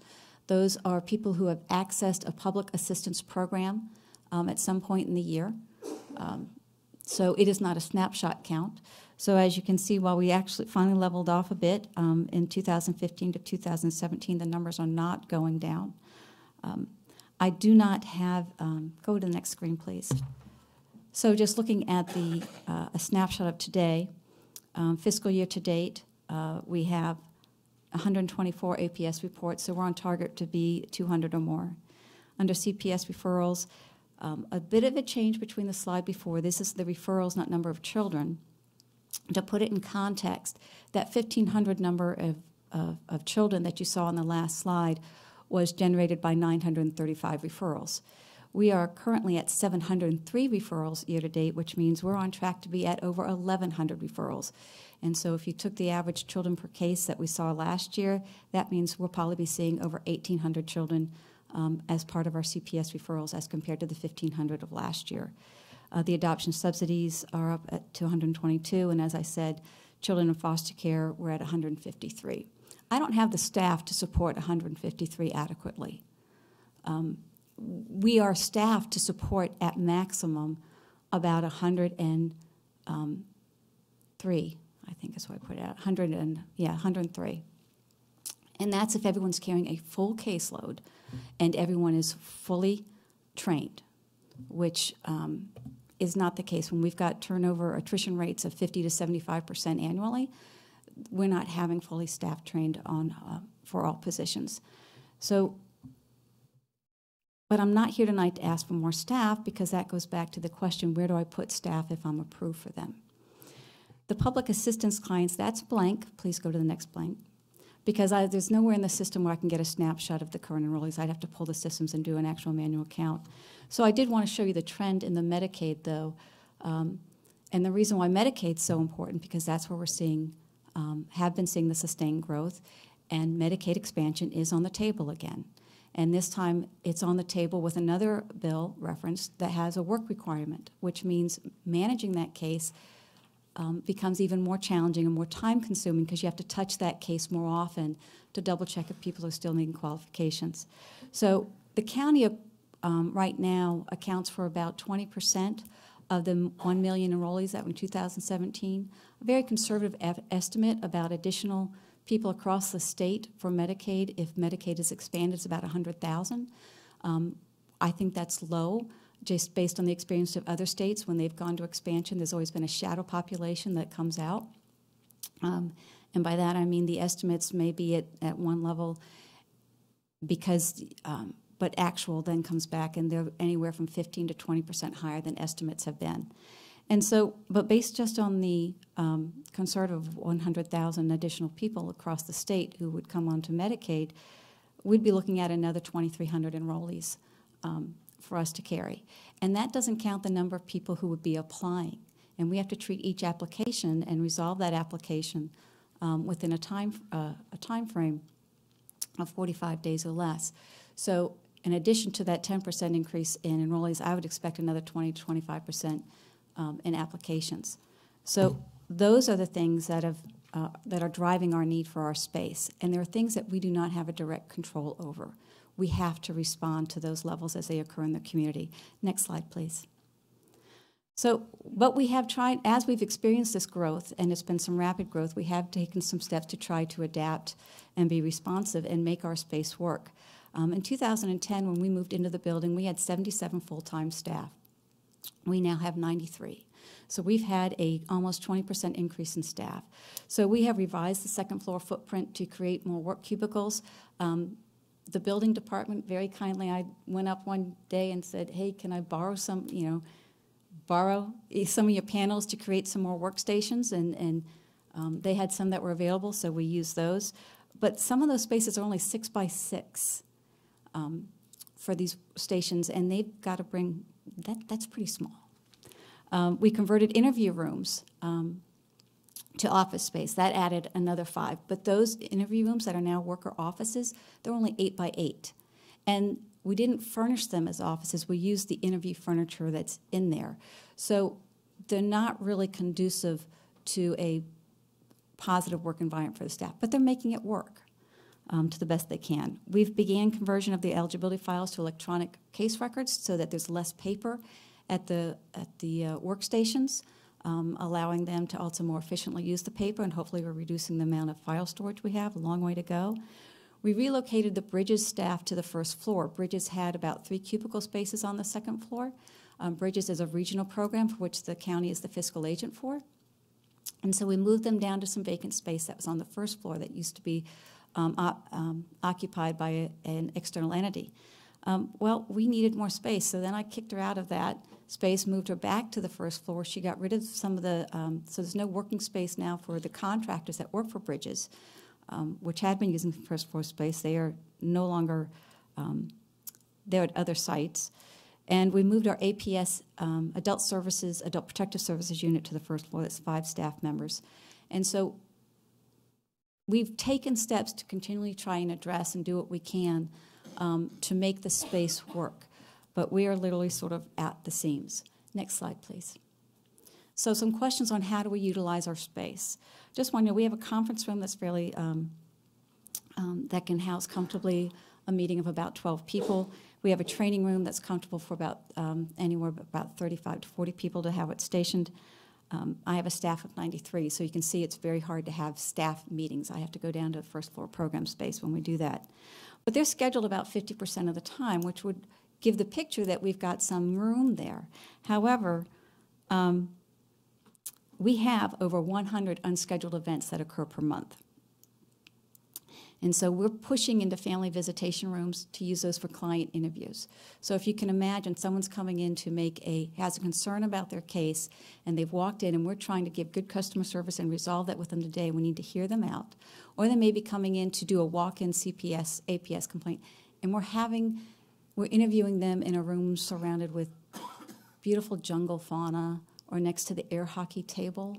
Those are people who have accessed a public assistance program at some point in the year. So it is not a snapshot count. So as you can see, while we actually finally leveled off a bit in 2015 to 2017, the numbers are not going down. I do not have, go to the next screen, please. So just looking at the a snapshot of today, fiscal year to date, we have 124 APS reports, so we're on target to be 200 or more. Under CPS referrals, a bit of a change between the slide before. This is the referrals, not number of children. To put it in context, that 1,500 number of children that you saw on the last slide was generated by 935 referrals. We are currently at 703 referrals year to date, which means we're on track to be at over 1,100 referrals. And so if you took the average children per case that we saw last year, that means we'll probably be seeing over 1,800 children as part of our CPS referrals as compared to the 1,500 of last year. The adoption subsidies are up at 222, and as I said, children in foster care, we're at 153. I don't have the staff to support 153 adequately. We are staffed to support at maximum about 103, I think is what I put it at, 103. And that's if everyone's carrying a full caseload and everyone is fully trained, which is not the case. When we've got turnover attrition rates of 50 to 75% annually, we're not having fully staffed trained on for all positions. So, but I'm not here tonight to ask for more staff because that goes back to the question, where do I put staff if I'm approved for them? The public assistance clients, that's blank. Please go to the next blank. Because there's nowhere in the system where I can get a snapshot of the current enrollees. I'd have to pull the systems and do an actual manual count. So I did want to show you the trend in the Medicaid, though. And the reason why Medicaid's so important, because that's where we're seeing, have been seeing the sustained growth, and Medicaid expansion is on the table again. And this time it's on the table with another bill reference that has a work requirement, which means managing that case becomes even more challenging and more time-consuming because you have to touch that case more often to double-check if people are still needing qualifications. So the county right now accounts for about 20% of the 1 million enrollees that were in 2017. A very conservative estimate about additional people across the state for Medicaid. If Medicaid is expanded, it's about 100,000. I think that's low. Just based on the experience of other states, when they've gone to expansion, there's always been a shadow population that comes out. And by that, I mean the estimates may be at one level because, but actual then comes back and they're anywhere from 15 to 20% higher than estimates have been. And so, but based just on the concern of 100,000 additional people across the state who would come onto Medicaid, we'd be looking at another 2,300 enrollees for us to carry. And that doesn't count the number of people who would be applying. And we have to treat each application and resolve that application within a time frame of 45 days or less. So in addition to that 10% increase in enrollees, I would expect another 20 to 25% in applications. So those are the things that are driving our need for our space. And there are things that we do not have a direct control over. We have to respond to those levels as they occur in the community. Next slide, please. So, but we have tried, as we've experienced this growth, and it's been some rapid growth, we have taken some steps to try to adapt and be responsive and make our space work. In 2010, when we moved into the building, we had 77 full-time staff. We now have 93. So we've had a almost 20% increase in staff. So we have revised the second floor footprint to create more work cubicles. The building department, very kindly, I went up one day and said, hey, can I borrow some, borrow some of your panels to create some more workstations? And they had some that were available, so we used those. But some of those spaces are only 6 by 6 for these stations, and they've got to bring, that's pretty small. We converted interview rooms to office space. That added another 5. But those interview rooms that are now worker offices, they're only 8 by 8. And we didn't furnish them as offices. We used the interview furniture that's in there. So they're not really conducive to a positive work environment for the staff, but they're making it work to the best they can. We've began conversion of the eligibility files to electronic case records so that there's less paper at the workstations, allowing them to also more efficiently use the paper, and hopefully we're reducing the amount of file storage we have, a long way to go. We relocated the Bridges staff to the first floor. Bridges had about 3 cubicle spaces on the second floor. Bridges is a regional program for which the county is the fiscal agent for. And so we moved them down to some vacant space that was on the first floor that used to be occupied by an external entity. Well, we needed more space, so then I kicked her out of that space, moved her back to the first floor. She got rid of some of the, so there's no working space now for the contractors that work for Bridges, which had been using the first floor space. They are no longer, they're at other sites. And we moved our APS, Adult Protective Services unit to the first floor. That's 5 staff members. And so we've taken steps to continually try and address and do what we can to make the space work. But we are literally sort of at the seams. Next slide, please. So some questions on how do we utilize our space. Just want to know, we have a conference room that's fairly, that can house comfortably a meeting of about 12 people. We have a training room that's comfortable for about anywhere about 35 to 40 people to have it stationed. I have a staff of 93, so you can see it's very hard to have staff meetings. I have to go down to the first floor program space when we do that. But they're scheduled about 50% of the time, which would give the picture that we've got some room there. However, we have over 100 unscheduled events that occur per month. And so we're pushing into family visitation rooms to use those for client interviews. So if you can imagine someone's coming in to has a concern about their case, and they've walked in and we're trying to give good customer service and resolve that with them today, we need to hear them out. Or they may be coming in to do a walk-in CPS, APS complaint, and we're interviewing them in a room surrounded with beautiful jungle fauna or next to the air hockey table.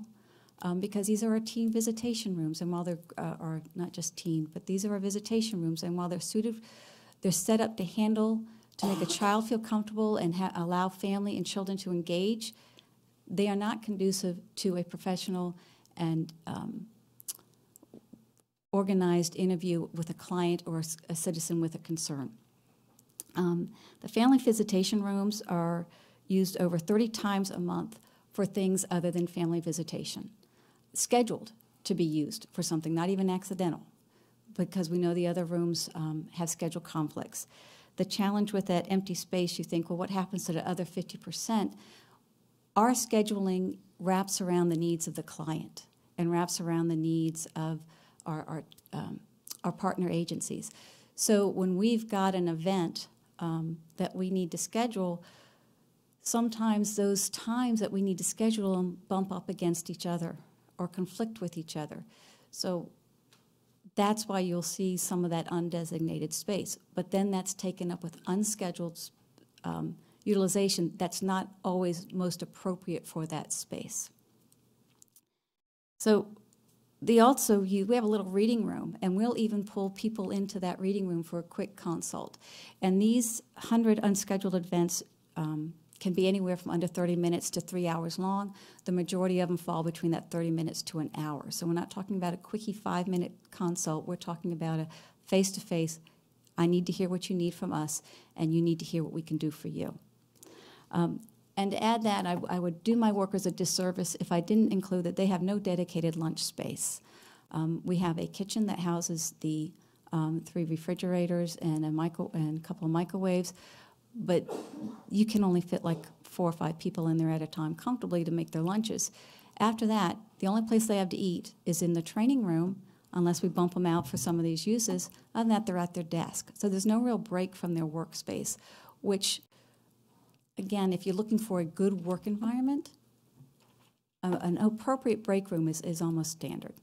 Because these are our teen visitation rooms, and while are not just teen, but these are our visitation rooms, and while they're set up to make a child feel comfortable and allow family and children to engage, they are not conducive to a professional and organized interview with a client or a citizen with a concern. The family visitation rooms are used over 30 times a month for things other than family visitation. Scheduled to be used for something, not even accidental, because we know the other rooms have schedule conflicts. The challenge with that empty space, you think, well, what happens to the other 50%? Our scheduling wraps around the needs of the client and wraps around the needs of our partner agencies. So when we've got an event that we need to schedule, sometimes those times that we need to schedule them bump up against each other or conflict with each other. So that's why you'll see some of that undesignated space. But then that's taken up with unscheduled utilization that's not always most appropriate for that space. So we have a little reading room, and we'll even pull people into that reading room for a quick consult. And these 100 unscheduled events can be anywhere from under 30 minutes to 3 hours long. The majority of them fall between that 30 minutes to an hour. So we're not talking about a quickie 5-minute consult. We're talking about a face-to-face, I need to hear what you need from us, and you need to hear what we can do for you. And to add that, I would do my workers a disservice if I didn't include that they have no dedicated lunch space. We have a kitchen that houses the 3 refrigerators and a couple of microwaves, but you can only fit like 4 or 5 people in there at a time comfortably to make their lunches. After that, the only place they have to eat is in the training room, unless we bump them out for some of these uses. Other than that, they're at their desk. So there's no real break from their workspace, which, again, if you're looking for a good work environment, an appropriate break room is almost standard.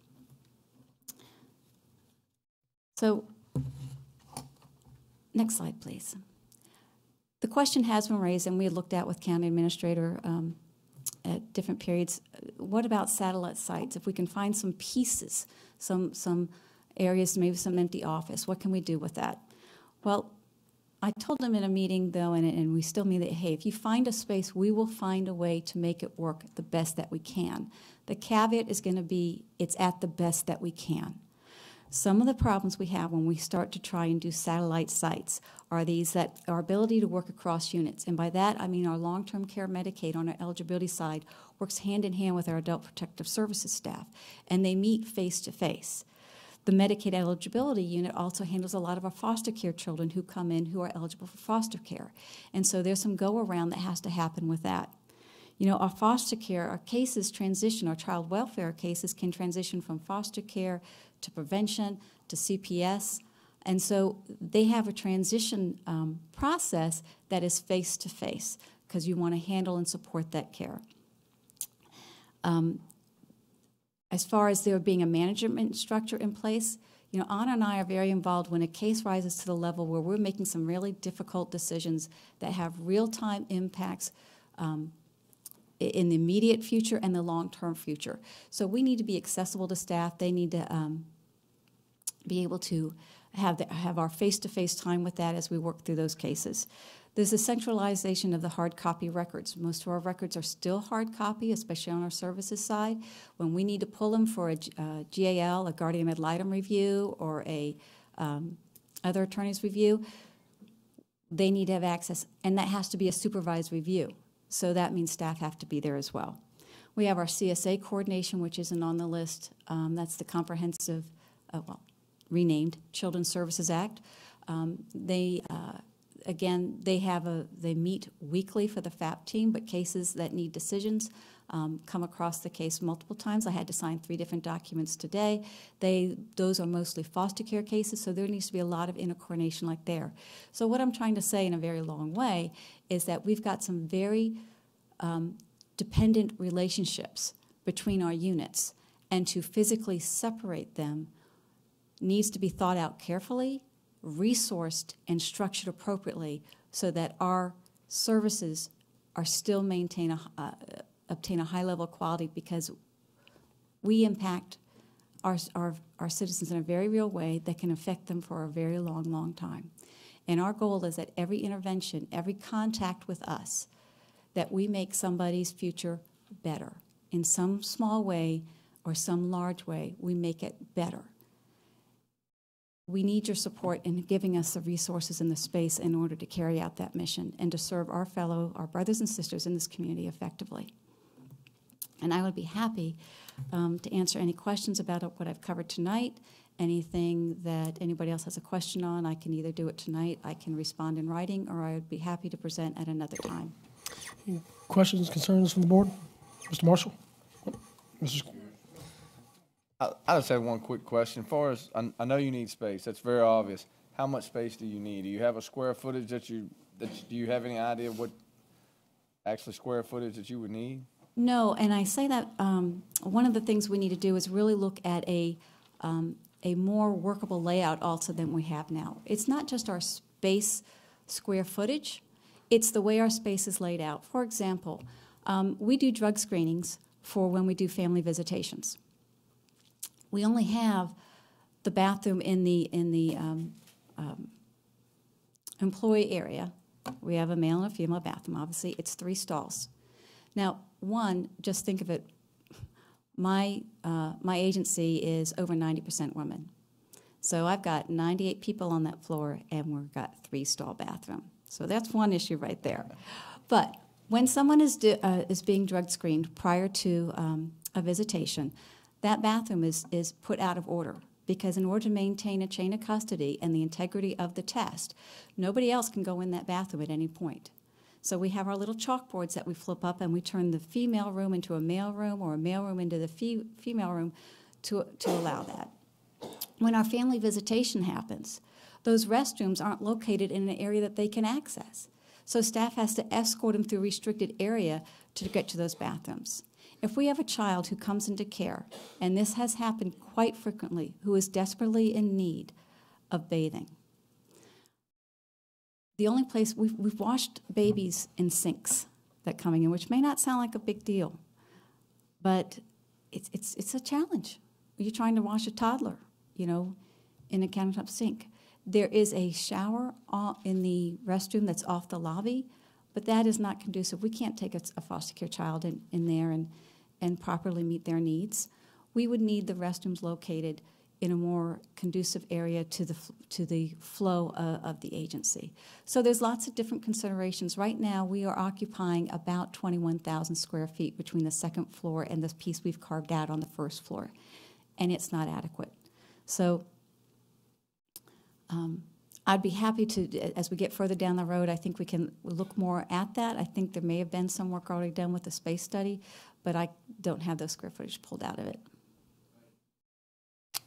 So, next slide, please. The question has been raised, and we had looked at with county administrator at different periods. What about satellite sites? If we can find some pieces, some areas, maybe some empty office, what can we do with that? Well, I told them in a meeting, though, and we still mean that, hey, if you find a space, we will find a way to make it work the best that we can. The caveat is going to be it's at the best that we can. Some of the problems we have when we start to try and do satellite sites are these, that our ability to work across units. And by that, I mean our long-term care Medicaid on our eligibility side works hand in hand with our adult protective services staff, and they meet face-to-face. The Medicaid eligibility unit also handles a lot of our foster care children who come in who are eligible for foster care. And so there's some go-around that has to happen with that. You know, our foster care, our cases transition, our child welfare cases can transition from foster care to prevention to CPS. And so they have a transition process that is face-to-face because you want to handle and support that care. As far as there being a management structure in place, you know, Anna and I are very involved when a case rises to the level where we're making some really difficult decisions that have real-time impacts in the immediate future and the long-term future. So we need to be accessible to staff. They need to be able to have our face-to-face time with that as we work through those cases. There's a centralization of the hard copy records. Most of our records are still hard copy, especially on our services side. When we need to pull them for a GAL, a guardian ad litem review, or a other attorney's review, they need to have access, and that has to be a supervised review. So that means staff have to be there as well. We have our CSA coordination, which isn't on the list. That's the comprehensive, renamed Children's Services Act. Again, they meet weekly for the FAP team, but cases that need decisions come across the case multiple times. I had to sign 3 different documents today. Those are mostly foster care cases, so there needs to be a lot of intercoordination like there. So what I'm trying to say in a very long way is that we've got some very dependent relationships between our units, and to physically separate them needs to be thought out carefully, resourced, and structured appropriately so that our services are still obtain a high level of quality, because we impact our citizens in a very real way that can affect them for a very long, long time. And our goal is that every intervention, every contact with us, that we make somebody's future better. In some small way or some large way, we make it better. We need your support in giving us the resources and the space in order to carry out that mission and to serve our brothers and sisters in this community effectively. And I would be happy to answer any questions about what I've covered tonight. Anything that anybody else has a question on, I can either do it tonight, I can respond in writing, or I would be happy to present at another time. Any questions, concerns from the board? Mr. Marshall? I just have one quick question. As far as, I know you need space, that's very obvious. How much space do you need? Do you have a square footage do you have any idea what actual square footage that you would need? No, and I say that one of the things we need to do is really look at a more workable layout also than we have now. It's not just our space square footage, it's the way our space is laid out. For example, we do drug screenings for when we do family visitations. we only have the bathroom in the employee area. We have a male and a female bathroom. Obviously, it's 3 stalls. Now, one, just think of it. My agency is over 90% women. So I've got 98 people on that floor, and we've got 3-stall bathroom. So that's one issue right there. But when someone is being drug screened prior to a visitation, that bathroom is put out of order, because in order to maintain a chain of custody and the integrity of the test, nobody else can go in that bathroom at any point. So we have our little chalkboards that we flip up, and we turn the female room into a male room, or a male room into the female room to allow that. When our family visitation happens, those restrooms aren't located in an area that they can access. So staff has to escort them through restricted area to get to those bathrooms. If we have a child who comes into care, and this has happened quite frequently, who is desperately in need of bathing, the only place, we've washed babies in sinks that coming in, which may not sound like a big deal, but it's a challenge. You're trying to wash a toddler, you know, in a countertop sink. There is a shower in the restroom that's off the lobby, but that is not conducive. We can't take a foster care child in there and properly meet their needs. We would need the restrooms located in a more conducive area to the flow of the agency. So there's lots of different considerations. Right now, we are occupying about 21,000 square feet between the second floor and this piece we've carved out on the first floor, and it's not adequate. So I'd be happy to, as we get further down the road, I think we can look more at that. I think there may have been some work already done with the space study, but I don't have those square footage pulled out of it.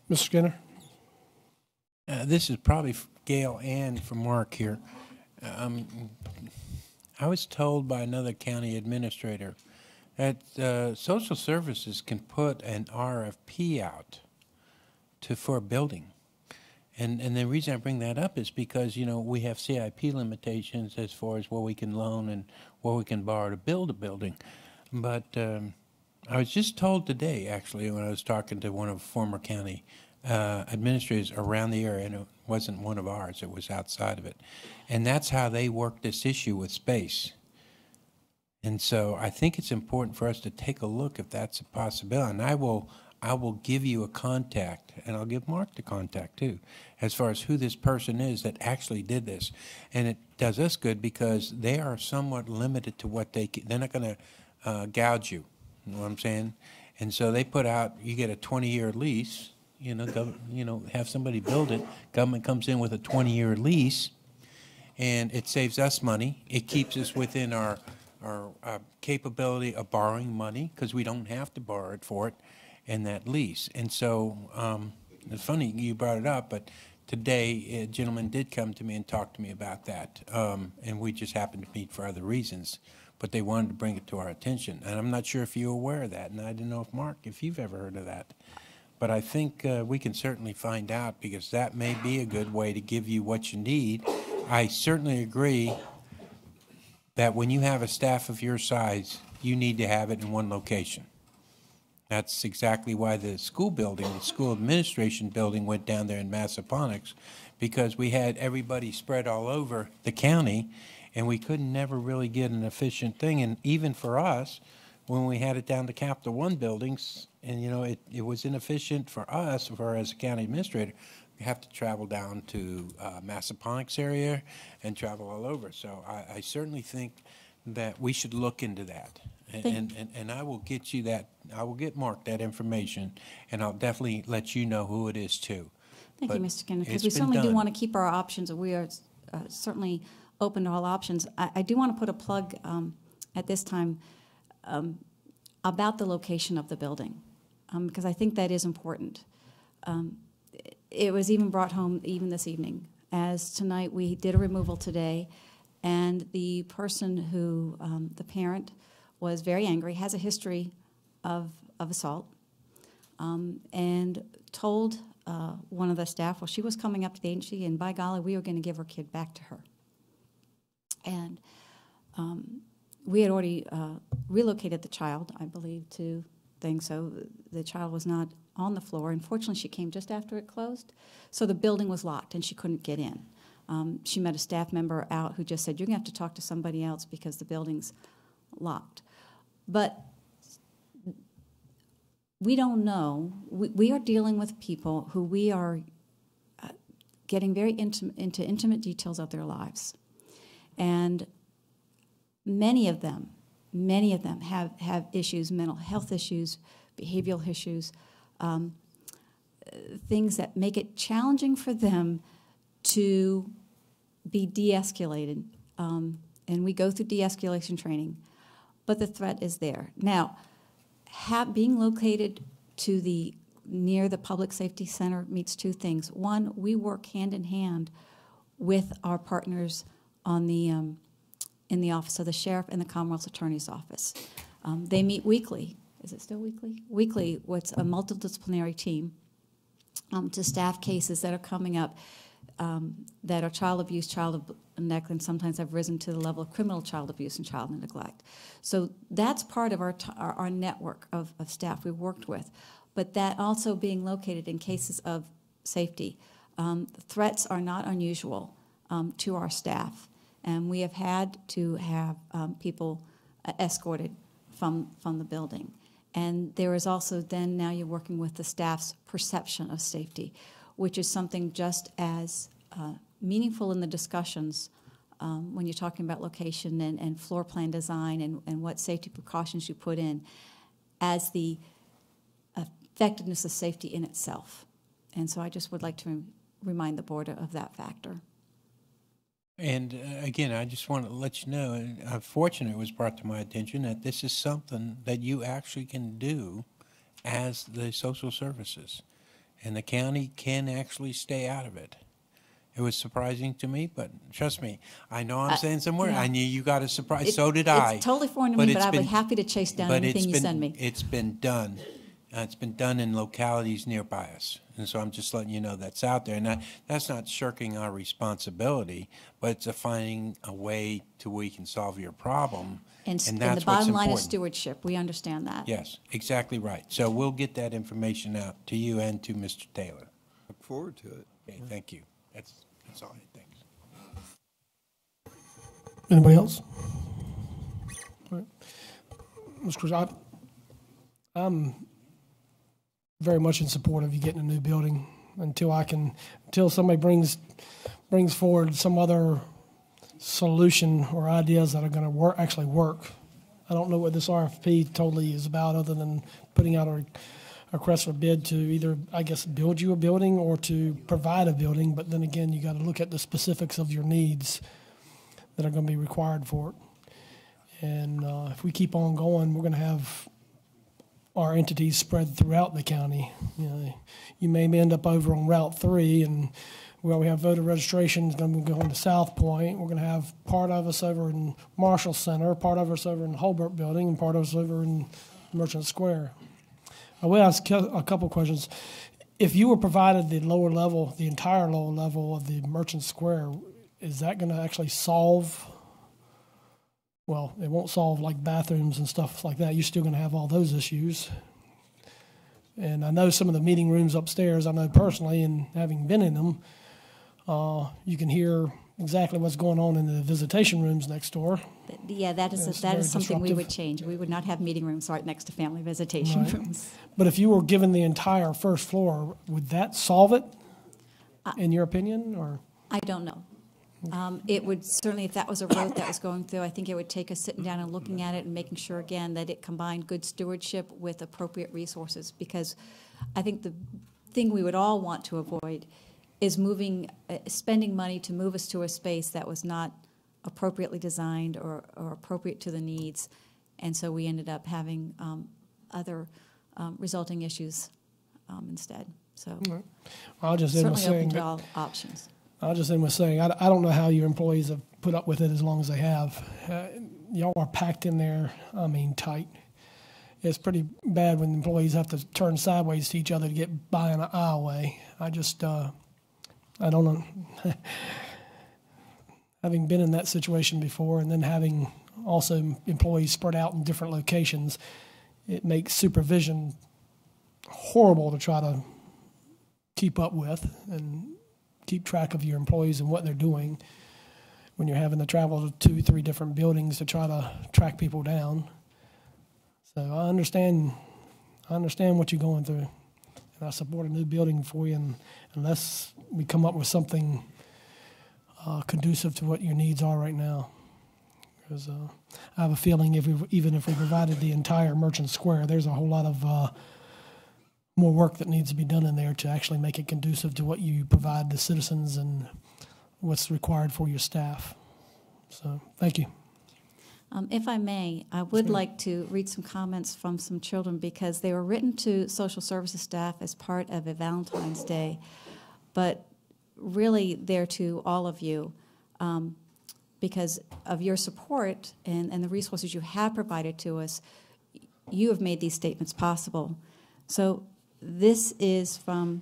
Mr. Skinner? This is probably for Gail and for Mark here. I was told by another county administrator that social services can put an RFP out for a building. And the reason I bring that up is because, you know, we have CIP limitations as far as what we can loan and what we can borrow to build a building. But I was just told today, actually, when I was talking to one of the former county administrators around the area, and it wasn't one of ours, it was outside of it. And that's how they work this issue with space. And so I think it's important for us to take a look if that's a possibility. And I will give you a contact, and I'll give Mark the contact too, as far as who this person is that actually did this. And it does us good because they are somewhat limited to what they're not going to gouge you. You know what I'm saying? And so they put out, you get a 20-year lease, have somebody build it. Government comes in with a 20-year lease, and it saves us money. It keeps us within our capability of borrowing money because we don't have to borrow it for it in that lease. And so it's funny you brought it up, but today a gentleman did come to me and talk to me about that, and we just happened to meet for other reasons. But they wanted to bring it to our attention. And I'm not sure if you're aware of that, and I didn't know if Mark, if you've ever heard of that. But I think we can certainly find out, because that may be a good way to give you what you need. I certainly agree that when you have a staff of your size, you need to have it in one location. That's exactly why the school building, the school administration building went down there in Massaponax, because we had everybody spread all over the county, and we couldn't never really get an efficient thing. And even for us, when we had it down to Capital One buildings, and it was inefficient for us, for as a county administrator, we have to travel down to Massaponax area and travel all over. So I certainly think that we should look into that. And I will get you that, I will get Mark that information, and I'll definitely let you know who it is too. Thank you, Mr. Skinner, because it's we been certainly do done. want to keep our options, and we are certainly open to all options. I do want to put a plug at this time about the location of the building, because I think that is important. It was even brought home even this evening, as tonight we did a removal today, and the person who, the parent, was very angry, has a history of assault, and told one of the staff, well, she was coming up to the agency, and by golly, we were going to give her kid back to her. And we had already relocated the child, I believe, to thing, so the child was not on the floor. Unfortunately, she came just after it closed, so the building was locked and she couldn't get in. She met a staff member out who just said, you're going to have to talk to somebody else because the building's locked. But we don't know. We are dealing with people who we are getting very into intimate details of their lives. And many of them have issues, mental health issues, behavioral issues, things that make it challenging for them to be de-escalated. And we go through de-escalation training, but the threat is there. Now, being located to near the Public Safety Center means two things. One, we work hand in hand with our partners on in the Office of the Sheriff and the Commonwealth's Attorney's Office. They meet weekly. Is it still weekly? Weekly, what's a multidisciplinary team to staff cases that are coming up that are child abuse, child neglect, and sometimes have risen to the level of criminal child abuse and child neglect. So that's part of our network of staff we worked with. But that also being located in cases of safety. Threats are not unusual to our staff, and we have had to have people escorted from the building. And there is also then now you're working with the staff's perception of safety, which is something just as meaningful in the discussions when you're talking about location and floor plan design and what safety precautions you put in as the effectiveness of safety in itself. And so I just would like to remind the board of that factor. And again, I just want to let you know, and I'm fortunate it was brought to my attention that this is something that you actually can do as the social services. And the county can actually stay out of it. It was surprising to me, but trust me, I know I'm saying somewhere. Yeah. I knew you got a surprise. So did I. It's totally foreign to me, but I'd be happy to chase down anything you send me. It's been done. It's been done in localities nearby us. And so I'm just letting you know that's out there. And that's not shirking our responsibility, but it's finding a way to we can solve your problem. And that's the what's bottom line important. is stewardship. We understand that. Yes, exactly right. So we'll get that information out to you and to Mr. Taylor. Look forward to it. Okay, thank you. That's all I think. Anybody else? All right. Mr. Cruz, I'm very much in support of you getting a new building until somebody brings forward some other solution or ideas that are going to actually work. I don't know what this RFP totally is about other than putting out a request for bid to either, I guess, build you a building or to provide a building. But then again, you got to look at the specifics of your needs that are going to be required for it. And if we keep on going, we're going to have our entities spread throughout the county. You may end up over on Route 3, and where we have voter registration is going to go into South Point. We're going to have part of us over in Marshall Center, part of us over in Holbrook Building, and part of us over in Merchant Square. I will ask a couple questions. If you were provided the entire lower level of the Merchant Square, is that going to actually solve? Well, it won't solve like bathrooms and stuff like that. You're still going to have all those issues. And I know some of the meeting rooms upstairs, I know personally, and having been in them, you can hear exactly what's going on in the visitation rooms next door. Yeah, that is something we would change. We would not have meeting rooms right next to family visitation rooms. But if you were given the entire first floor, would that solve it, in your opinion? Or I don't know. It would certainly, if that was a road that was going through, I think it would take us sitting down and looking at it and making sure, again, that it combined good stewardship with appropriate resources. Because I think the thing we would all want to avoid is spending money to move us to a space that was not appropriately designed or appropriate to the needs. And so we ended up having other resulting issues instead. So I'll just certainly open to all options. I'll just end with saying, I don't know how your employees have put up with it as long as they have. Y'all are packed in there, tight. It's pretty bad when employees have to turn sideways to each other to get by an aisleway. I don't know. Having been in that situation before and then having also employees spread out in different locations, it makes supervision horrible to try to keep up with and keep track of your employees and what they're doing when you're having to travel to 2, 3 different buildings to try to track people down. So I understand what you're going through, and I support a new building for you, and unless we come up with something conducive to what your needs are right now. Because I have a feeling even if we provided the entire Merchant Square, there's a whole lot of more work that needs to be done in there to actually make it conducive to what you provide the citizens and what's required for your staff. So, thank you. If I may, I would like to read some comments from some children because they were written to social services staff as part of a Valentine's Day, but really they're to all of you because of your support and the resources you have provided to us. You have made these statements possible. So this is from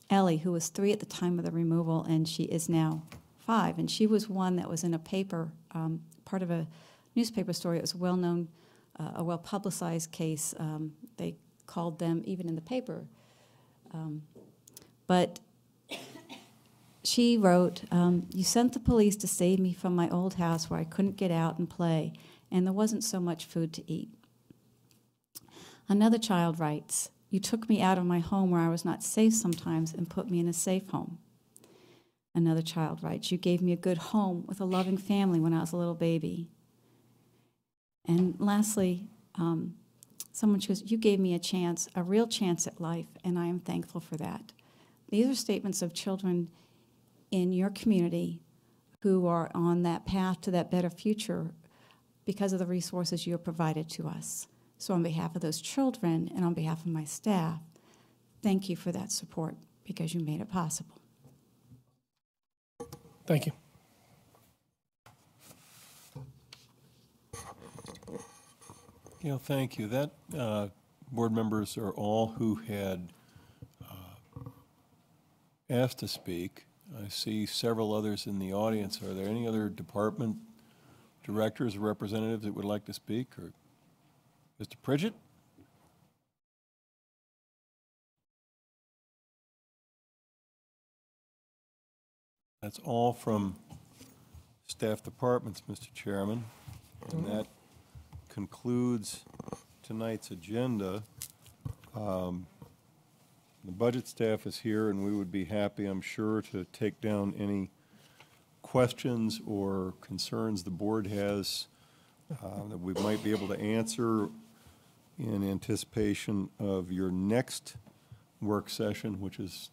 Ellie, who was 3 at the time of the removal, and she is now 5. And she was one that was in a paper, part of a newspaper story. It was well-known, a well-publicized case. They called them even in the paper. But she wrote, you sent the police to save me from my old house where I couldn't get out and play, and there wasn't so much food to eat. Another child writes, you took me out of my home where I was not safe sometimes and put me in a safe home. Another child writes, you gave me a good home with a loving family when I was a little baby. And lastly, someone says, you gave me a chance, a real chance at life, and I am thankful for that. These are statements of children in your community who are on that path to that better future because of the resources you have provided to us. So on behalf of those children and on behalf of my staff, thank you for that support because you made it possible. Thank you. Thank you. That board members are all who had asked to speak. I see several others in the audience. Are there any other department directors or representatives that would like to speak? Or Mr. Pridgett? That's all from staff departments, Mr. Chairman. And that concludes tonight's agenda. The budget staff is here, and we would be happy, I'm sure, to take down any questions or concerns the board has that we might be able to answer in anticipation of your next work session, which is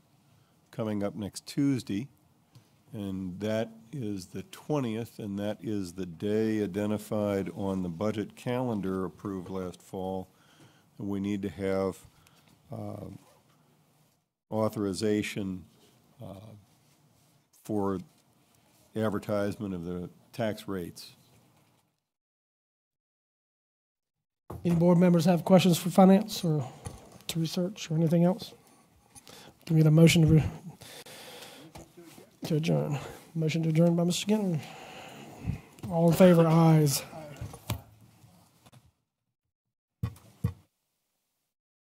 coming up next Tuesday. And that is the 20th, and that is the day identified on the budget calendar approved last fall. And we need to have authorization for advertisement of the tax rates. Any board members have questions for finance or to research or anything else? Can we get a motion to adjourn? Motion to adjourn by Mr. Skinner. All in favor, ayes.